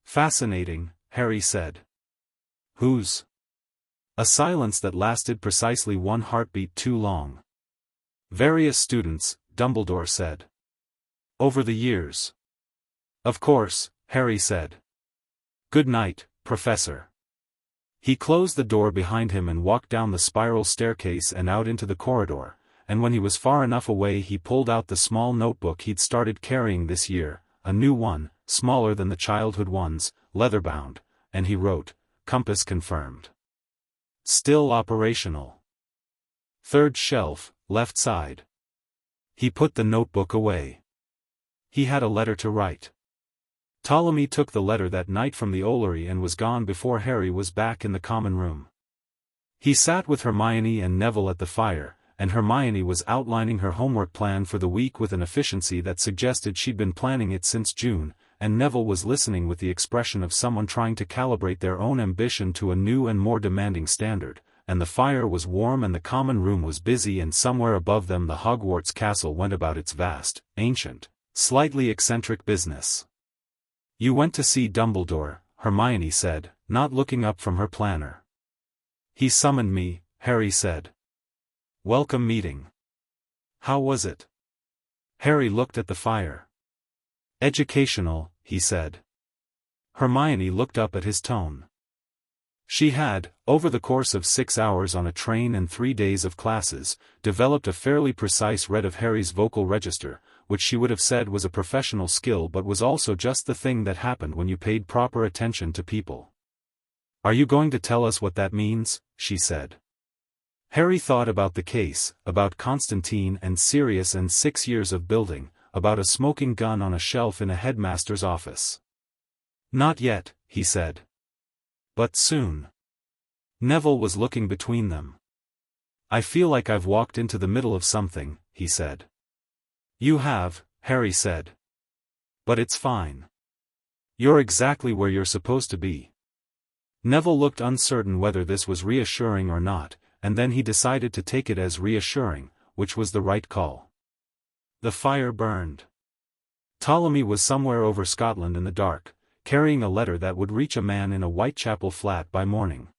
Fascinating, Harry said. Whose? A silence that lasted precisely one heartbeat too long. Various students, Dumbledore said. Over the years. Of course, Harry said. Good night, Professor. He closed the door behind him and walked down the spiral staircase and out into the corridor, and when he was far enough away he pulled out the small notebook he'd started carrying this year, a new one, smaller than the childhood ones, leather-bound, and he wrote, "Compass confirmed. Still operational. Third shelf, left side." He put the notebook away. He had a letter to write. Ptolemy took the letter that night from the Ollery and was gone before Harry was back in the common room. He sat with Hermione and Neville at the fire, and Hermione was outlining her homework plan for the week with an efficiency that suggested she'd been planning it since June, and Neville was listening with the expression of someone trying to calibrate their own ambition to a new and more demanding standard, and the fire was warm and the common room was busy, and somewhere above them the Hogwarts castle went about its vast, ancient, slightly eccentric business. "You went to see Dumbledore," Hermione said, not looking up from her planner. "He summoned me," Harry said. "Welcome meeting. How was it?" Harry looked at the fire. "Educational," he said. Hermione looked up at his tone. She had, over the course of 6 hours on a train and 3 days of classes, developed a fairly precise read of Harry's vocal register, which she would have said was a professional skill but was also just the thing that happened when you paid proper attention to people. "Are you going to tell us what that means?" she said. Harry thought about the case, about Constantine and Sirius and 6 years of building, about a smoking gun on a shelf in a headmaster's office. "Not yet," he said. "But soon." Neville was looking between them. "I feel like I've walked into the middle of something," he said. "You have," Harry said. "But it's fine. You're exactly where you're supposed to be." Neville looked uncertain whether this was reassuring or not, and then he decided to take it as reassuring, which was the right call. The fire burned. Ptolemy was somewhere over Scotland in the dark, carrying a letter that would reach a man in a Whitechapel flat by morning.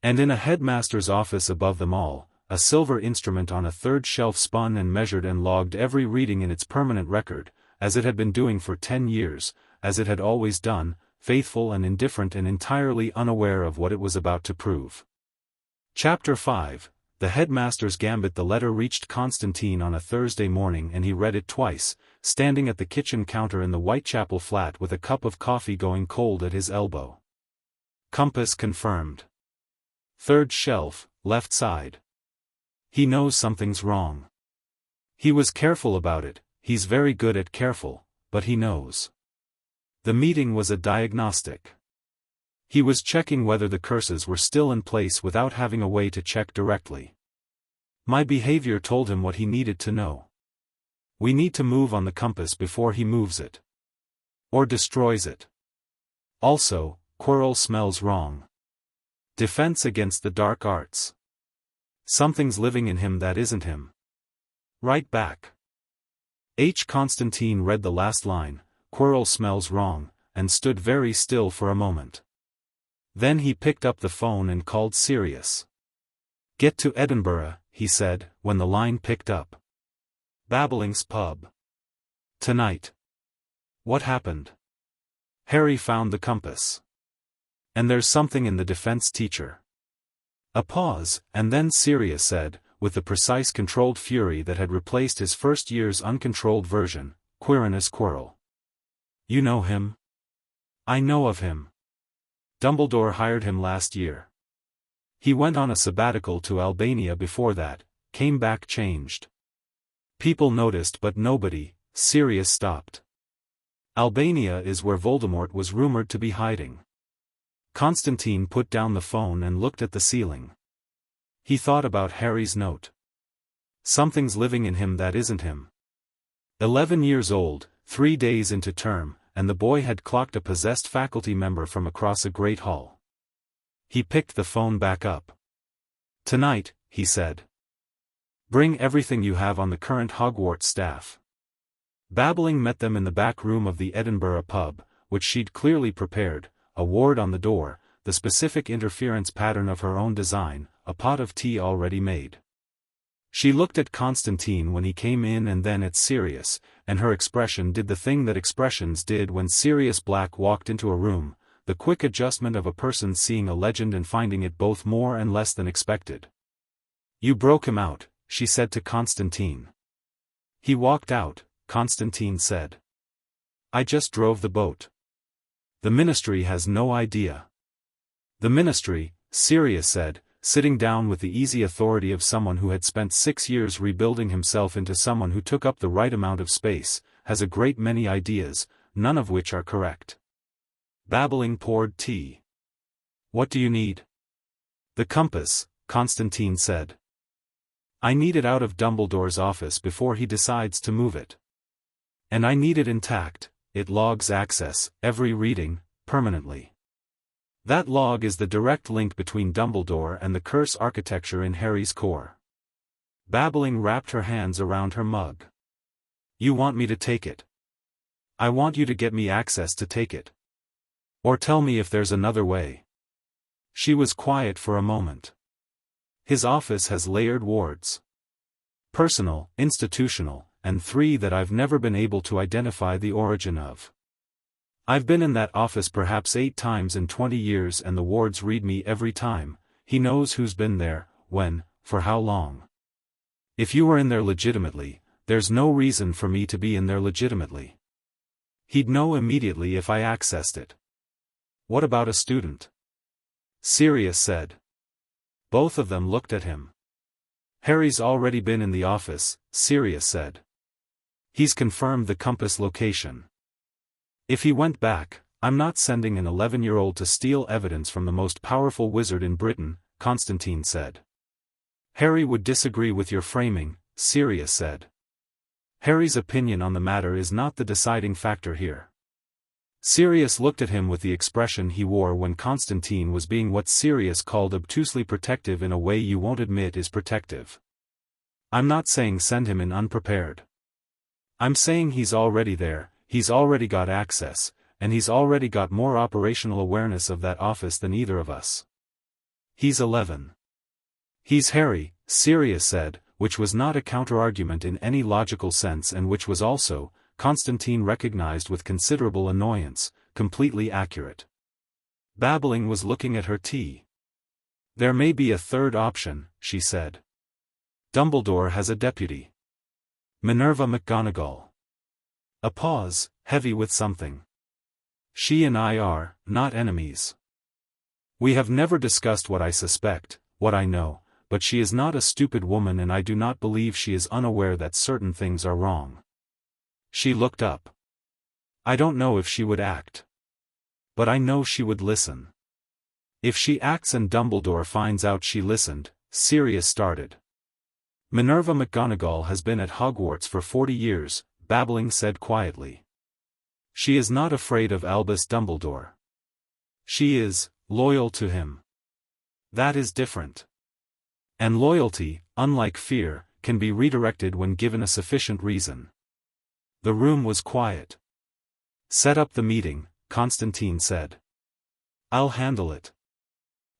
And in a headmaster's office above them all, a silver instrument on a third shelf spun and measured and logged every reading in its permanent record, as it had been doing for 10 years, as it had always done, faithful and indifferent and entirely unaware of what it was about to prove. Chapter 5, The Headmaster's Gambit. The letter reached Constantine on a Thursday morning and he read it twice, standing at the kitchen counter in the Whitechapel flat with a cup of coffee going cold at his elbow. Compass confirmed. Third shelf, left side. He knows something's wrong. He was careful about it, he's very good at careful, but he knows. The meeting was a diagnostic. He was checking whether the curses were still in place without having a way to check directly. My behavior told him what he needed to know. We need to move on the compass before he moves it. Or destroys it. Also, Quirrell smells wrong. Defense against the dark arts. Something's living in him that isn't him. Right back. Constantine read the last line, Quirrell smells wrong, and stood very still for a moment. Then he picked up the phone and called Sirius. "Get to Edinburgh," he said, when the line picked up. "Babbling's pub. Tonight." What happened? Harry found the compass. And there's something in the defense teacher. A pause, and then Sirius said, with the precise controlled fury that had replaced his first year's uncontrolled version, Quirinus Quirrell. "You know him?" "I know of him. Dumbledore hired him last year. He went on a sabbatical to Albania before that, came back changed. People noticed but nobody." Sirius stopped. "Albania is where Voldemort was rumored to be hiding." Constantine put down the phone and looked at the ceiling. He thought about Harry's note. Something's living in him that isn't him. 11 years old, 3 days into term, and the boy had clocked a possessed faculty member from across a great hall. He picked the phone back up. "Tonight," he said. "Bring everything you have on the current Hogwarts staff." Babbling met them in the back room of the Edinburgh pub, which she'd clearly prepared, a ward on the door, the specific interference pattern of her own design, a pot of tea already made. She looked at Constantine when he came in and then at Sirius, and her expression did the thing that expressions did when Sirius Black walked into a room, the quick adjustment of a person seeing a legend and finding it both more and less than expected. "You broke him out," she said to Constantine. "He walked out," Constantine said. "I just drove the boat. The Ministry has no idea." "The Ministry," Sirius said, sitting down with the easy authority of someone who had spent 6 years rebuilding himself into someone who took up the right amount of space, "has a great many ideas, none of which are correct." Babbling poured tea. "What do you need?" "The compass," Constantine said. "I need it out of Dumbledore's office before he decides to move it. And I need it intact, it logs access, every reading, permanently. That log is the direct link between Dumbledore and the curse architecture in Harry's core." Babbling wrapped her hands around her mug. "You want me to take it? I want you to get me access to take it. Or tell me if there's another way." She was quiet for a moment. "His office has layered wards. Personal, institutional, and 3 that I've never been able to identify the origin of. I've been in that office perhaps 8 times in 20 years and the wards read me every time. He knows who's been there, when, for how long. If you were in there legitimately, there's no reason for me to be in there legitimately. He'd know immediately if I accessed it." "What about a student?" Sirius said. Both of them looked at him. "Harry's already been in the office," Sirius said. "He's confirmed the compass location. If he went back, I'm not sending an 11-year-old to steal evidence from the most powerful wizard in Britain," Constantine said. "Harry would disagree with your framing," Sirius said. "Harry's opinion on the matter is not the deciding factor here." Sirius looked at him with the expression he wore when Constantine was being what Sirius called obtusely protective in a way you won't admit is protective. "I'm not saying send him in unprepared. I'm saying he's already there, he's already got access, and he's already got more operational awareness of that office than either of us. He's 11. He's Harry," Sirius said, which was not a counterargument in any logical sense and which was also, Constantine recognized with considerable annoyance, completely accurate. Babbling was looking at her tea. "There may be a third option," she said. "Dumbledore has a deputy. Minerva McGonagall." A pause, heavy with something. "She and I are, not enemies. We have never discussed what I suspect, what I know, but she is not a stupid woman and I do not believe she is unaware that certain things are wrong." She looked up. "I don't know if she would act. But I know she would listen." "If she acts and Dumbledore finds out she listened," Sirius started. "Minerva McGonagall has been at Hogwarts for 40 years, Babbling said quietly. "She is not afraid of Albus Dumbledore. She is, loyal to him. That is different. And loyalty, unlike fear, can be redirected when given a sufficient reason." The room was quiet. "Set up the meeting," Constantine said. "I'll handle it."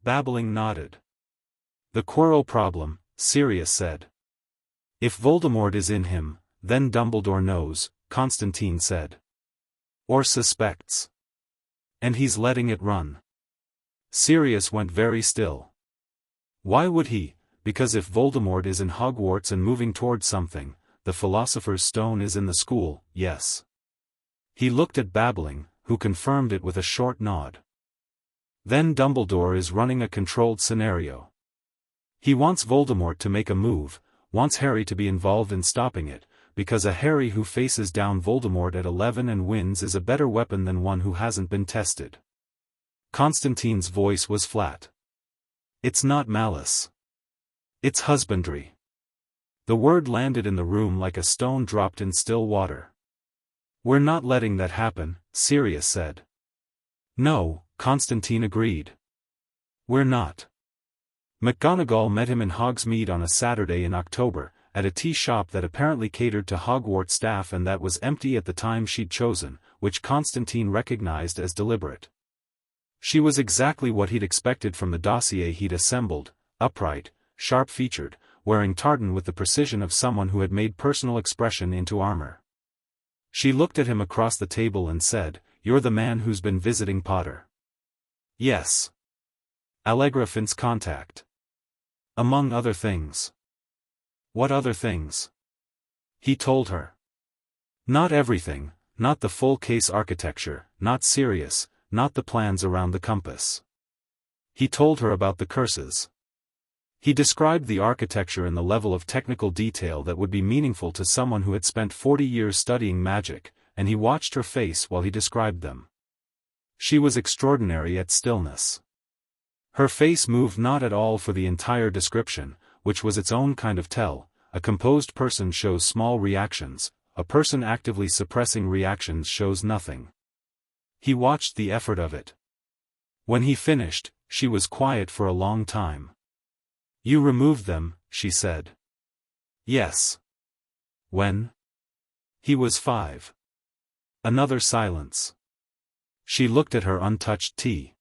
Babbling nodded. "The Quirrell problem," Sirius said. "If Voldemort is in him, then Dumbledore knows," Constantine said. "Or suspects. And he's letting it run." Sirius went very still. "Why would he? Because if Voldemort is in Hogwarts and moving towards something, the Philosopher's Stone is in the school, yes." He looked at Babbling, who confirmed it with a short nod. "Then Dumbledore is running a controlled scenario. He wants Voldemort to make a move, wants Harry to be involved in stopping it, because a Harry who faces down Voldemort at 11 and wins is a better weapon than one who hasn't been tested." Constantine's voice was flat. "It's not malice. It's husbandry." The word landed in the room like a stone dropped in still water. "We're not letting that happen," Sirius said. "No," Constantine agreed. "We're not." McGonagall met him in Hogsmeade on a Saturday in October, at a tea shop that apparently catered to Hogwarts staff and that was empty at the time she'd chosen, which Constantine recognized as deliberate. She was exactly what he'd expected from the dossier he'd assembled, upright, sharp-featured, wearing tartan with the precision of someone who had made personal expression into armor. She looked at him across the table and said, "You're the man who's been visiting Potter." "Yes. Allegra Fint's contact. Among other things." "What other things?" He told her. "Not everything, not the full case architecture, not Sirius, not the plans around the compass." He told her about the curses. He described the architecture in the level of technical detail that would be meaningful to someone who had spent 40 years studying magic, and he watched her face while he described them. She was extraordinary at stillness. Her face moved not at all for the entire description, which was its own kind of tell. A composed person shows small reactions, a person actively suppressing reactions shows nothing. He watched the effort of it. When he finished, she was quiet for a long time. "You removed them," she said. "Yes." "When?" "He was 5. Another silence. She looked at her untouched tea.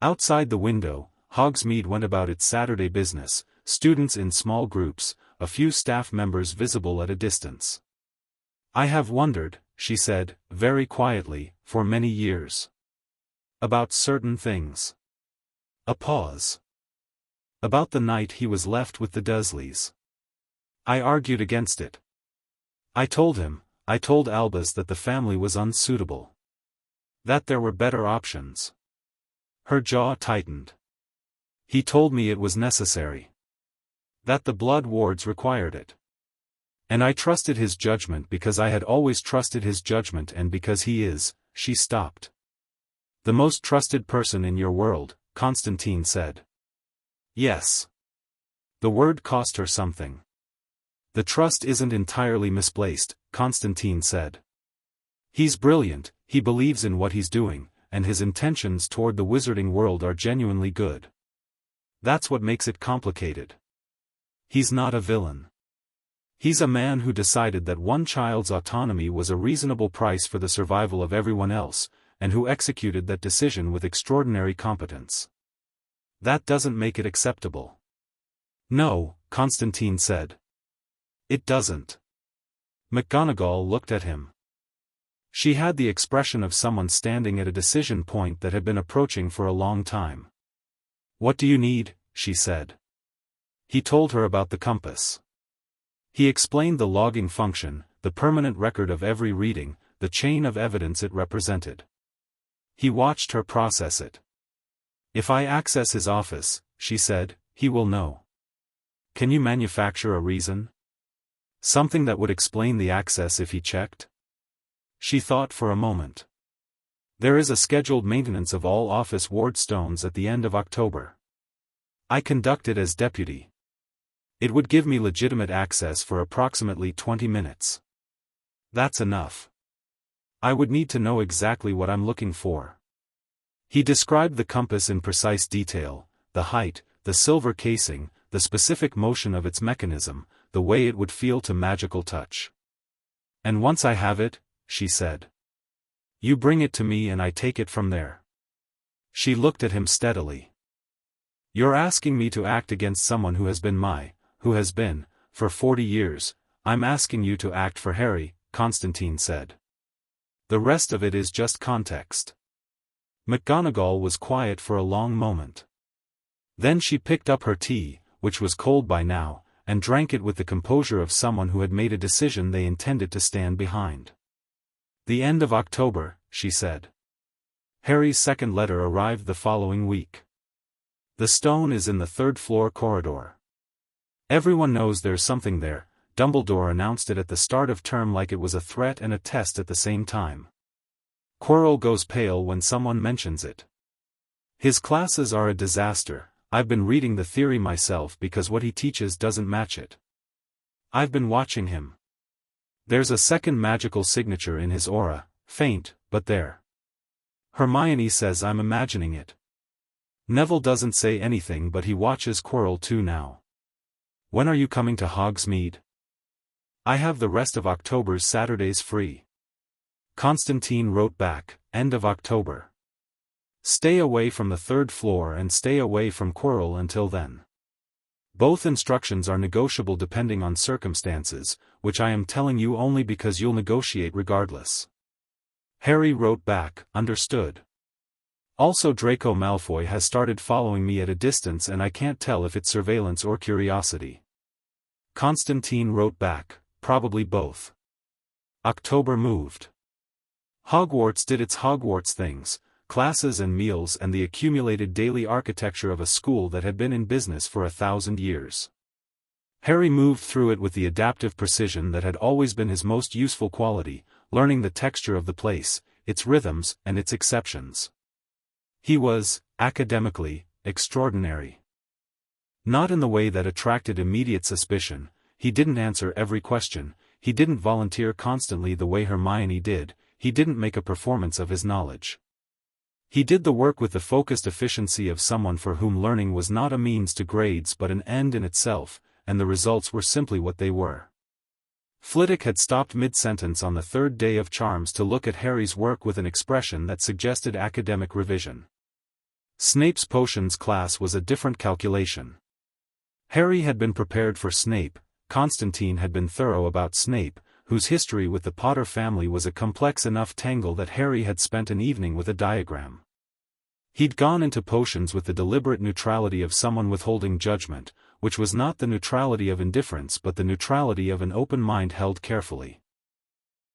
Outside the window, Hogsmeade went about its Saturday business, students in small groups, a few staff members visible at a distance. "I have wondered," she said, very quietly, "for many years. About certain things." A pause. "About the night he was left with the Dursleys. I argued against it. I told Albus that the family was unsuitable. That there were better options." Her jaw tightened. "He told me it was necessary. That the blood wards required it. And I trusted his judgment because I had always trusted his judgment and because he is," she stopped. "The most trusted person in your world," Constantine said. "Yes." The word cost her something. "The trust isn't entirely misplaced," Constantine said. "He's brilliant, he believes in what he's doing, and his intentions toward the wizarding world are genuinely good. That's what makes it complicated. He's not a villain. He's a man who decided that one child's autonomy was a reasonable price for the survival of everyone else, and who executed that decision with extraordinary competence. That doesn't make it acceptable." "No," Constantine said. "It doesn't." McGonagall looked at him. She had the expression of someone standing at a decision point that had been approaching for a long time. "What do you need?" she said. He told her about the compass. He explained the logging function, the permanent record of every reading, the chain of evidence it represented. He watched her process it. "If I access his office," she said, "he will know." "Can you manufacture a reason? Something that would explain the access if he checked?" She thought for a moment. "There is a scheduled maintenance of all office ward stones at the end of October. I conduct it as deputy. It would give me legitimate access for approximately 20 minutes. That's enough. I would need to know exactly what I'm looking for." He described the compass in precise detail, the height, the silver casing, the specific motion of its mechanism, the way it would feel to magical touch. "And once I have it," she said, "you bring it to me and I take it from there." She looked at him steadily. "You're asking me to act against someone who has been, for 40 years, I'm asking you to act for Harry," Constantine said. "The rest of it is just context." McGonagall was quiet for a long moment. Then she picked up her tea, which was cold by now, and drank it with the composure of someone who had made a decision they intended to stand behind. "The end of October," she said. Harry's second letter arrived the following week. "The stone is in the third-floor corridor. Everyone knows there's something there." Dumbledore announced it at the start of term like it was a threat and a test at the same time. Quirrell goes pale when someone mentions it. "His classes are a disaster. I've been reading the theory myself because what he teaches doesn't match it. I've been watching him. There's a second magical signature in his aura, faint, but there. Hermione says I'm imagining it. Neville doesn't say anything but he watches Quirrell too now. When are you coming to Hogsmeade? I have the rest of October's Saturdays free. Constantine wrote back, end of October. Stay away from the third floor and stay away from Quirrell until then. Both instructions are negotiable depending on circumstances, which I am telling you only because you'll negotiate regardless. Harry wrote back, understood. Also Draco Malfoy has started following me at a distance and I can't tell if it's surveillance or curiosity. Constantine wrote back, probably both. October moved. Hogwarts did its Hogwarts things, classes and meals and the accumulated daily architecture of a school that had been in business for 1,000 years. Harry moved through it with the adaptive precision that had always been his most useful quality, learning the texture of the place, its rhythms and its exceptions. He was, academically, extraordinary. Not in the way that attracted immediate suspicion. He didn't answer every question, he didn't volunteer constantly the way Hermione did, he didn't make a performance of his knowledge. He did the work with the focused efficiency of someone for whom learning was not a means to grades but an end in itself, and the results were simply what they were. Flitwick had stopped mid-sentence on the third day of charms to look at Harry's work with an expression that suggested academic revision. Snape's potions class was a different calculation. Harry had been prepared for Snape, Constantine had been thorough about Snape, whose history with the Potter family was a complex enough tangle that Harry had spent an evening with a diagram. He'd gone into potions with the deliberate neutrality of someone withholding judgment, which was not the neutrality of indifference but the neutrality of an open mind held carefully.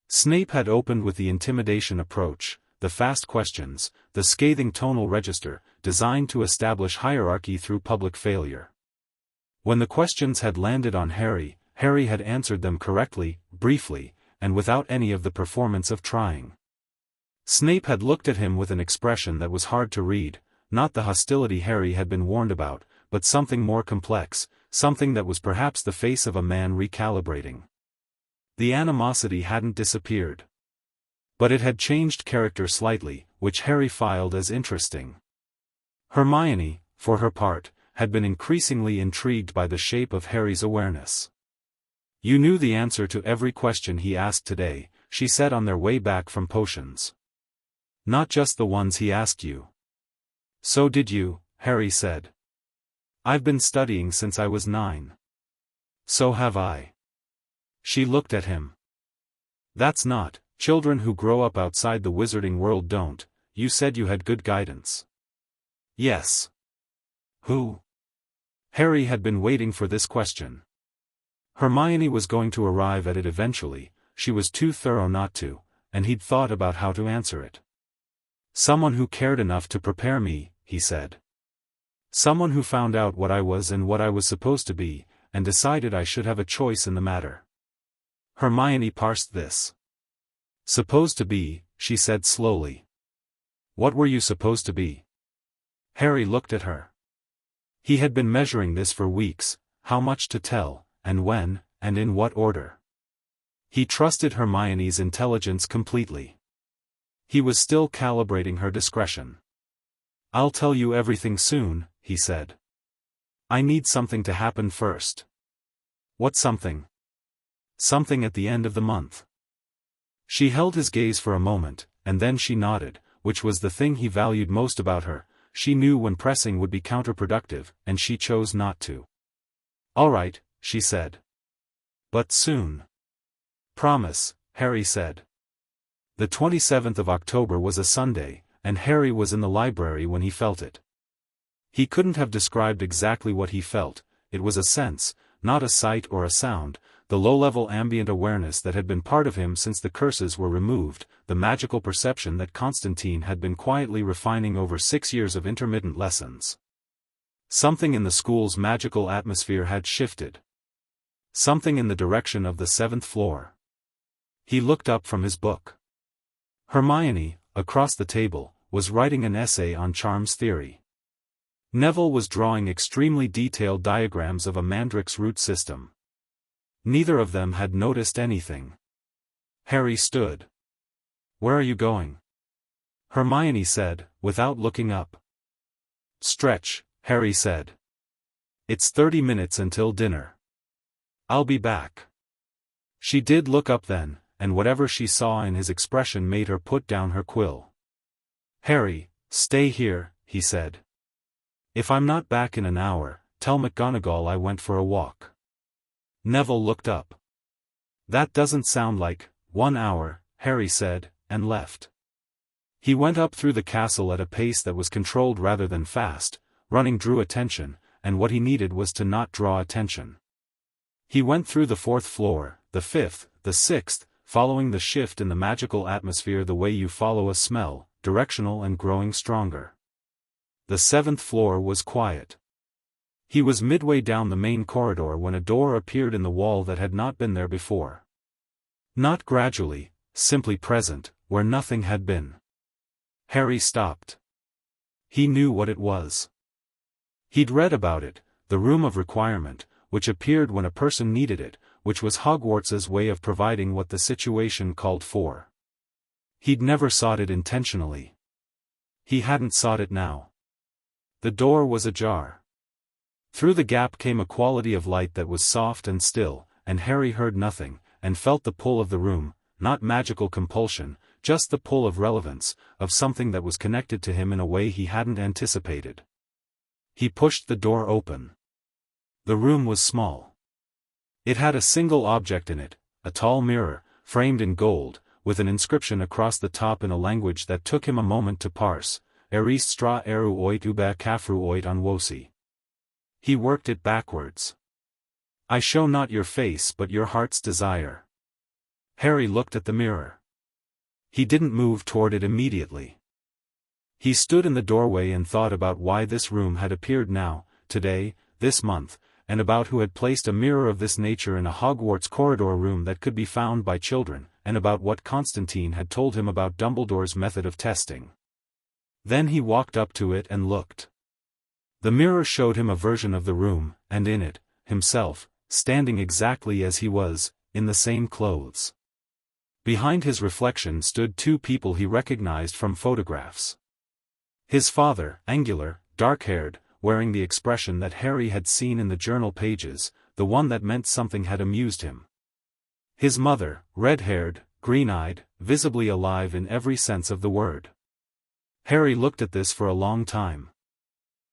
Snape had opened with the intimidation approach, the fast questions, the scathing tonal register, designed to establish hierarchy through public failure. When the questions had landed on Harry had answered them correctly, briefly, and without any of the performance of trying. Snape had looked at him with an expression that was hard to read, not the hostility Harry had been warned about, but something more complex, something that was perhaps the face of a man recalibrating. The animosity hadn't disappeared. But it had changed character slightly, which Harry filed as interesting. Hermione, for her part, had been increasingly intrigued by the shape of Harry's awareness. You knew the answer to every question he asked today, she said on their way back from potions. Not just the ones he asked you. So did you, Harry said. I've been studying since I was 9. So have I. She looked at him. That's not, children who grow up outside the wizarding world don't, you said you had good guidance. Yes. Who? Harry had been waiting for this question. Hermione was going to arrive at it eventually, she was too thorough not to, and he'd thought about how to answer it. Someone who cared enough to prepare me, he said. Someone who found out what I was and what I was supposed to be, and decided I should have a choice in the matter. Hermione parsed this. Supposed to be, she said slowly. What were you supposed to be? Harry looked at her. He had been measuring this for weeks, how much to tell, and when, and in what order. He trusted Hermione's intelligence completely. He was still calibrating her discretion. I'll tell you everything soon, he said. I need something to happen first. What something? Something at the end of the month. She held his gaze for a moment, and then she nodded, which was the thing he valued most about her. She knew when pressing would be counterproductive, and she chose not to. All right, she said. But soon. Promise, Harry said. The 27th of October was a Sunday, and Harry was in the library when he felt it. He couldn't have described exactly what he felt, it was a sense, not a sight or a sound, the low-level ambient awareness that had been part of him since the curses were removed, the magical perception that Constantine had been quietly refining over 6 years of intermittent lessons. Something in the school's magical atmosphere had shifted. Something in the direction of the 7th floor. He looked up from his book. Hermione, across the table, was writing an essay on charms theory. Neville was drawing extremely detailed diagrams of a mandrake's root system. Neither of them had noticed anything. Harry stood. Where are you going? Hermione said, without looking up. Stretch, Harry said. It's 30 minutes until dinner. I'll be back." She did look up then, and whatever she saw in his expression made her put down her quill. "Harry, stay here," he said. "If I'm not back in an hour, tell McGonagall I went for a walk." Neville looked up. "That doesn't sound like 1 hour," Harry said, and left. He went up through the castle at a pace that was controlled rather than fast. Running drew attention, and what he needed was to not draw attention. He went through the 4th floor, the 5th, the 6th, following the shift in the magical atmosphere the way you follow a smell, directional and growing stronger. The 7th floor was quiet. He was midway down the main corridor when a door appeared in the wall that had not been there before. Not gradually, simply present, where nothing had been. Harry stopped. He knew what it was. He'd read about it, the Room of Requirement, which appeared when a person needed it, which was Hogwarts's way of providing what the situation called for. He'd never sought it intentionally. He hadn't sought it now. The door was ajar. Through the gap came a quality of light that was soft and still, and Harry heard nothing, and felt the pull of the room, not magical compulsion, just the pull of relevance, of something that was connected to him in a way he hadn't anticipated. He pushed the door open. The room was small. It had a single object in it, a tall mirror, framed in gold, with an inscription across the top in a language that took him a moment to parse, Erist stra eru oit uba kafru oit anwosi. He worked it backwards. "I show not your face but your heart's desire." Harry looked at the mirror. He didn't move toward it immediately. He stood in the doorway and thought about why this room had appeared now, today, this month, and about who had placed a mirror of this nature in a Hogwarts corridor room that could be found by children, and about what Constantine had told him about Dumbledore's method of testing. Then he walked up to it and looked. The mirror showed him a version of the room, and in it, himself, standing exactly as he was, in the same clothes. Behind his reflection stood 2 people he recognized from photographs. His father, angular, dark-haired, wearing the expression that Harry had seen in the journal pages, the one that meant something had amused him. His mother, red-haired, green-eyed, visibly alive in every sense of the word. Harry looked at this for a long time.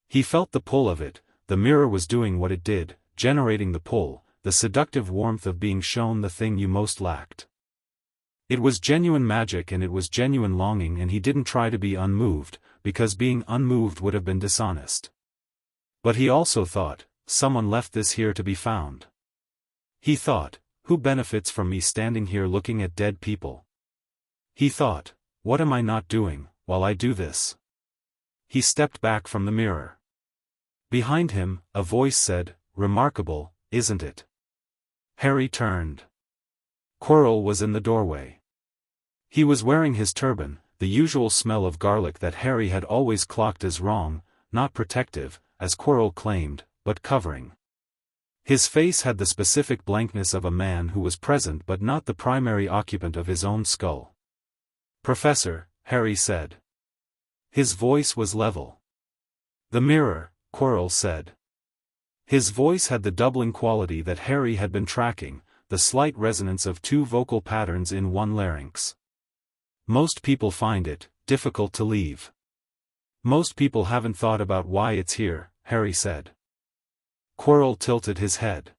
He felt the pull of it, the mirror was doing what it did, generating the pull, the seductive warmth of being shown the thing you most lacked. It was genuine magic and it was genuine longing, and he didn't try to be unmoved, because being unmoved would have been dishonest. But he also thought, someone left this here to be found. He thought, who benefits from me standing here looking at dead people? He thought, what am I not doing, while I do this? He stepped back from the mirror. Behind him, a voice said, "Remarkable, isn't it?" Harry turned. Quirrell was in the doorway. He was wearing his turban, the usual smell of garlic that Harry had always clocked as wrong, not protective, as Quirrell claimed, but covering. His face had the specific blankness of a man who was present but not the primary occupant of his own skull. "Professor," Harry said. His voice was level. "The mirror," Quirrell said. His voice had the doubling quality that Harry had been tracking, the slight resonance of 2 vocal patterns in one larynx. "Most people find it difficult to leave. Most people haven't thought about why it's here," Harry said. Quirrell tilted his head.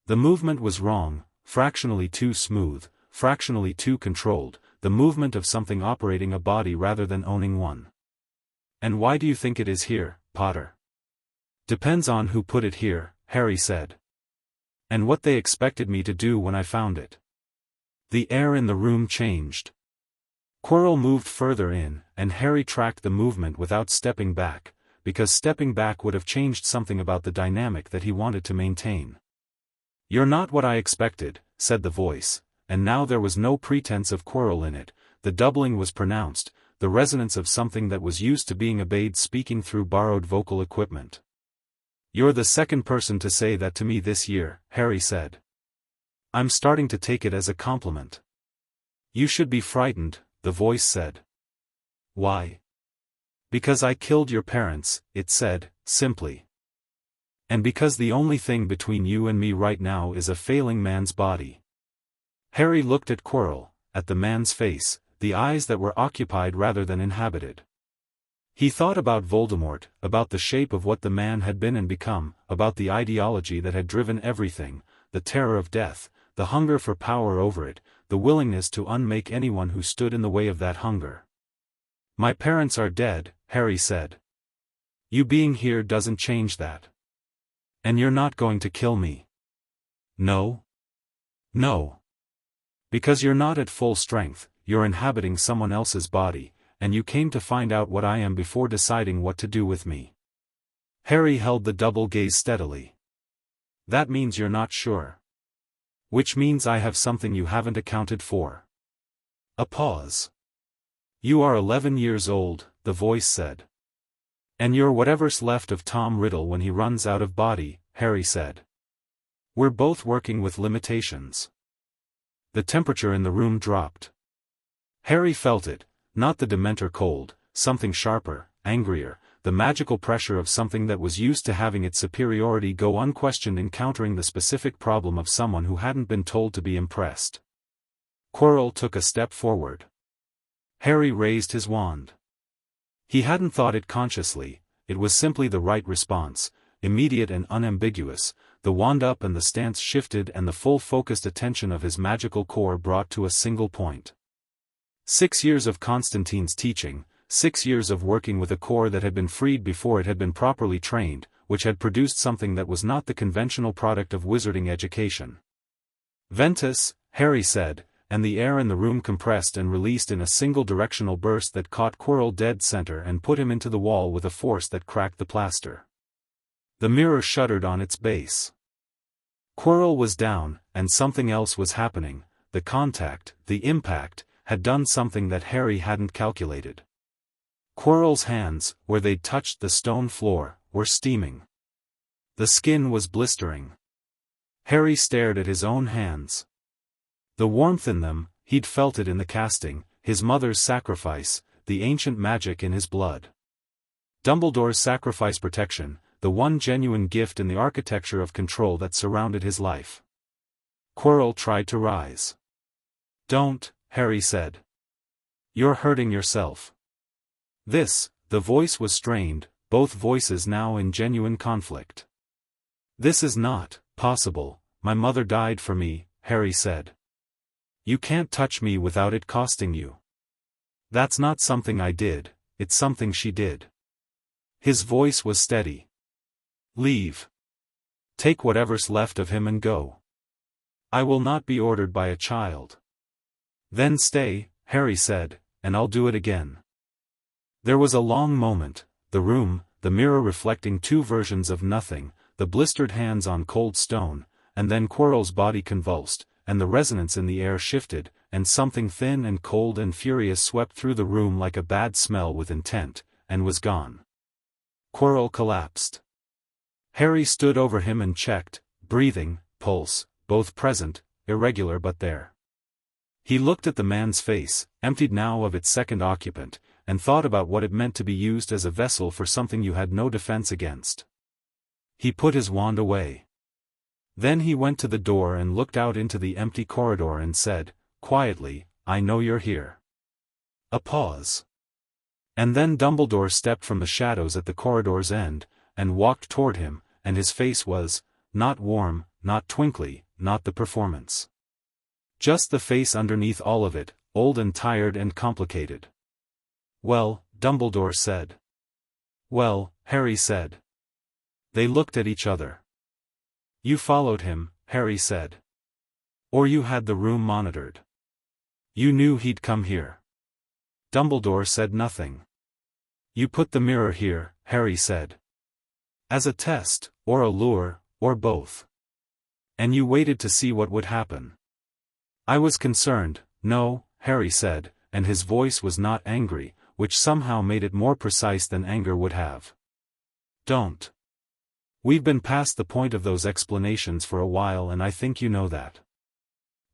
The movement was wrong, fractionally too smooth, fractionally too controlled, the movement of something operating a body rather than owning one. "And why do you think it is here, Potter?" "Depends on who put it here," Harry said. "And what they expected me to do when I found it." The air in the room changed. Quirrell moved further in, and Harry tracked the movement without stepping back, because stepping back would have changed something about the dynamic that he wanted to maintain. "You're not what I expected," said the voice, and now there was no pretense of Quirrell in it, the doubling was pronounced, the resonance of something that was used to being obeyed speaking through borrowed vocal equipment. "You're the second person to say that to me this year," Harry said. "I'm starting to take it as a compliment." "You should be frightened," the voice said. "Why?" "Because I killed your parents," it said, simply. And because the only thing between you and me right now is a failing man's body. Harry looked at Quirrell, at the man's face, the eyes that were occupied rather than inhabited. He thought about Voldemort, about the shape of what the man had been and become, about the ideology that had driven everything, the terror of death, the hunger for power over it, the willingness to unmake anyone who stood in the way of that hunger. My parents are dead, Harry said. You being here doesn't change that. And you're not going to kill me. No? No. Because you're not at full strength, you're inhabiting someone else's body, and you came to find out what I am before deciding what to do with me. Harry held the double gaze steadily. That means you're not sure. Which means I have something you haven't accounted for. A pause. You are 11 years old, the voice said. And you're whatever's left of Tom Riddle when he runs out of body, Harry said. We're both working with limitations. The temperature in the room dropped. Harry felt it, not the Dementor cold, something sharper, angrier, the magical pressure of something that was used to having its superiority go unquestioned, encountering the specific problem of someone who hadn't been told to be impressed. Quirrell took a step forward. Harry raised his wand. He hadn't thought it consciously, it was simply the right response, immediate and unambiguous. The wand up and the stance shifted and the full focused attention of his magical core brought to a single point. 6 years of Constantine's teaching, 6 years of working with a core that had been freed before it had been properly trained, which had produced something that was not the conventional product of wizarding education. Ventus, Harry said, and the air in the room compressed and released in a single directional burst that caught Quirrell dead center and put him into the wall with a force that cracked the plaster. The mirror shuddered on its base. Quirrell was down, and something else was happening. The contact, the impact, had done something that Harry hadn't calculated. Quirrell's hands, where they'd touched the stone floor, were steaming. The skin was blistering. Harry stared at his own hands. The warmth in them, he'd felt it in the casting, his mother's sacrifice, the ancient magic in his blood. Dumbledore's sacrifice protection, the one genuine gift in the architecture of control that surrounded his life. Quirrell tried to rise. Don't, Harry said. You're hurting yourself. The voice was strained, both voices now in genuine conflict. This is not possible, my mother died for me, Harry said. You can't touch me without it costing you. That's not something I did, it's something she did. His voice was steady. Leave. Take whatever's left of him and go. I will not be ordered by a child. Then stay, Harry said, and I'll do it again. There was a long moment, the room, the mirror reflecting two versions of nothing, the blistered hands on cold stone, and then Quirrell's body convulsed, and the resonance in the air shifted, and something thin and cold and furious swept through the room like a bad smell with intent, and was gone. Quirrell collapsed. Harry stood over him and checked, breathing, pulse, both present, irregular but there. He looked at the man's face, emptied now of its second occupant, and thought about what it meant to be used as a vessel for something you had no defense against. He put his wand away. Then he went to the door and looked out into the empty corridor and said, quietly, I know you're here. A pause. And then Dumbledore stepped from the shadows at the corridor's end, and walked toward him, and his face was, not warm, not twinkly, not the performance. Just the face underneath all of it, old and tired and complicated. Well, Dumbledore said. Well, Harry said. They looked at each other. You followed him, Harry said. Or you had the room monitored. You knew he'd come here. Dumbledore said nothing. You put the mirror here, Harry said. As a test, or a lure, or both. And you waited to see what would happen. I was concerned, no, Harry said, and his voice was not angry, which somehow made it more precise than anger would have. Don't. We've been past the point of those explanations for a while and I think you know that.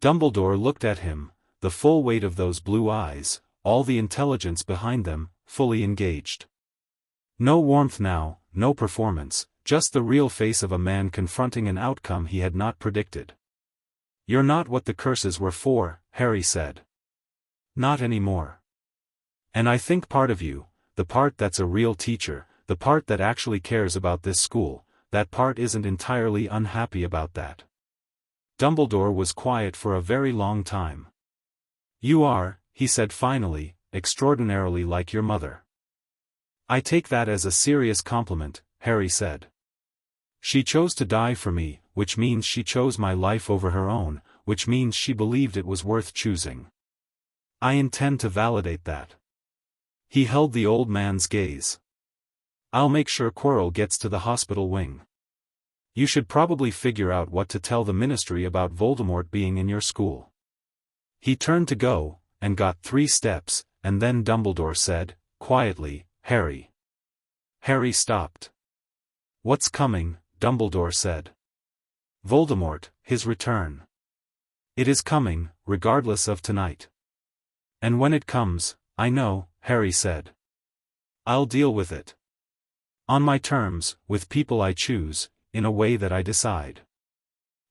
Dumbledore looked at him, the full weight of those blue eyes, all the intelligence behind them, fully engaged. No warmth now, no performance, just the real face of a man confronting an outcome he had not predicted. "You're not what the curses were for," Harry said. "Not anymore. And I think part of you, the part that's a real teacher, the part that actually cares about this school, that part isn't entirely unhappy about that." Dumbledore was quiet for a very long time. "You are," he said finally, "extraordinarily like your mother." "I take that as a serious compliment," Harry said. "She chose to die for me, which means she chose my life over her own, which means she believed it was worth choosing. I intend to validate that." He held the old man's gaze. "I'll make sure Quirrell gets to the hospital wing. You should probably figure out what to tell the Ministry about Voldemort being in your school." He turned to go, and got 3 steps, and then Dumbledore said, quietly, "Harry." Harry stopped. "What's coming?" Dumbledore said. "Voldemort, his return. It is coming, regardless of tonight. And when it comes, I know," Harry said. "I'll deal with it. On my terms, with people I choose, in a way that I decide."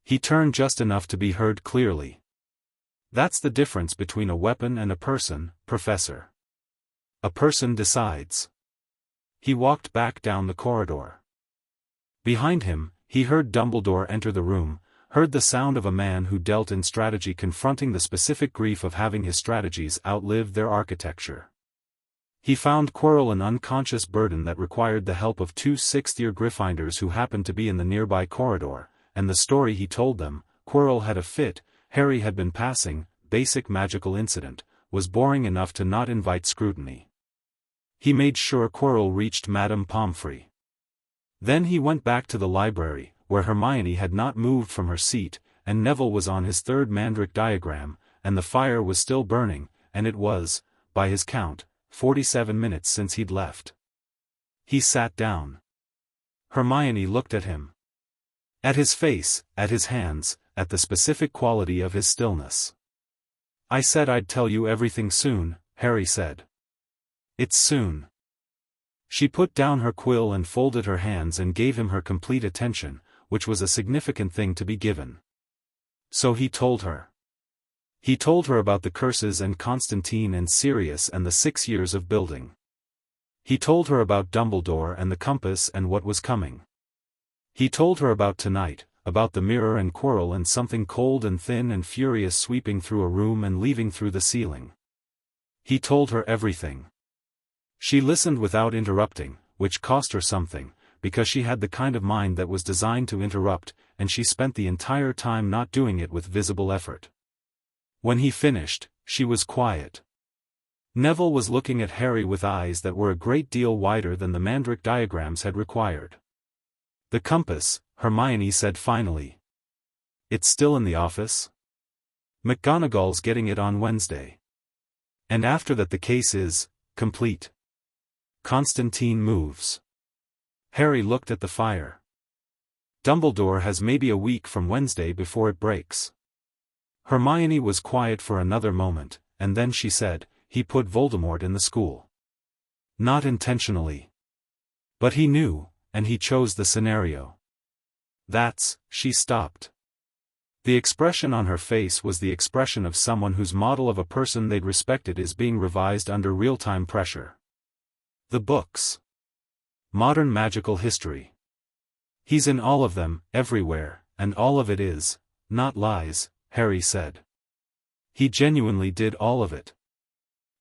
He turned just enough to be heard clearly. "That's the difference between a weapon and a person, Professor. A person decides." He walked back down the corridor. Behind him, he heard Dumbledore enter the room, heard the sound of a man who dealt in strategy confronting the specific grief of having his strategies outlive their architecture. He found Quirrell an unconscious burden that required the help of 2 sixth-year Gryffindors who happened to be in the nearby corridor, and the story he told them, Quirrell had a fit, Harry had been passing, basic magical incident, was boring enough to not invite scrutiny. He made sure Quirrell reached Madame Pomfrey. Then he went back to the library, where Hermione had not moved from her seat, and Neville was on his 3rd Mandrake diagram, and the fire was still burning, and it was, by his count, 47 minutes since he'd left. He sat down. Hermione looked at him. At his face, at his hands, at the specific quality of his stillness. "I said I'd tell you everything soon," Harry said. "It's soon." She put down her quill and folded her hands and gave him her complete attention, which was a significant thing to be given. So he told her. He told her about the curses and Constantine and Sirius and the 6 years of building. He told her about Dumbledore and the compass and what was coming. He told her about tonight, about the mirror and Quirrell and something cold and thin and furious sweeping through a room and leaving through the ceiling. He told her everything. She listened without interrupting, which cost her something, because she had the kind of mind that was designed to interrupt, and she spent the entire time not doing it with visible effort. When he finished, she was quiet. Neville was looking at Harry with eyes that were a great deal wider than the Mandrake diagrams had required. "The compass," Hermione said finally. "It's still in the office? McGonagall's getting it on Wednesday. And after that the case is complete. Constantine moves." Harry looked at the fire. "Dumbledore has maybe a week from Wednesday before it breaks." Hermione was quiet for another moment, and then she said, "He put Voldemort in the school. Not intentionally. But he knew, and he chose the scenario." She stopped. The expression on her face was the expression of someone whose model of a person they'd respected is being revised under real-time pressure. "The books. Modern magical history. He's in all of them, everywhere, and all of it is, not lies," Harry said. "He genuinely did all of it.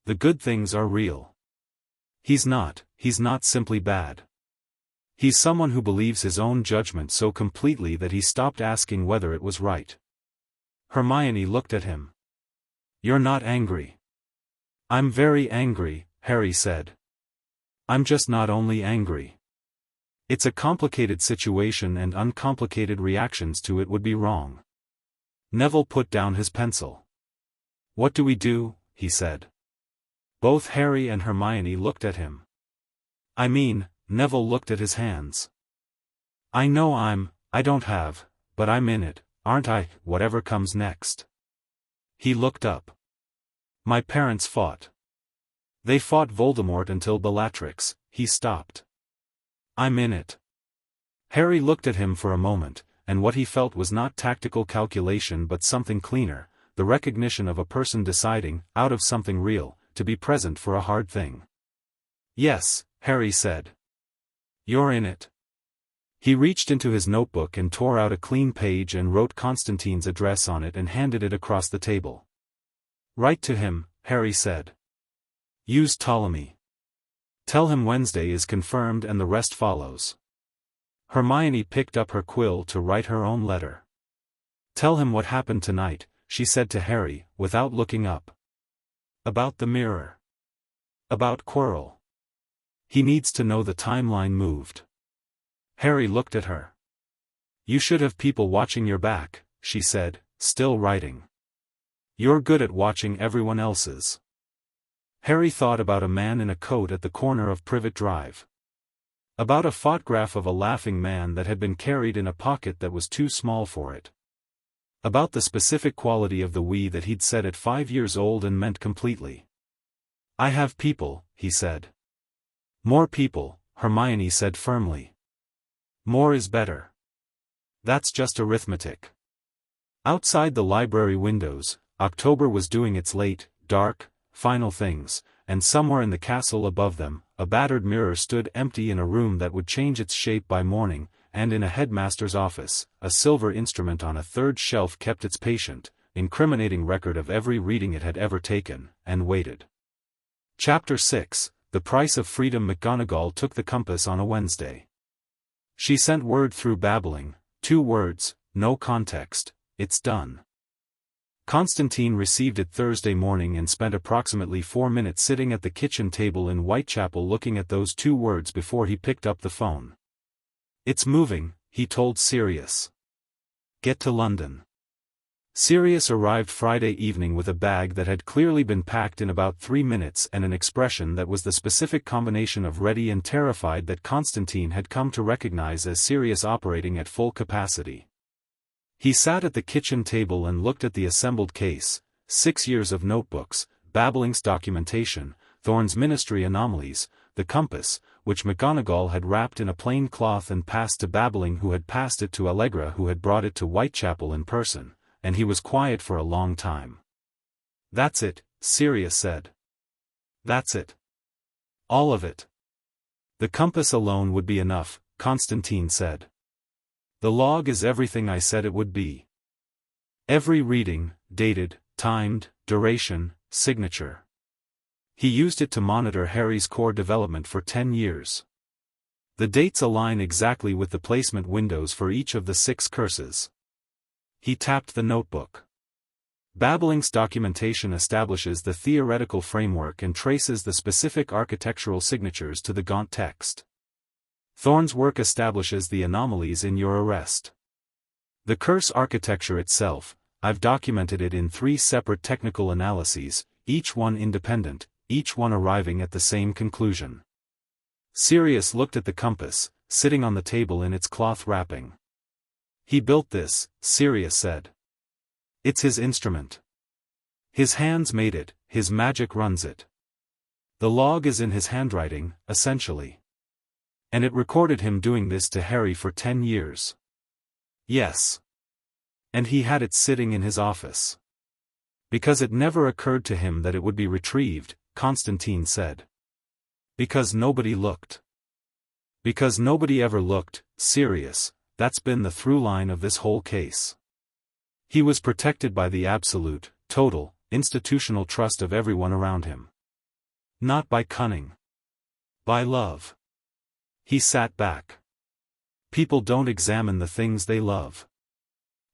The good things are real. He's not simply bad. He's someone who believes his own judgment so completely that he stopped asking whether it was right." Hermione looked at him. "You're not angry." "I'm very angry," Harry said. "I'm just not only angry. It's a complicated situation and uncomplicated reactions to it would be wrong." Neville put down his pencil. "What do we do?" he said. Both Harry and Hermione looked at him. "I mean," Neville looked at his hands. "I know I don't have, but I'm in it, aren't I, whatever comes next." He looked up. "My parents fought. They fought Voldemort until Bellatrix," he stopped. "I'm in it." Harry looked at him for a moment, and what he felt was not tactical calculation but something cleaner, the recognition of a person deciding, out of something real, to be present for a hard thing. "Yes," Harry said. "You're in it." He reached into his notebook and tore out a clean page and wrote Constantine's address on it and handed it across the table. "Write to him," Harry said. "Use Ptolemy. Tell him Wednesday is confirmed and the rest follows." Hermione picked up her quill to write her own letter. "Tell him what happened tonight," she said to Harry, without looking up. "About the mirror. About Quirrell. He needs to know the timeline moved." Harry looked at her. "You should have people watching your back," she said, still writing. "You're good at watching everyone else's." Harry thought about a man in a coat at the corner of Privet Drive. About a photograph of a laughing man that had been carried in a pocket that was too small for it. About the specific quality of the we that he'd said at 5 years old and meant completely. "I have people," he said. "More people," Hermione said firmly. "More is better. That's just arithmetic." Outside the library windows, October was doing its late, dark, final things, and somewhere in the castle above them, a battered mirror stood empty in a room that would change its shape by morning, and in a headmaster's office, a silver instrument on a third shelf kept its patient, incriminating record of every reading it had ever taken, and waited. Chapter 6, The Price of Freedom. McGonagall took the compass on a Wednesday. She sent word through babbling, 2 words, no context, "It's done." Constantine received it Thursday morning and spent approximately 4 minutes sitting at the kitchen table in Whitechapel looking at those 2 words before he picked up the phone. "It's moving," he told Sirius. "Get to London." Sirius arrived Friday evening with a bag that had clearly been packed in about 3 minutes and an expression that was the specific combination of ready and terrified that Constantine had come to recognize as Sirius operating at full capacity. He sat at the kitchen table and looked at the assembled case, 6 years of notebooks, Babbling's documentation, Thorne's ministry anomalies, the compass, which McGonagall had wrapped in a plain cloth and passed to Babbling who had passed it to Allegra who had brought it to Whitechapel in person, and he was quiet for a long time. "That's it," Sirius said. "That's it. All of it." "The compass alone would be enough," Constantine said. "The log is everything I said it would be. Every reading, dated, timed, duration, signature. He used it to monitor Harry's core development for 10 years. The dates align exactly with the placement windows for each of the 6 curses." He tapped the notebook. "Babbling's documentation establishes the theoretical framework and traces the specific architectural signatures to the Gaunt text. Thorne's work establishes the anomalies in your arrest. The curse architecture itself, I've documented it in 3 separate technical analyses, each one independent, each one arriving at the same conclusion." Sirius looked at the compass, sitting on the table in its cloth wrapping. "He built this," Sirius said. "It's his instrument. His hands made it, his magic runs it. The log is in his handwriting, essentially. And it recorded him doing this to Harry for 10 years. Yes. And he had it sitting in his office. Because it never occurred to him that it would be retrieved," Constantine said. "Because nobody looked. Because nobody ever looked, Sirius, that's been the through line of this whole case. He was protected by the absolute, total, institutional trust of everyone around him. Not by cunning. By love." He sat back. "People don't examine the things they love."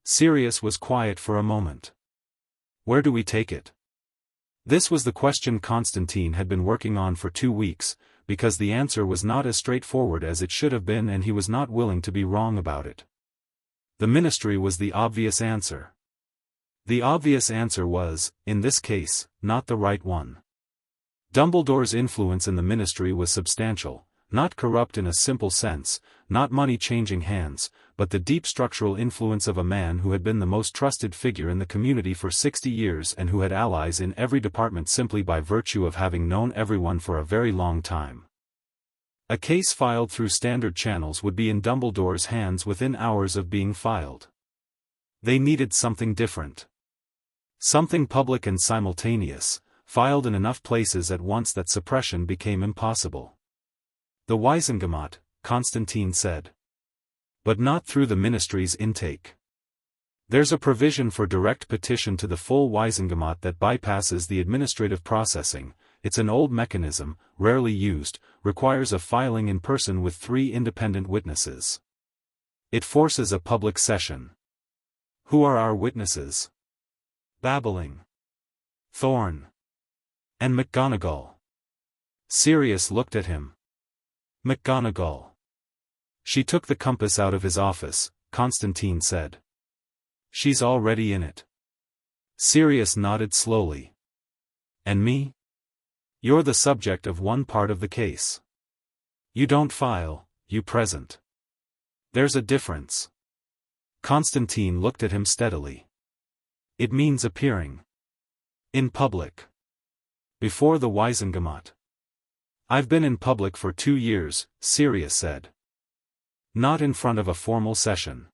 Sirius was quiet for a moment. "Where do we take it?" This was the question Constantine had been working on for 2 weeks, because the answer was not as straightforward as it should have been and he was not willing to be wrong about it. The ministry was the obvious answer. The obvious answer was, in this case, not the right one. Dumbledore's influence in the ministry was substantial, not corrupt in a simple sense, not money changing hands, but the deep structural influence of a man who had been the most trusted figure in the community for 60 years and who had allies in every department simply by virtue of having known everyone for a very long time. A case filed through standard channels would be in Dumbledore's hands within hours of being filed. They needed something different. Something public and simultaneous, filed in enough places at once that suppression became impossible. The Wiesengemot, Constantine said. But not through the ministry's intake. There's a provision for direct petition to the full Wiesengemot that bypasses the administrative processing. It's an old mechanism, rarely used, requires a filing in person with 3 independent witnesses. It forces a public session. Who are our witnesses? Babbling. Thorn. And McGonagall. Sirius looked at him. McGonagall. She took the compass out of his office, Constantine said. She's already in it. Sirius nodded slowly. And me? You're the subject of one part of the case. You don't file, you present. There's a difference. Constantine looked at him steadily. It means appearing. In public. Before the Wiesengemot. I've been in public for 2 years, Sirius said. Not in front of a formal session.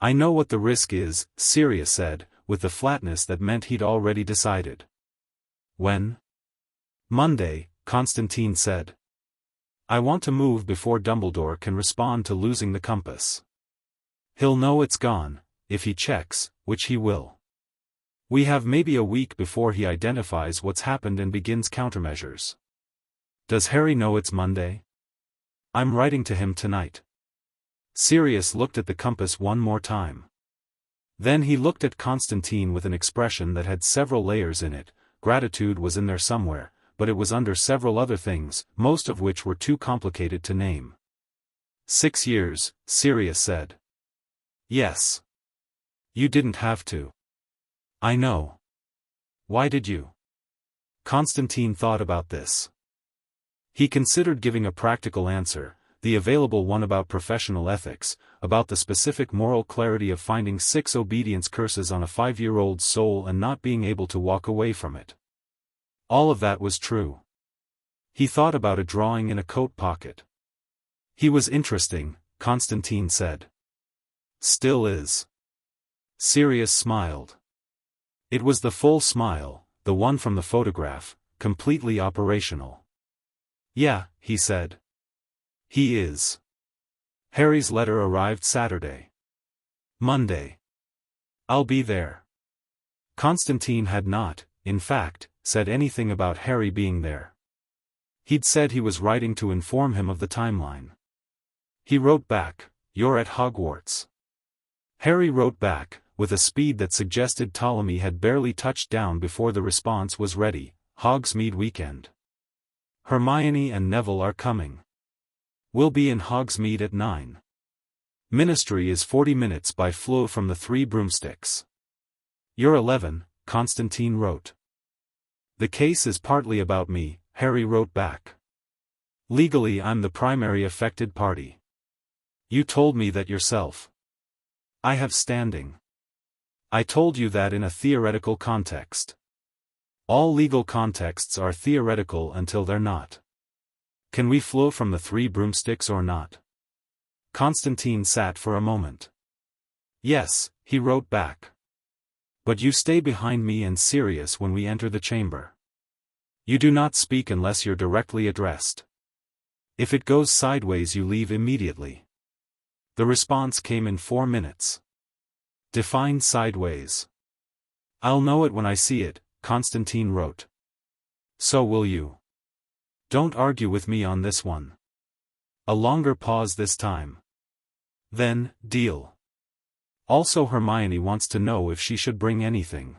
I know what the risk is, Sirius said, with the flatness that meant he'd already decided. When? Monday, Constantine said. I want to move before Dumbledore can respond to losing the compass. He'll know it's gone, if he checks, which he will. We have maybe a week before he identifies what's happened and begins countermeasures. Does Harry know it's Monday? I'm writing to him tonight. Sirius looked at the compass one more time. Then he looked at Constantine with an expression that had several layers in it. Gratitude was in there somewhere, but it was under several other things, most of which were too complicated to name. 6 years, Sirius said. Yes. You didn't have to. I know. Why did you? Constantine thought about this. He considered giving a practical answer, the available one about professional ethics, about the specific moral clarity of finding 6 obedience curses on a 5-year-old's soul and not being able to walk away from it. All of that was true. He thought about a drawing in a coat pocket. He was interesting, Constantine said. Still is. Sirius smiled. It was the full smile, the one from the photograph, completely operational. Yeah, he said. He is. Harry's letter arrived Saturday. Monday. I'll be there. Constantine had not, in fact, said anything about Harry being there. He'd said he was writing to inform him of the timeline. He wrote back, "You're at Hogwarts." Harry wrote back, with a speed that suggested Ptolemy had barely touched down before the response was ready, "Hogsmeade weekend. Hermione and Neville are coming. We'll be in Hogsmeade at 9. Ministry is 40 minutes by Floo from the 3 broomsticks. You're 11, Constantine wrote. The case is partly about me, Harry wrote back. Legally I'm the primary affected party. You told me that yourself. I have standing. I told you that in a theoretical context. All legal contexts are theoretical until they're not. Can we flow from the 3 broomsticks or not? Constantine sat for a moment. Yes, he wrote back. But you stay behind me and Sirius when we enter the chamber. You do not speak unless you're directly addressed. If it goes sideways you leave immediately. The response came in 4 minutes. Define sideways. I'll know it when I see it, Constantine wrote. So will you. Don't argue with me on this one. A longer pause this time. Then, deal. Also Hermione wants to know if she should bring anything.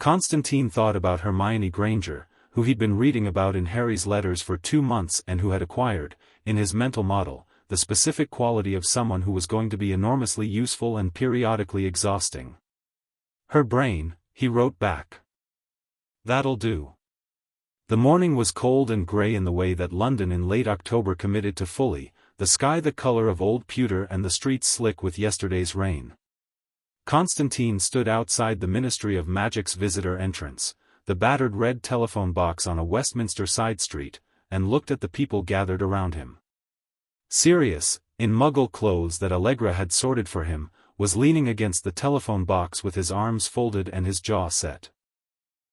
Constantine thought about Hermione Granger, who he'd been reading about in Harry's letters for 2 months and who had acquired, in his mental model, the specific quality of someone who was going to be enormously useful and periodically exhausting. Her brain, he wrote back. That'll do. The morning was cold and grey in the way that London in late October committed to fully, the sky the colour of old pewter and the streets slick with yesterday's rain. Constantine stood outside the Ministry of Magic's visitor entrance, the battered red telephone box on a Westminster side street, and looked at the people gathered around him. Sirius, in muggle clothes that Allegra had sorted for him, was leaning against the telephone box with his arms folded and his jaw set.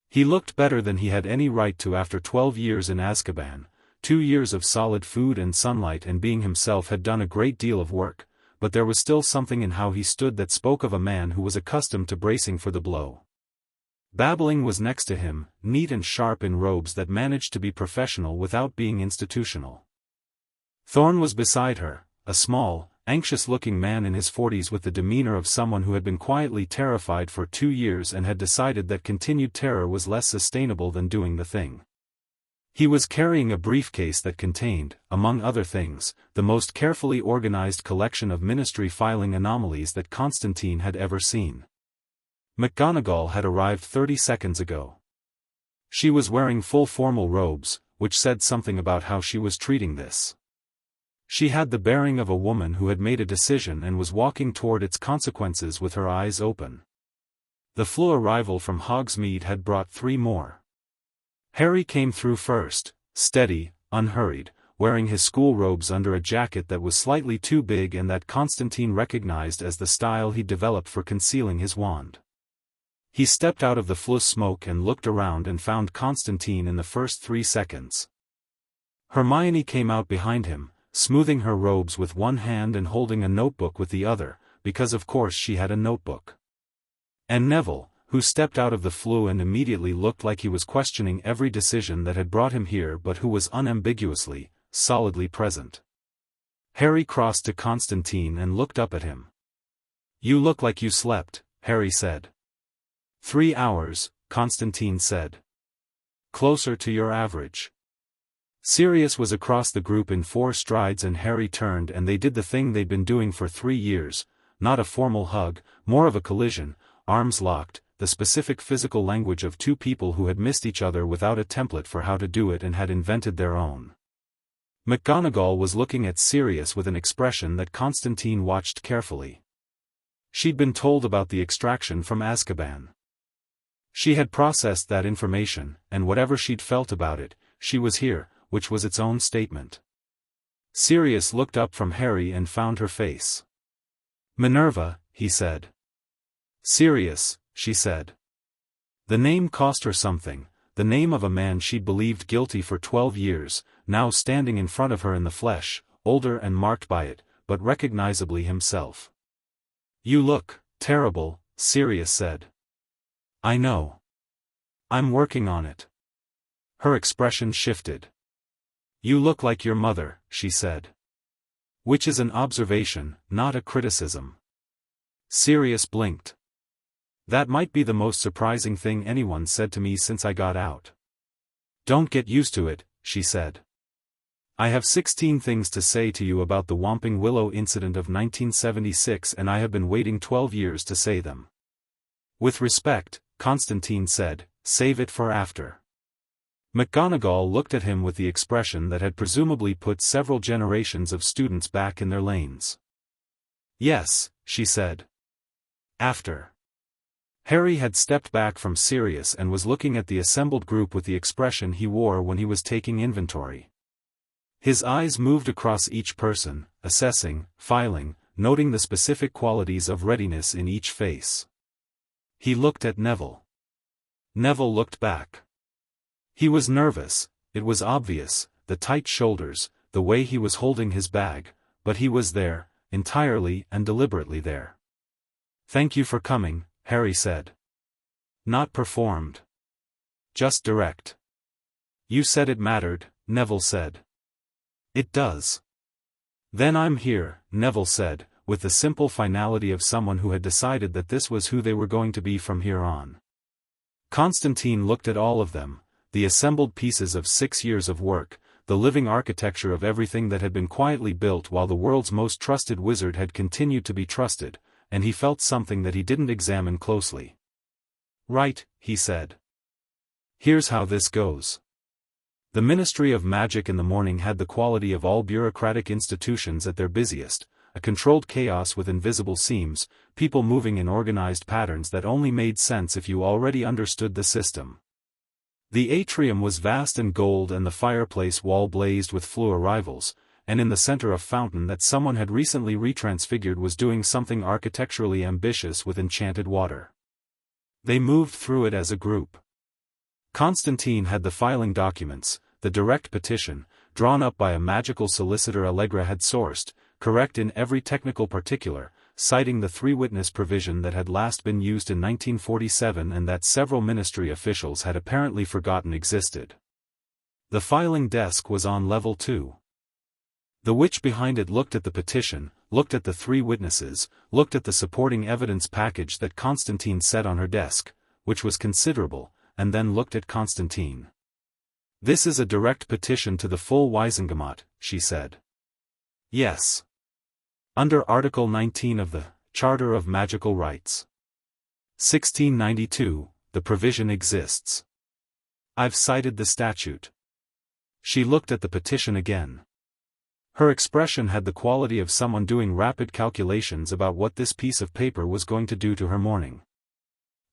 He looked better than he had any right to after 12 years in Azkaban. 2 years of solid food and sunlight and being himself had done a great deal of work, but there was still something in how he stood that spoke of a man who was accustomed to bracing for the blow. Babbling was next to him, neat and sharp in robes that managed to be professional without being institutional. Thorn was beside her, a small, anxious-looking man in his 40s with the demeanor of someone who had been quietly terrified for 2 years and had decided that continued terror was less sustainable than doing the thing. He was carrying a briefcase that contained, among other things, the most carefully organized collection of ministry filing anomalies that Constantine had ever seen. McGonagall had arrived 30 seconds ago. She was wearing full formal robes, which said something about how she was treating this. She had the bearing of a woman who had made a decision and was walking toward its consequences with her eyes open. The Floo arrival from Hogsmeade had brought 3 more. Harry came through first, steady, unhurried, wearing his school robes under a jacket that was slightly too big and that Constantine recognized as the style he'd developed for concealing his wand. He stepped out of the Floo smoke and looked around and found Constantine in the first 3 seconds. Hermione came out behind him, smoothing her robes with one hand and holding a notebook with the other, because of course she had a notebook. And Neville, who stepped out of the Floo and immediately looked like he was questioning every decision that had brought him here but who was unambiguously, solidly present. Harry crossed to Constantine and looked up at him. "You look like you slept," Harry said. 3 hours, Constantine said. "Closer to your average." Sirius was across the group in 4 strides and Harry turned and they did the thing they'd been doing for 3 years, not a formal hug, more of a collision, arms locked, the specific physical language of 2 people who had missed each other without a template for how to do it and had invented their own. McGonagall was looking at Sirius with an expression that Constantine watched carefully. She'd been told about the extraction from Azkaban. She had processed that information, and whatever she'd felt about it, she was here, which was its own statement. Sirius looked up from Harry and found her face. "Minerva," he said. "Sirius," she said. The name cost her something, the name of a man she'd believed guilty for 12 years, now standing in front of her in the flesh, older and marked by it, but recognizably himself. "You look terrible," Sirius said. "I know. I'm working on it." Her expression shifted. "You look like your mother," she said. Which is an observation, not a criticism. Sirius blinked. "That might be the most surprising thing anyone said to me since I got out." "Don't get used to it," she said. "I have 16 things to say to you about the Whomping Willow incident of 1976 and I have been waiting 12 years to say them." "With respect," Constantine said, "save it for after." McGonagall looked at him with the expression that had presumably put several generations of students back in their lanes. "Yes," she said. "After." Harry had stepped back from Sirius and was looking at the assembled group with the expression he wore when he was taking inventory. His eyes moved across each person, assessing, filing, noting the specific qualities of readiness in each face. He looked at Neville. Neville looked back. He was nervous, it was obvious, the tight shoulders, the way he was holding his bag, but he was there, entirely and deliberately there. "Thank you for coming," Harry said. "Not performed. Just direct." "You said it mattered," Neville said. "It does." "Then I'm here," Neville said, with the simple finality of someone who had decided that this was who they were going to be from here on. Constantine looked at all of them, the assembled pieces of 6 years of work, the living architecture of everything that had been quietly built while the world's most trusted wizard had continued to be trusted, and he felt something that he didn't examine closely. "Right," he said. "Here's how this goes." The Ministry of Magic in the morning had the quality of all bureaucratic institutions at their busiest, a controlled chaos with invisible seams, people moving in organized patterns that only made sense if you already understood the system. The atrium was vast and gold, and the fireplace wall blazed with flue arrivals, and in the center a fountain that someone had recently retransfigured was doing something architecturally ambitious with enchanted water. They moved through it as a group. Constantine had the filing documents, the direct petition, drawn up by a magical solicitor Allegra had sourced, correct in every technical particular, citing the three-witness provision that had last been used in 1947 and that several ministry officials had apparently forgotten existed. The filing desk was on level 2. The witch behind it looked at the petition, looked at the three witnesses, looked at the supporting evidence package that Constantine set on her desk, which was considerable, and then looked at Constantine. "This is a direct petition to the full Wisengamot," she said. "Yes. Under Article 19 of the Charter of Magical Rights. 1692, the provision exists. I've cited the statute." She looked at the petition again. Her expression had the quality of someone doing rapid calculations about what this piece of paper was going to do to her morning.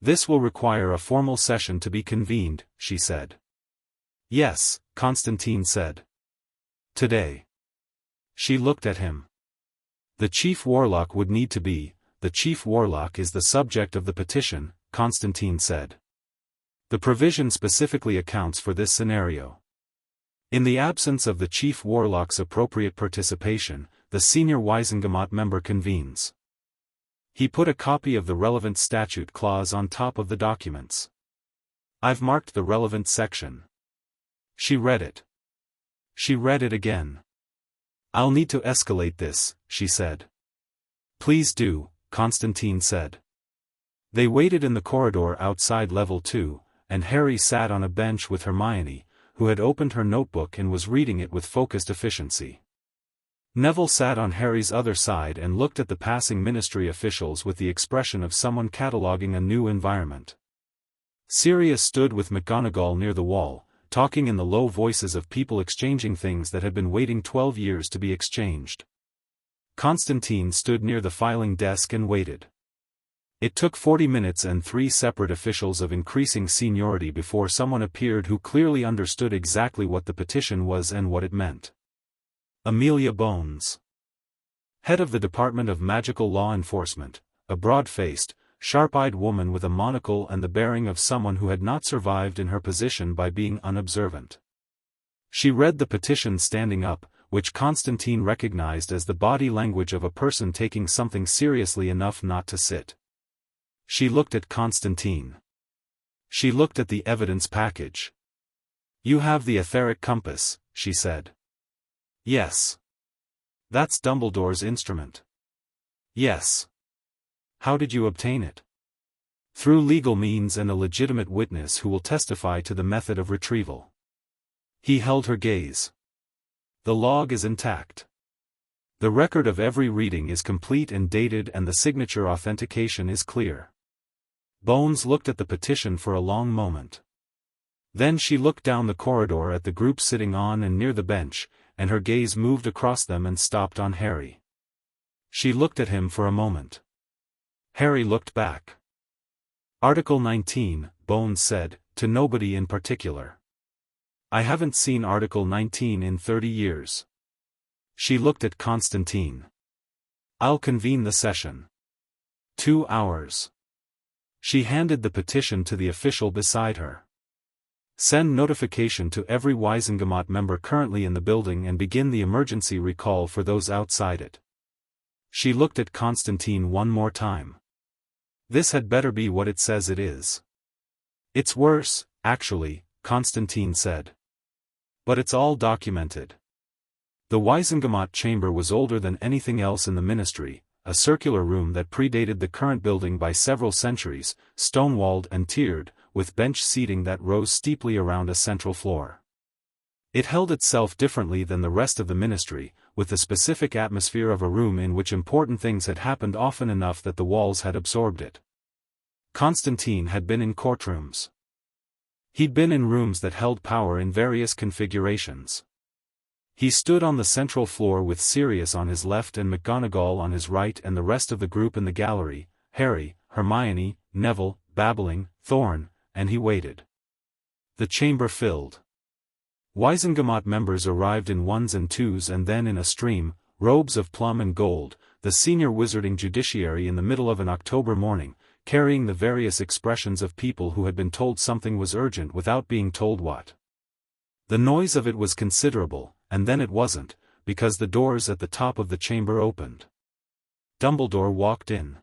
"This will require a formal session to be convened," she said. "Yes," Constantine said. "Today." She looked at him. "The chief warlock would need to be, the chief warlock is the subject of the petition," Constantine said. "The provision specifically accounts for this scenario. In the absence of the chief warlock's appropriate participation, the senior Wisengamot member convenes." He put a copy of the relevant statute clause on top of the documents. "I've marked the relevant section." She read it. She read it again. "I'll need to escalate this," she said. "Please do," Constantine said. They waited in the corridor outside level 2, and Harry sat on a bench with Hermione, who had opened her notebook and was reading it with focused efficiency. Neville sat on Harry's other side and looked at the passing ministry officials with the expression of someone cataloging a new environment. Sirius stood with McGonagall near the wall, talking in the low voices of people exchanging things that had been waiting 12 years to be exchanged. Constantine stood near the filing desk and waited. It took 40 minutes and 3 separate officials of increasing seniority before someone appeared who clearly understood exactly what the petition was and what it meant. Amelia Bones, head of the Department of Magical Law Enforcement, a broad-faced, sharp-eyed woman with a monocle and the bearing of someone who had not survived in her position by being unobservant. She read the petition standing up, which Constantine recognized as the body language of a person taking something seriously enough not to sit. She looked at Constantine. She looked at the evidence package. "You have the etheric compass," she said. "Yes." "That's Dumbledore's instrument." "Yes." "How did you obtain it?" "Through legal means and a legitimate witness who will testify to the method of retrieval." He held her gaze. "The log is intact. The record of every reading is complete and dated, and the signature authentication is clear." Bones looked at the petition for a long moment. Then she looked down the corridor at the group sitting on and near the bench, and her gaze moved across them and stopped on Harry. She looked at him for a moment. Harry looked back. "Article 19, Bones said, to nobody in particular. I haven't seen Article 19 in 30 years. She looked at Constantine. "I'll convene the session. 2 hours. She handed the petition to the official beside her. "Send notification to every Wisengamot member currently in the building and begin the emergency recall for those outside it." She looked at Constantine one more time. "This had better be what it says it is." "It's worse, actually," Constantine said. "But it's all documented." The Wisengamot chamber was older than anything else in the ministry, a circular room that predated the current building by several centuries, stone-walled and tiered, with bench seating that rose steeply around a central floor. It held itself differently than the rest of the ministry, with the specific atmosphere of a room in which important things had happened often enough that the walls had absorbed it. Constantine had been in courtrooms. He'd been in rooms that held power in various configurations. He stood on the central floor with Sirius on his left and McGonagall on his right and the rest of the group in the gallery, Harry, Hermione, Neville, babbling, Thorn, and he waited. The chamber filled. Wizengamot members arrived in ones and twos and then in a stream, robes of plum and gold, the senior wizarding judiciary in the middle of an October morning, carrying the various expressions of people who had been told something was urgent without being told what. The noise of it was considerable, and then it wasn't, because the doors at the top of the chamber opened. Dumbledore walked in.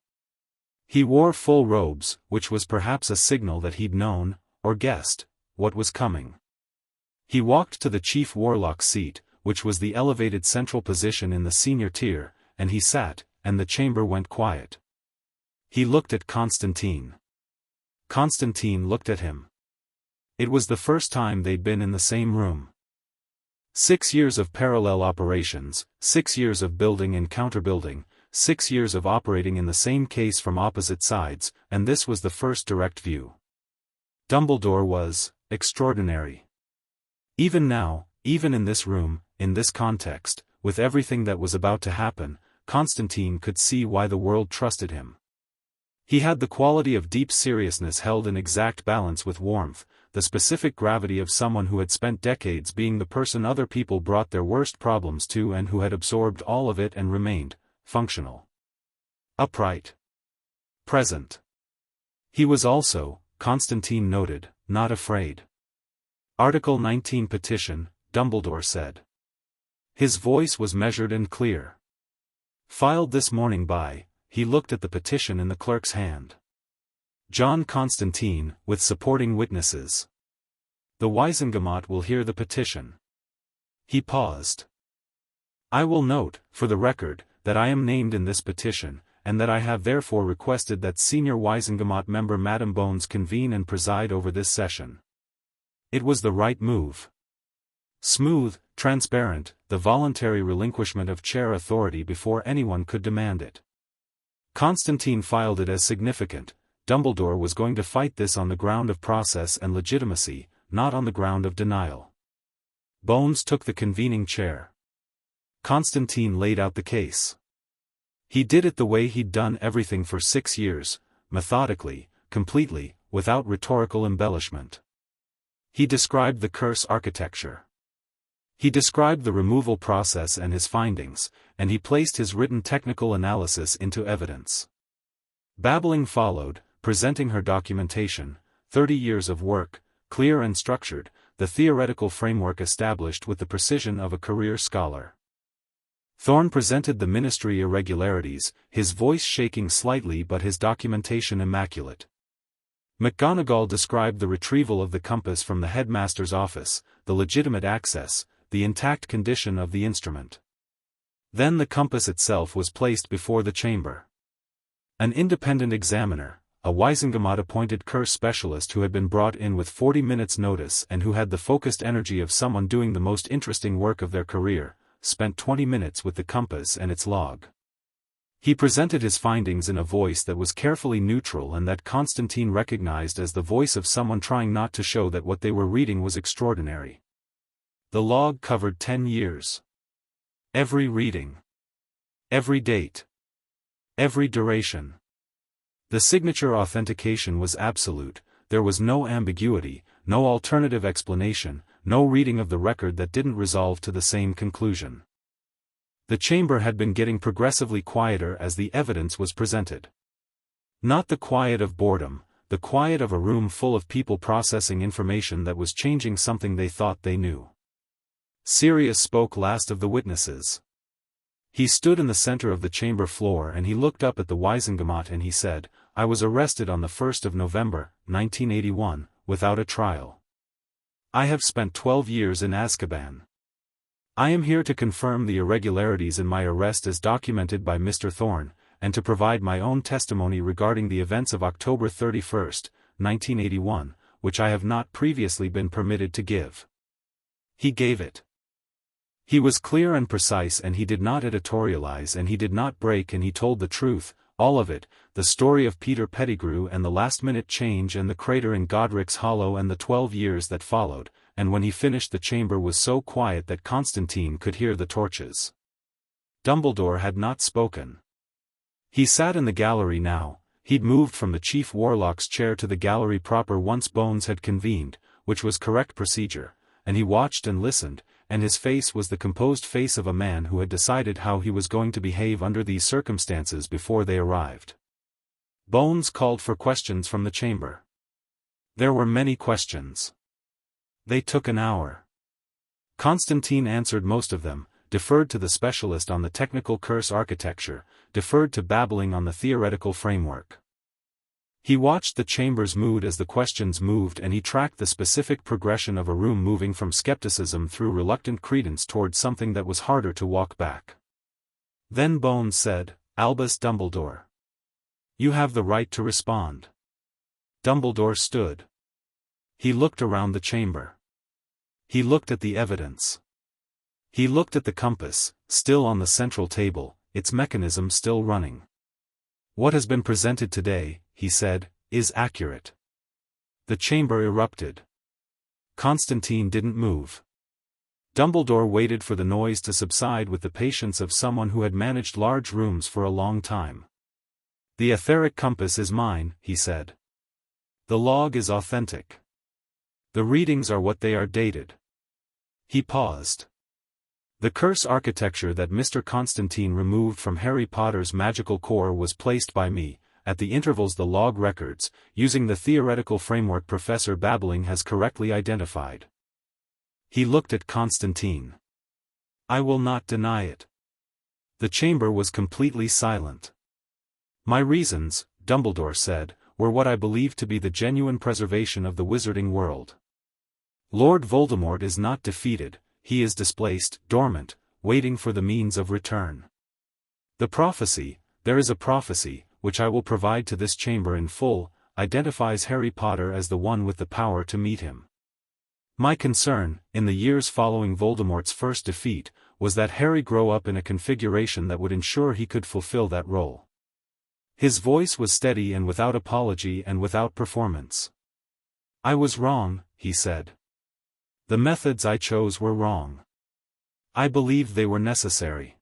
He wore full robes, which was perhaps a signal that he'd known, or guessed, what was coming. He walked to the chief warlock's seat, which was the elevated central position in the senior tier, and he sat, and the chamber went quiet. He looked at Constantine. Constantine looked at him. It was the first time they'd been in the same room. 6 years of parallel operations, 6 years of building and counterbuilding, 6 years of operating in the same case from opposite sides, and this was the first direct view. Dumbledore was extraordinary. Even now, even in this room, in this context, with everything that was about to happen, Constantine could see why the world trusted him. He had the quality of deep seriousness held in exact balance with warmth, the specific gravity of someone who had spent decades being the person other people brought their worst problems to and who had absorbed all of it and remained functional. Upright. Present. He was also, Constantine noted, not afraid. Article 19 petition, Dumbledore said. His voice was measured and clear. Filed this morning by, he looked at the petition in the clerk's hand. John Constantine, with supporting witnesses. The Wizengamot will hear the petition. He paused. I will note, for the record, that I am named in this petition, and that I have therefore requested that Senior Wizengamot member Madam Bones convene and preside over this session. It was the right move. Smooth, transparent, the voluntary relinquishment of chair authority before anyone could demand it. Constantine filed it as significant. Dumbledore was going to fight this on the ground of process and legitimacy, not on the ground of denial. Bones took the convening chair. Constantine laid out the case. He did it the way he'd done everything for 6 years, methodically, completely, without rhetorical embellishment. He described the curse architecture. He described the removal process and his findings, and he placed his written technical analysis into evidence. Babbling followed, presenting her documentation, 30 years of work, clear and structured, the theoretical framework established with the precision of a career scholar. Thorn presented the ministry irregularities, his voice shaking slightly but his documentation immaculate. McGonagall described the retrieval of the compass from the headmaster's office, the legitimate access, the intact condition of the instrument. Then the compass itself was placed before the chamber. An independent examiner, a Wizengamot-appointed curse specialist who had been brought in with 40 minutes' notice and who had the focused energy of someone doing the most interesting work of their career, spent 20 minutes with the compass and its log. He presented his findings in a voice that was carefully neutral and that Constantine recognized as the voice of someone trying not to show that what they were reading was extraordinary. The log covered 10 years. Every reading. Every date. Every duration. The signature authentication was absolute, there was no ambiguity, no alternative explanation, no reading of the record that didn't resolve to the same conclusion. The chamber had been getting progressively quieter as the evidence was presented. Not the quiet of boredom, the quiet of a room full of people processing information that was changing something they thought they knew. Sirius spoke last of the witnesses. He stood in the center of the chamber floor and he looked up at the Wizengamot and he said, I was arrested on the 1st of November, 1981, without a trial. I have spent 12 years in Azkaban. I am here to confirm the irregularities in my arrest as documented by Mr. Thorn, and to provide my own testimony regarding the events of October 31, 1981, which I have not previously been permitted to give. He gave it. He was clear and precise and he did not editorialize and he did not break and he told the truth, all of it, the story of Peter Pettigrew and the last-minute change and the crater in Godric's Hollow and the 12 years that followed, and when he finished the chamber was so quiet that Constantine could hear the torches. Dumbledore had not spoken. He sat in the gallery now, he'd moved from the chief warlock's chair to the gallery proper once Bones had convened, which was correct procedure, and he watched and listened, and his face was the composed face of a man who had decided how he was going to behave under these circumstances before they arrived. Bones called for questions from the chamber. There were many questions. They took an hour. Constantine answered most of them, deferred to the specialist on the technical curse architecture, deferred to babbling on the theoretical framework. He watched the chamber's mood as the questions moved, and he tracked the specific progression of a room moving from skepticism through reluctant credence toward something that was harder to walk back. Then Bones said, "Albus Dumbledore. You have the right to respond." Dumbledore stood. He looked around the chamber. He looked at the evidence. He looked at the compass, still on the central table, its mechanism still running. "What has been presented today," he said, "is accurate." The chamber erupted. Constantine didn't move. Dumbledore waited for the noise to subside with the patience of someone who had managed large rooms for a long time. "The etheric compass is mine," he said. "The log is authentic. The readings are what they are dated." He paused. "The curse architecture that Mr. Constantine removed from Harry Potter's magical core was placed by me, at the intervals the log records, using the theoretical framework Professor Babbling has correctly identified." He looked at Constantine. "I will not deny it." The chamber was completely silent. "My reasons," Dumbledore said, "were what I believe to be the genuine preservation of the wizarding world. Lord Voldemort is not defeated, he is displaced, dormant, waiting for the means of return. The prophecy, there is a prophecy, which I will provide to this chamber in full, identifies Harry Potter as the one with the power to meet him. My concern, in the years following Voldemort's first defeat, was that Harry grow up in a configuration that would ensure he could fulfill that role." His voice was steady and without apology and without performance. "I was wrong," he said. "The methods I chose were wrong. I believed they were necessary.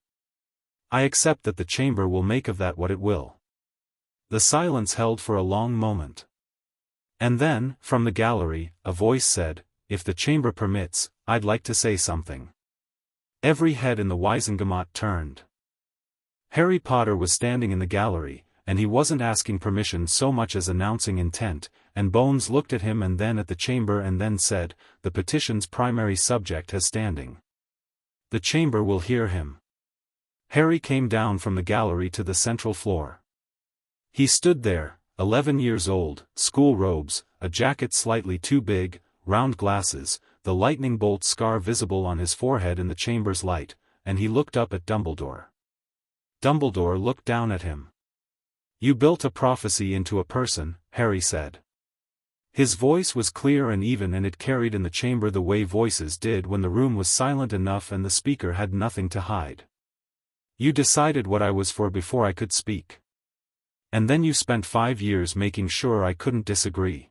I accept that the chamber will make of that what it will." The silence held for a long moment. And then, from the gallery, a voice said, "If the chamber permits, I'd like to say something." Every head in the Wizengamot turned. Harry Potter was standing in the gallery, and he wasn't asking permission so much as announcing intent, and Bones looked at him and then at the chamber and then said, "The petition's primary subject has standing. The chamber will hear him." Harry came down from the gallery to the central floor. He stood there, 11 years old, school robes, a jacket slightly too big, round glasses, the lightning bolt scar visible on his forehead in the chamber's light, and he looked up at Dumbledore. Dumbledore looked down at him. "You built a prophecy into a person," Harry said. His voice was clear and even, and it carried in the chamber the way voices did when the room was silent enough and the speaker had nothing to hide. "You decided what I was for before I could speak. And then you spent 5 years making sure I couldn't disagree."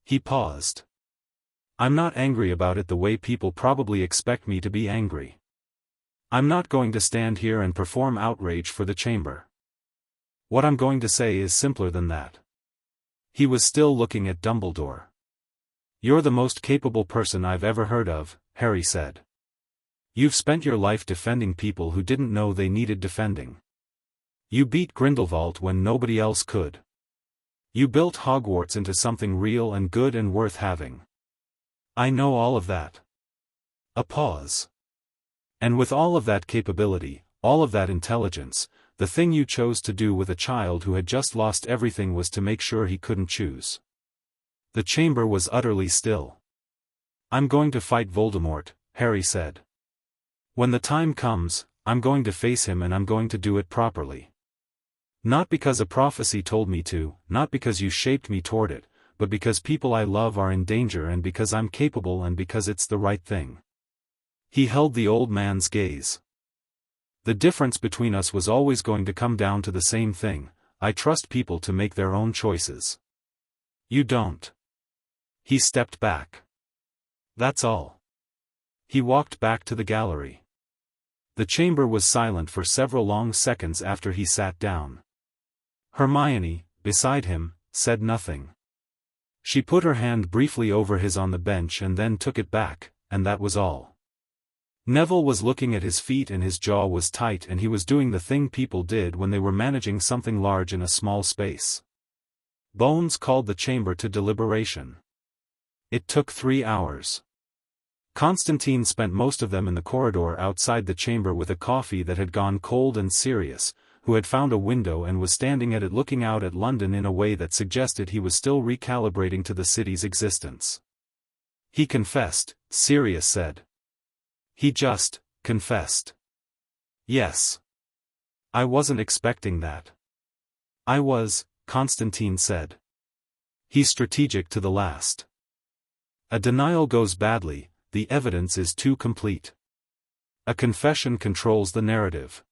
He paused. "I'm not angry about it the way people probably expect me to be angry. I'm not going to stand here and perform outrage for the chamber. What I'm going to say is simpler than that." He was still looking at Dumbledore. "You're the most capable person I've ever heard of," Harry said. "You've spent your life defending people who didn't know they needed defending. You beat Grindelwald when nobody else could. You built Hogwarts into something real and good and worth having. I know all of that." A pause. "And with all of that capability, all of that intelligence, the thing you chose to do with a child who had just lost everything was to make sure he couldn't choose." The chamber was utterly still. "I'm going to fight Voldemort," Harry said. "When the time comes, I'm going to face him, and I'm going to do it properly. Not because a prophecy told me to, not because you shaped me toward it, but because people I love are in danger, and because I'm capable, and because it's the right thing." He held the old man's gaze. "The difference between us was always going to come down to the same thing: I trust people to make their own choices. You don't." He stepped back. "That's all." He walked back to the gallery. The chamber was silent for several long seconds after he sat down. Hermione, beside him, said nothing. She put her hand briefly over his on the bench and then took it back, and that was all. Neville was looking at his feet and his jaw was tight and he was doing the thing people did when they were managing something large in a small space. Bones called the chamber to deliberation. It took 3 hours. Constantine spent most of them in the corridor outside the chamber with a coffee that had gone cold, and Sirius, who had found a window and was standing at it looking out at London in a way that suggested he was still recalibrating to the city's existence. He confessed, Sirius said. He just confessed. Yes. I wasn't expecting that. I was, Constantine said. He's strategic to the last. A denial goes badly, the evidence is too complete. A confession controls the narrative.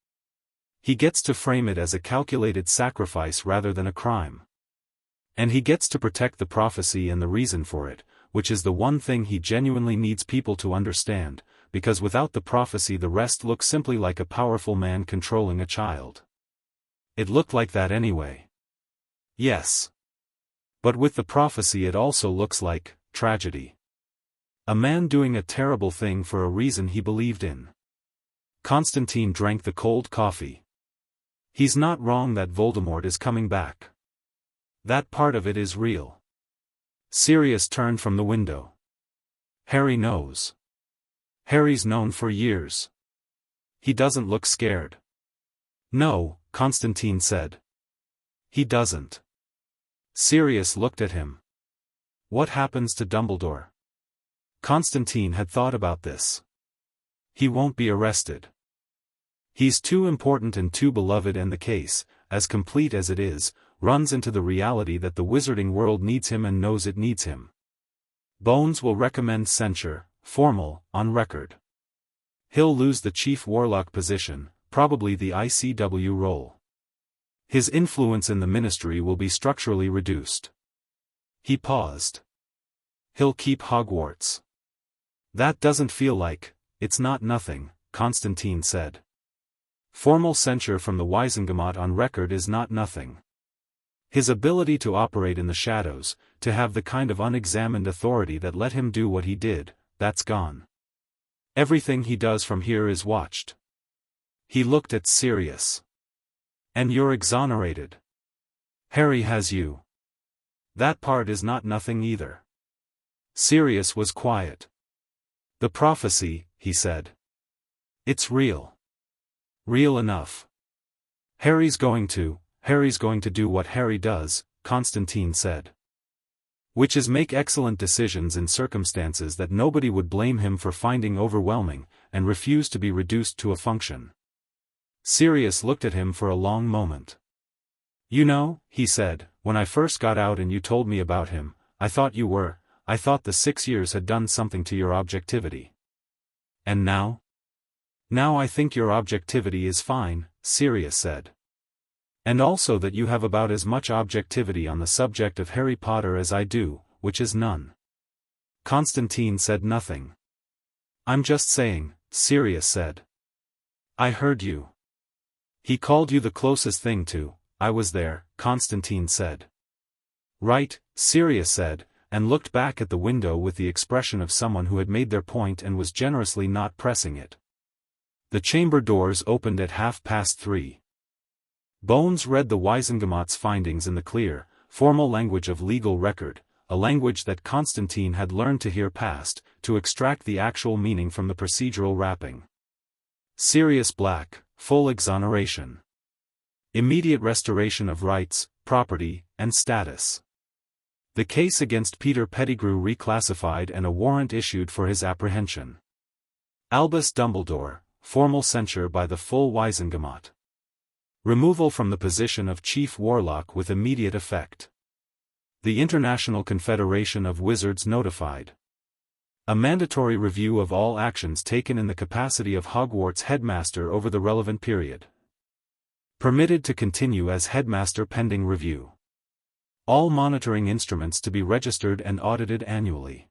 He gets to frame it as a calculated sacrifice rather than a crime. And he gets to protect the prophecy and the reason for it, which is the one thing he genuinely needs people to understand, because without the prophecy the rest looks simply like a powerful man controlling a child. It looked like that anyway. Yes. But with the prophecy it also looks like tragedy. A man doing a terrible thing for a reason he believed in. Constantine drank the cold coffee. He's not wrong that Voldemort is coming back. That part of it is real. Sirius turned from the window. Harry knows. Harry's known for years. He doesn't look scared. No, Constantine said. He doesn't. Sirius looked at him. What happens to Dumbledore? Constantine had thought about this. He won't be arrested. He's too important and too beloved, and the case, as complete as it is, runs into the reality that the wizarding world needs him and knows it needs him. Bones will recommend censure, formal, on record. He'll lose the chief warlock position, probably the ICW role. His influence in the ministry will be structurally reduced. He paused. He'll keep Hogwarts. That doesn't feel like, it's not nothing, Constantine said. Formal censure from the Wizengamot on record is not nothing. His ability to operate in the shadows, to have the kind of unexamined authority that let him do what he did, that's gone. Everything he does from here is watched. He looked at Sirius. And you're exonerated. Harry has you. That part is not nothing either. Sirius was quiet. The prophecy, he said. It's real. Real enough. Harry's going to do what Harry does, Constantine said. Which is make excellent decisions in circumstances that nobody would blame him for finding overwhelming, and refuse to be reduced to a function. Sirius looked at him for a long moment. You know, he said, when I first got out and you told me about him, I thought the 6 years had done something to your objectivity. And now? Now I think your objectivity is fine, Sirius said. And also that you have about as much objectivity on the subject of Harry Potter as I do, which is none. Constantine said nothing. I'm just saying, Sirius said. I heard you. He called you the closest thing to, I was there, Constantine said. Right, Sirius said, and looked back at the window with the expression of someone who had made their point and was generously not pressing it. The chamber doors opened at 3:30. Bones read the Wizengamot's findings in the clear, formal language of legal record, a language that Constantine had learned to hear past, to extract the actual meaning from the procedural wrapping. Sirius Black, full exoneration. Immediate restoration of rights, property, and status. The case against Peter Pettigrew reclassified and a warrant issued for his apprehension. Albus Dumbledore, formal censure by the full Wizengamot. Removal from the position of Chief Warlock with immediate effect. The International Confederation of Wizards notified. A mandatory review of all actions taken in the capacity of Hogwarts headmaster over the relevant period. Permitted to continue as headmaster pending review. All monitoring instruments to be registered and audited annually.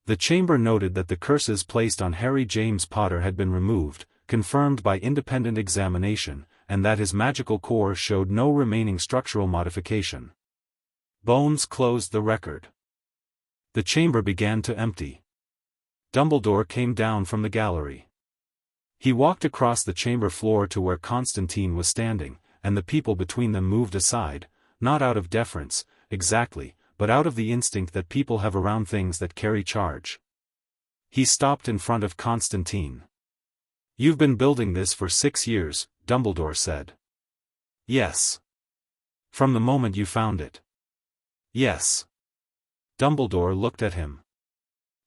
The chamber noted that the curses placed on Harry James Potter had been removed, confirmed by independent examination, and that his magical core showed no remaining structural modification. Bones closed the record. The chamber began to empty. Dumbledore came down from the gallery. He walked across the chamber floor to where Constantine was standing, and the people between them moved aside, not out of deference, exactly, but out of the instinct that people have around things that carry charge. He stopped in front of Constantine. "You've been building this for 6 years, Dumbledore said. "Yes." "From the moment you found it?" "Yes." Dumbledore looked at him.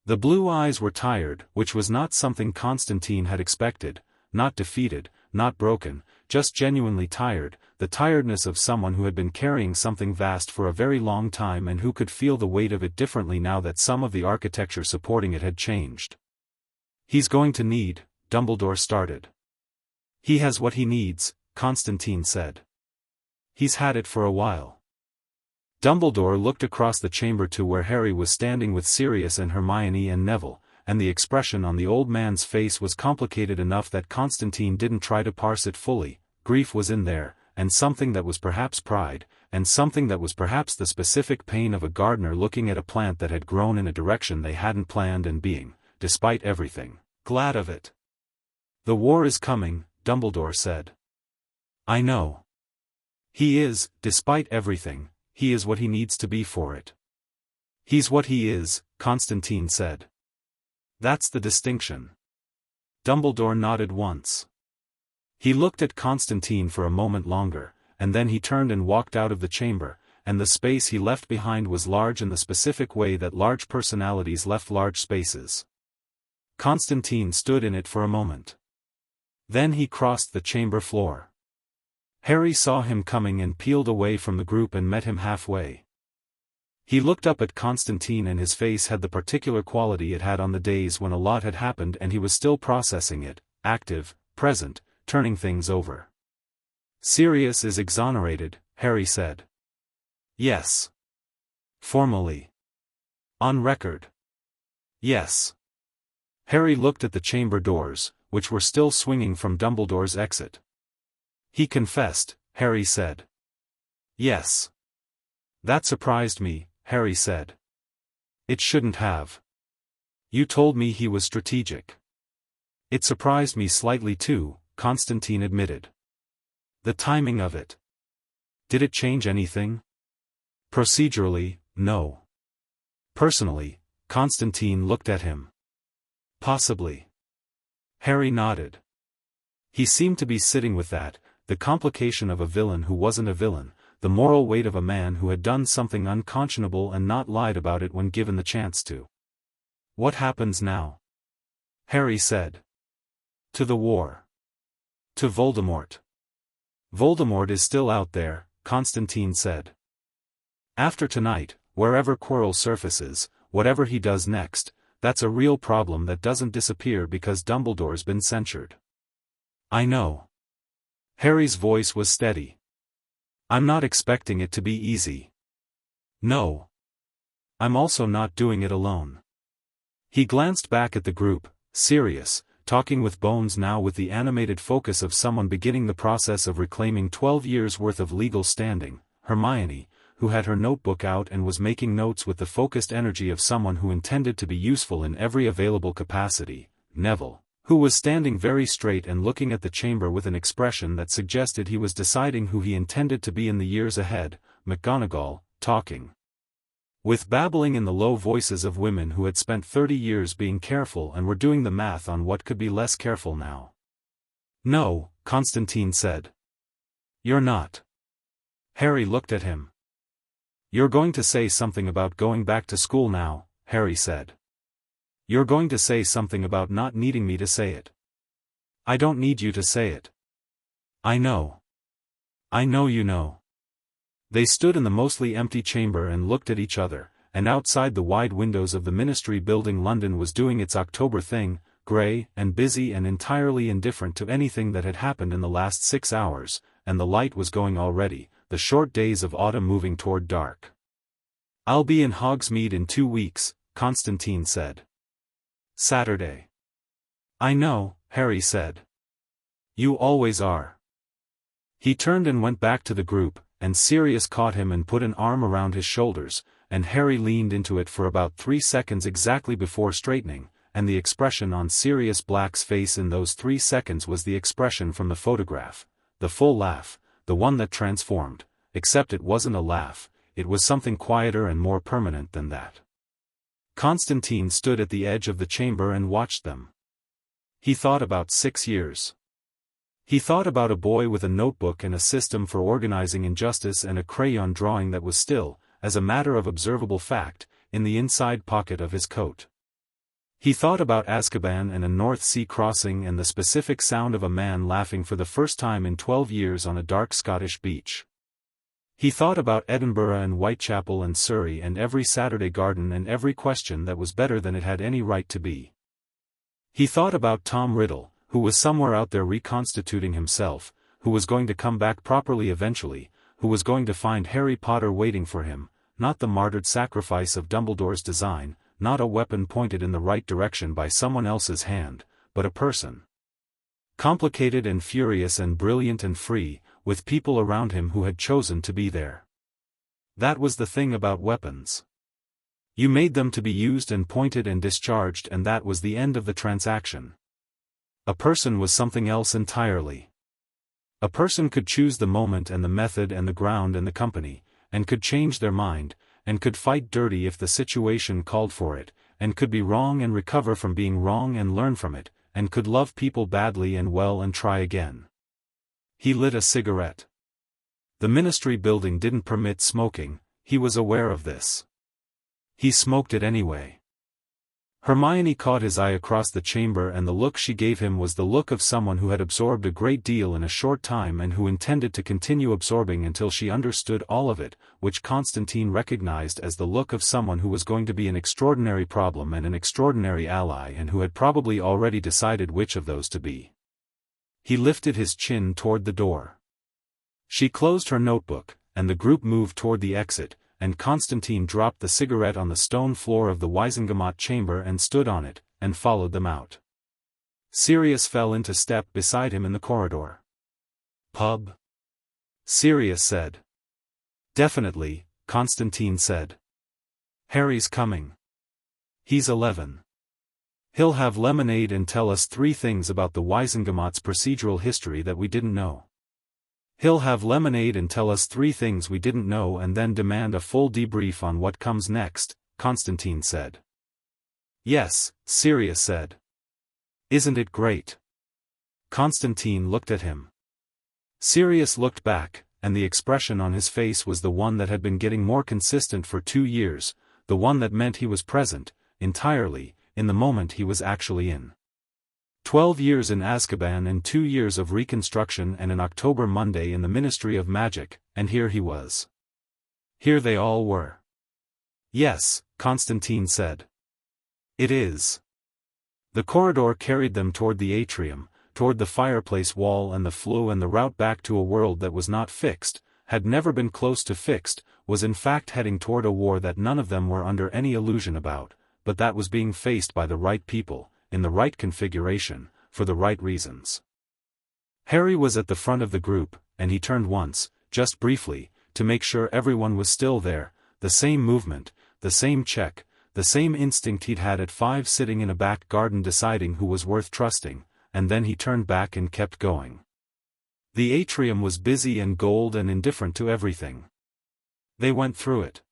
The blue eyes were tired, which was not something Constantine had expected, not defeated, not broken, just genuinely tired, the tiredness of someone who had been carrying something vast for a very long time and who could feel the weight of it differently now that some of the architecture supporting it had changed. "He's going to need," Dumbledore started. "He has what he needs," Constantine said. "He's had it for a while." Dumbledore looked across the chamber to where Harry was standing with Sirius and Hermione and Neville, and the expression on the old man's face was complicated enough that Constantine didn't try to parse it fully. Grief was in there, and something that was perhaps pride, and something that was perhaps the specific pain of a gardener looking at a plant that had grown in a direction they hadn't planned and being, despite everything, glad of it. "The war is coming," Dumbledore said. "I know. He is, despite everything, he is what he needs to be for it." "He's what he is," Constantine said. "That's the distinction." Dumbledore nodded once. He looked at Constantine for a moment longer, and then he turned and walked out of the chamber, and the space he left behind was large in the specific way that large personalities left large spaces. Constantine stood in it for a moment. Then he crossed the chamber floor. Harry saw him coming and peeled away from the group and met him halfway. He looked up at Constantine and his face had the particular quality it had on the days when a lot had happened and he was still processing it, active, present, turning things over. "Sirius is exonerated," Harry said. "Yes." "Formally." "On record." "Yes." Harry looked at the chamber doors, which were still swinging from Dumbledore's exit. "He confessed," Harry said. "Yes." "That surprised me," Harry said. "It shouldn't have. You told me he was strategic." "It surprised me slightly too," Constantine admitted. "The timing of it. Did it change anything?" "Procedurally, no. Personally," Constantine looked at him. "Possibly." Harry nodded. He seemed to be sitting with that, the complication of a villain who wasn't a villain, the moral weight of a man who had done something unconscionable and not lied about it when given the chance to. "What happens now?" Harry said. "To the war. To Voldemort." "Voldemort is still out there," Constantine said. "After tonight, wherever Quirrell surfaces, whatever he does next, that's a real problem that doesn't disappear because Dumbledore's been censured." "I know." Harry's voice was steady. "I'm not expecting it to be easy." "No. I'm also not doing it alone." He glanced back at the group, Sirius, talking with Bones now with the animated focus of someone beginning the process of reclaiming 12 years' worth of legal standing, Hermione, who had her notebook out and was making notes with the focused energy of someone who intended to be useful in every available capacity, Neville, who was standing very straight and looking at the chamber with an expression that suggested he was deciding who he intended to be in the years ahead, McGonagall, talking. With babbling in the low voices of women who had spent 30 years being careful and were doing the math on what could be less careful now. "No," Constantine said. "You're not." Harry looked at him. "You're going to say something about going back to school now," Harry said. "You're going to say something about not needing me to say it." "I don't need you to say it." "I know. I know you know." They stood in the mostly empty chamber and looked at each other, and outside the wide windows of the Ministry building London was doing its October thing, grey and busy and entirely indifferent to anything that had happened in the last 6 hours, and the light was going already, the short days of autumn moving toward dark. "I'll be in Hogsmeade in 2 weeks," Constantine said. "Saturday." "I know," Harry said. "You always are." He turned and went back to the group, and Sirius caught him and put an arm around his shoulders, and Harry leaned into it for about 3 seconds exactly before straightening, and the expression on Sirius Black's face in those 3 seconds was the expression from the photograph, the full laugh, the one that transformed, except it wasn't a laugh, it was something quieter and more permanent than that. Constantine stood at the edge of the chamber and watched them. He thought about 6 years. He thought about a boy with a notebook and a system for organizing injustice and a crayon drawing that was still, as a matter of observable fact, in the inside pocket of his coat. He thought about Azkaban and a North Sea crossing and the specific sound of a man laughing for the first time in 12 years on a dark Scottish beach. He thought about Edinburgh and Whitechapel and Surrey and every Saturday garden and every question that was better than it had any right to be. He thought about Tom Riddle, who was somewhere out there reconstituting himself, who was going to come back properly eventually, who was going to find Harry Potter waiting for him, not the martyred sacrifice of Dumbledore's design, not a weapon pointed in the right direction by someone else's hand, but a person. Complicated and furious and brilliant and free, with people around him who had chosen to be there. That was the thing about weapons. You made them to be used and pointed and discharged, and that was the end of the transaction. A person was something else entirely. A person could choose the moment and the method and the ground and the company, and could change their mind, and could fight dirty if the situation called for it, and could be wrong and recover from being wrong and learn from it, and could love people badly and well and try again. He lit a cigarette. The ministry building didn't permit smoking, he was aware of this. He smoked it anyway. Hermione caught his eye across the chamber, and the look she gave him was the look of someone who had absorbed a great deal in a short time and who intended to continue absorbing until she understood all of it, which Constantine recognized as the look of someone who was going to be an extraordinary problem and an extraordinary ally and who had probably already decided which of those to be. He lifted his chin toward the door. She closed her notebook, and the group moved toward the exit, and Constantine dropped the cigarette on the stone floor of the Wizengamot chamber and stood on it, and followed them out. Sirius fell into step beside him in the corridor. "Pub?" Sirius said. "Definitely," Constantine said. "Harry's coming. He's 11. He'll have lemonade and tell us 3 things about the Wizengamot's procedural history that we didn't know. He'll have lemonade and tell us 3 things we didn't know and then demand a full debrief on what comes next," Constantine said. "Yes," Sirius said. "Isn't it great?" Constantine looked at him. Sirius looked back, and the expression on his face was the one that had been getting more consistent for 2 years, the one that meant he was present, entirely, in the moment he was actually in. 12 years in Azkaban and 2 years of reconstruction and an October Monday in the Ministry of Magic, and here he was. Here they all were. "Yes," Constantine said. "It is." The corridor carried them toward the atrium, toward the fireplace wall and the flue and the route back to a world that was not fixed, had never been close to fixed, was in fact heading toward a war that none of them were under any illusion about, but that was being faced by the right people, in the right configuration, for the right reasons. Harry was at the front of the group, and he turned once, just briefly, to make sure everyone was still there, the same movement, the same check, the same instinct he'd had at 5 sitting in a back garden deciding who was worth trusting, and then he turned back and kept going. The atrium was busy and gold and indifferent to everything. They went through it.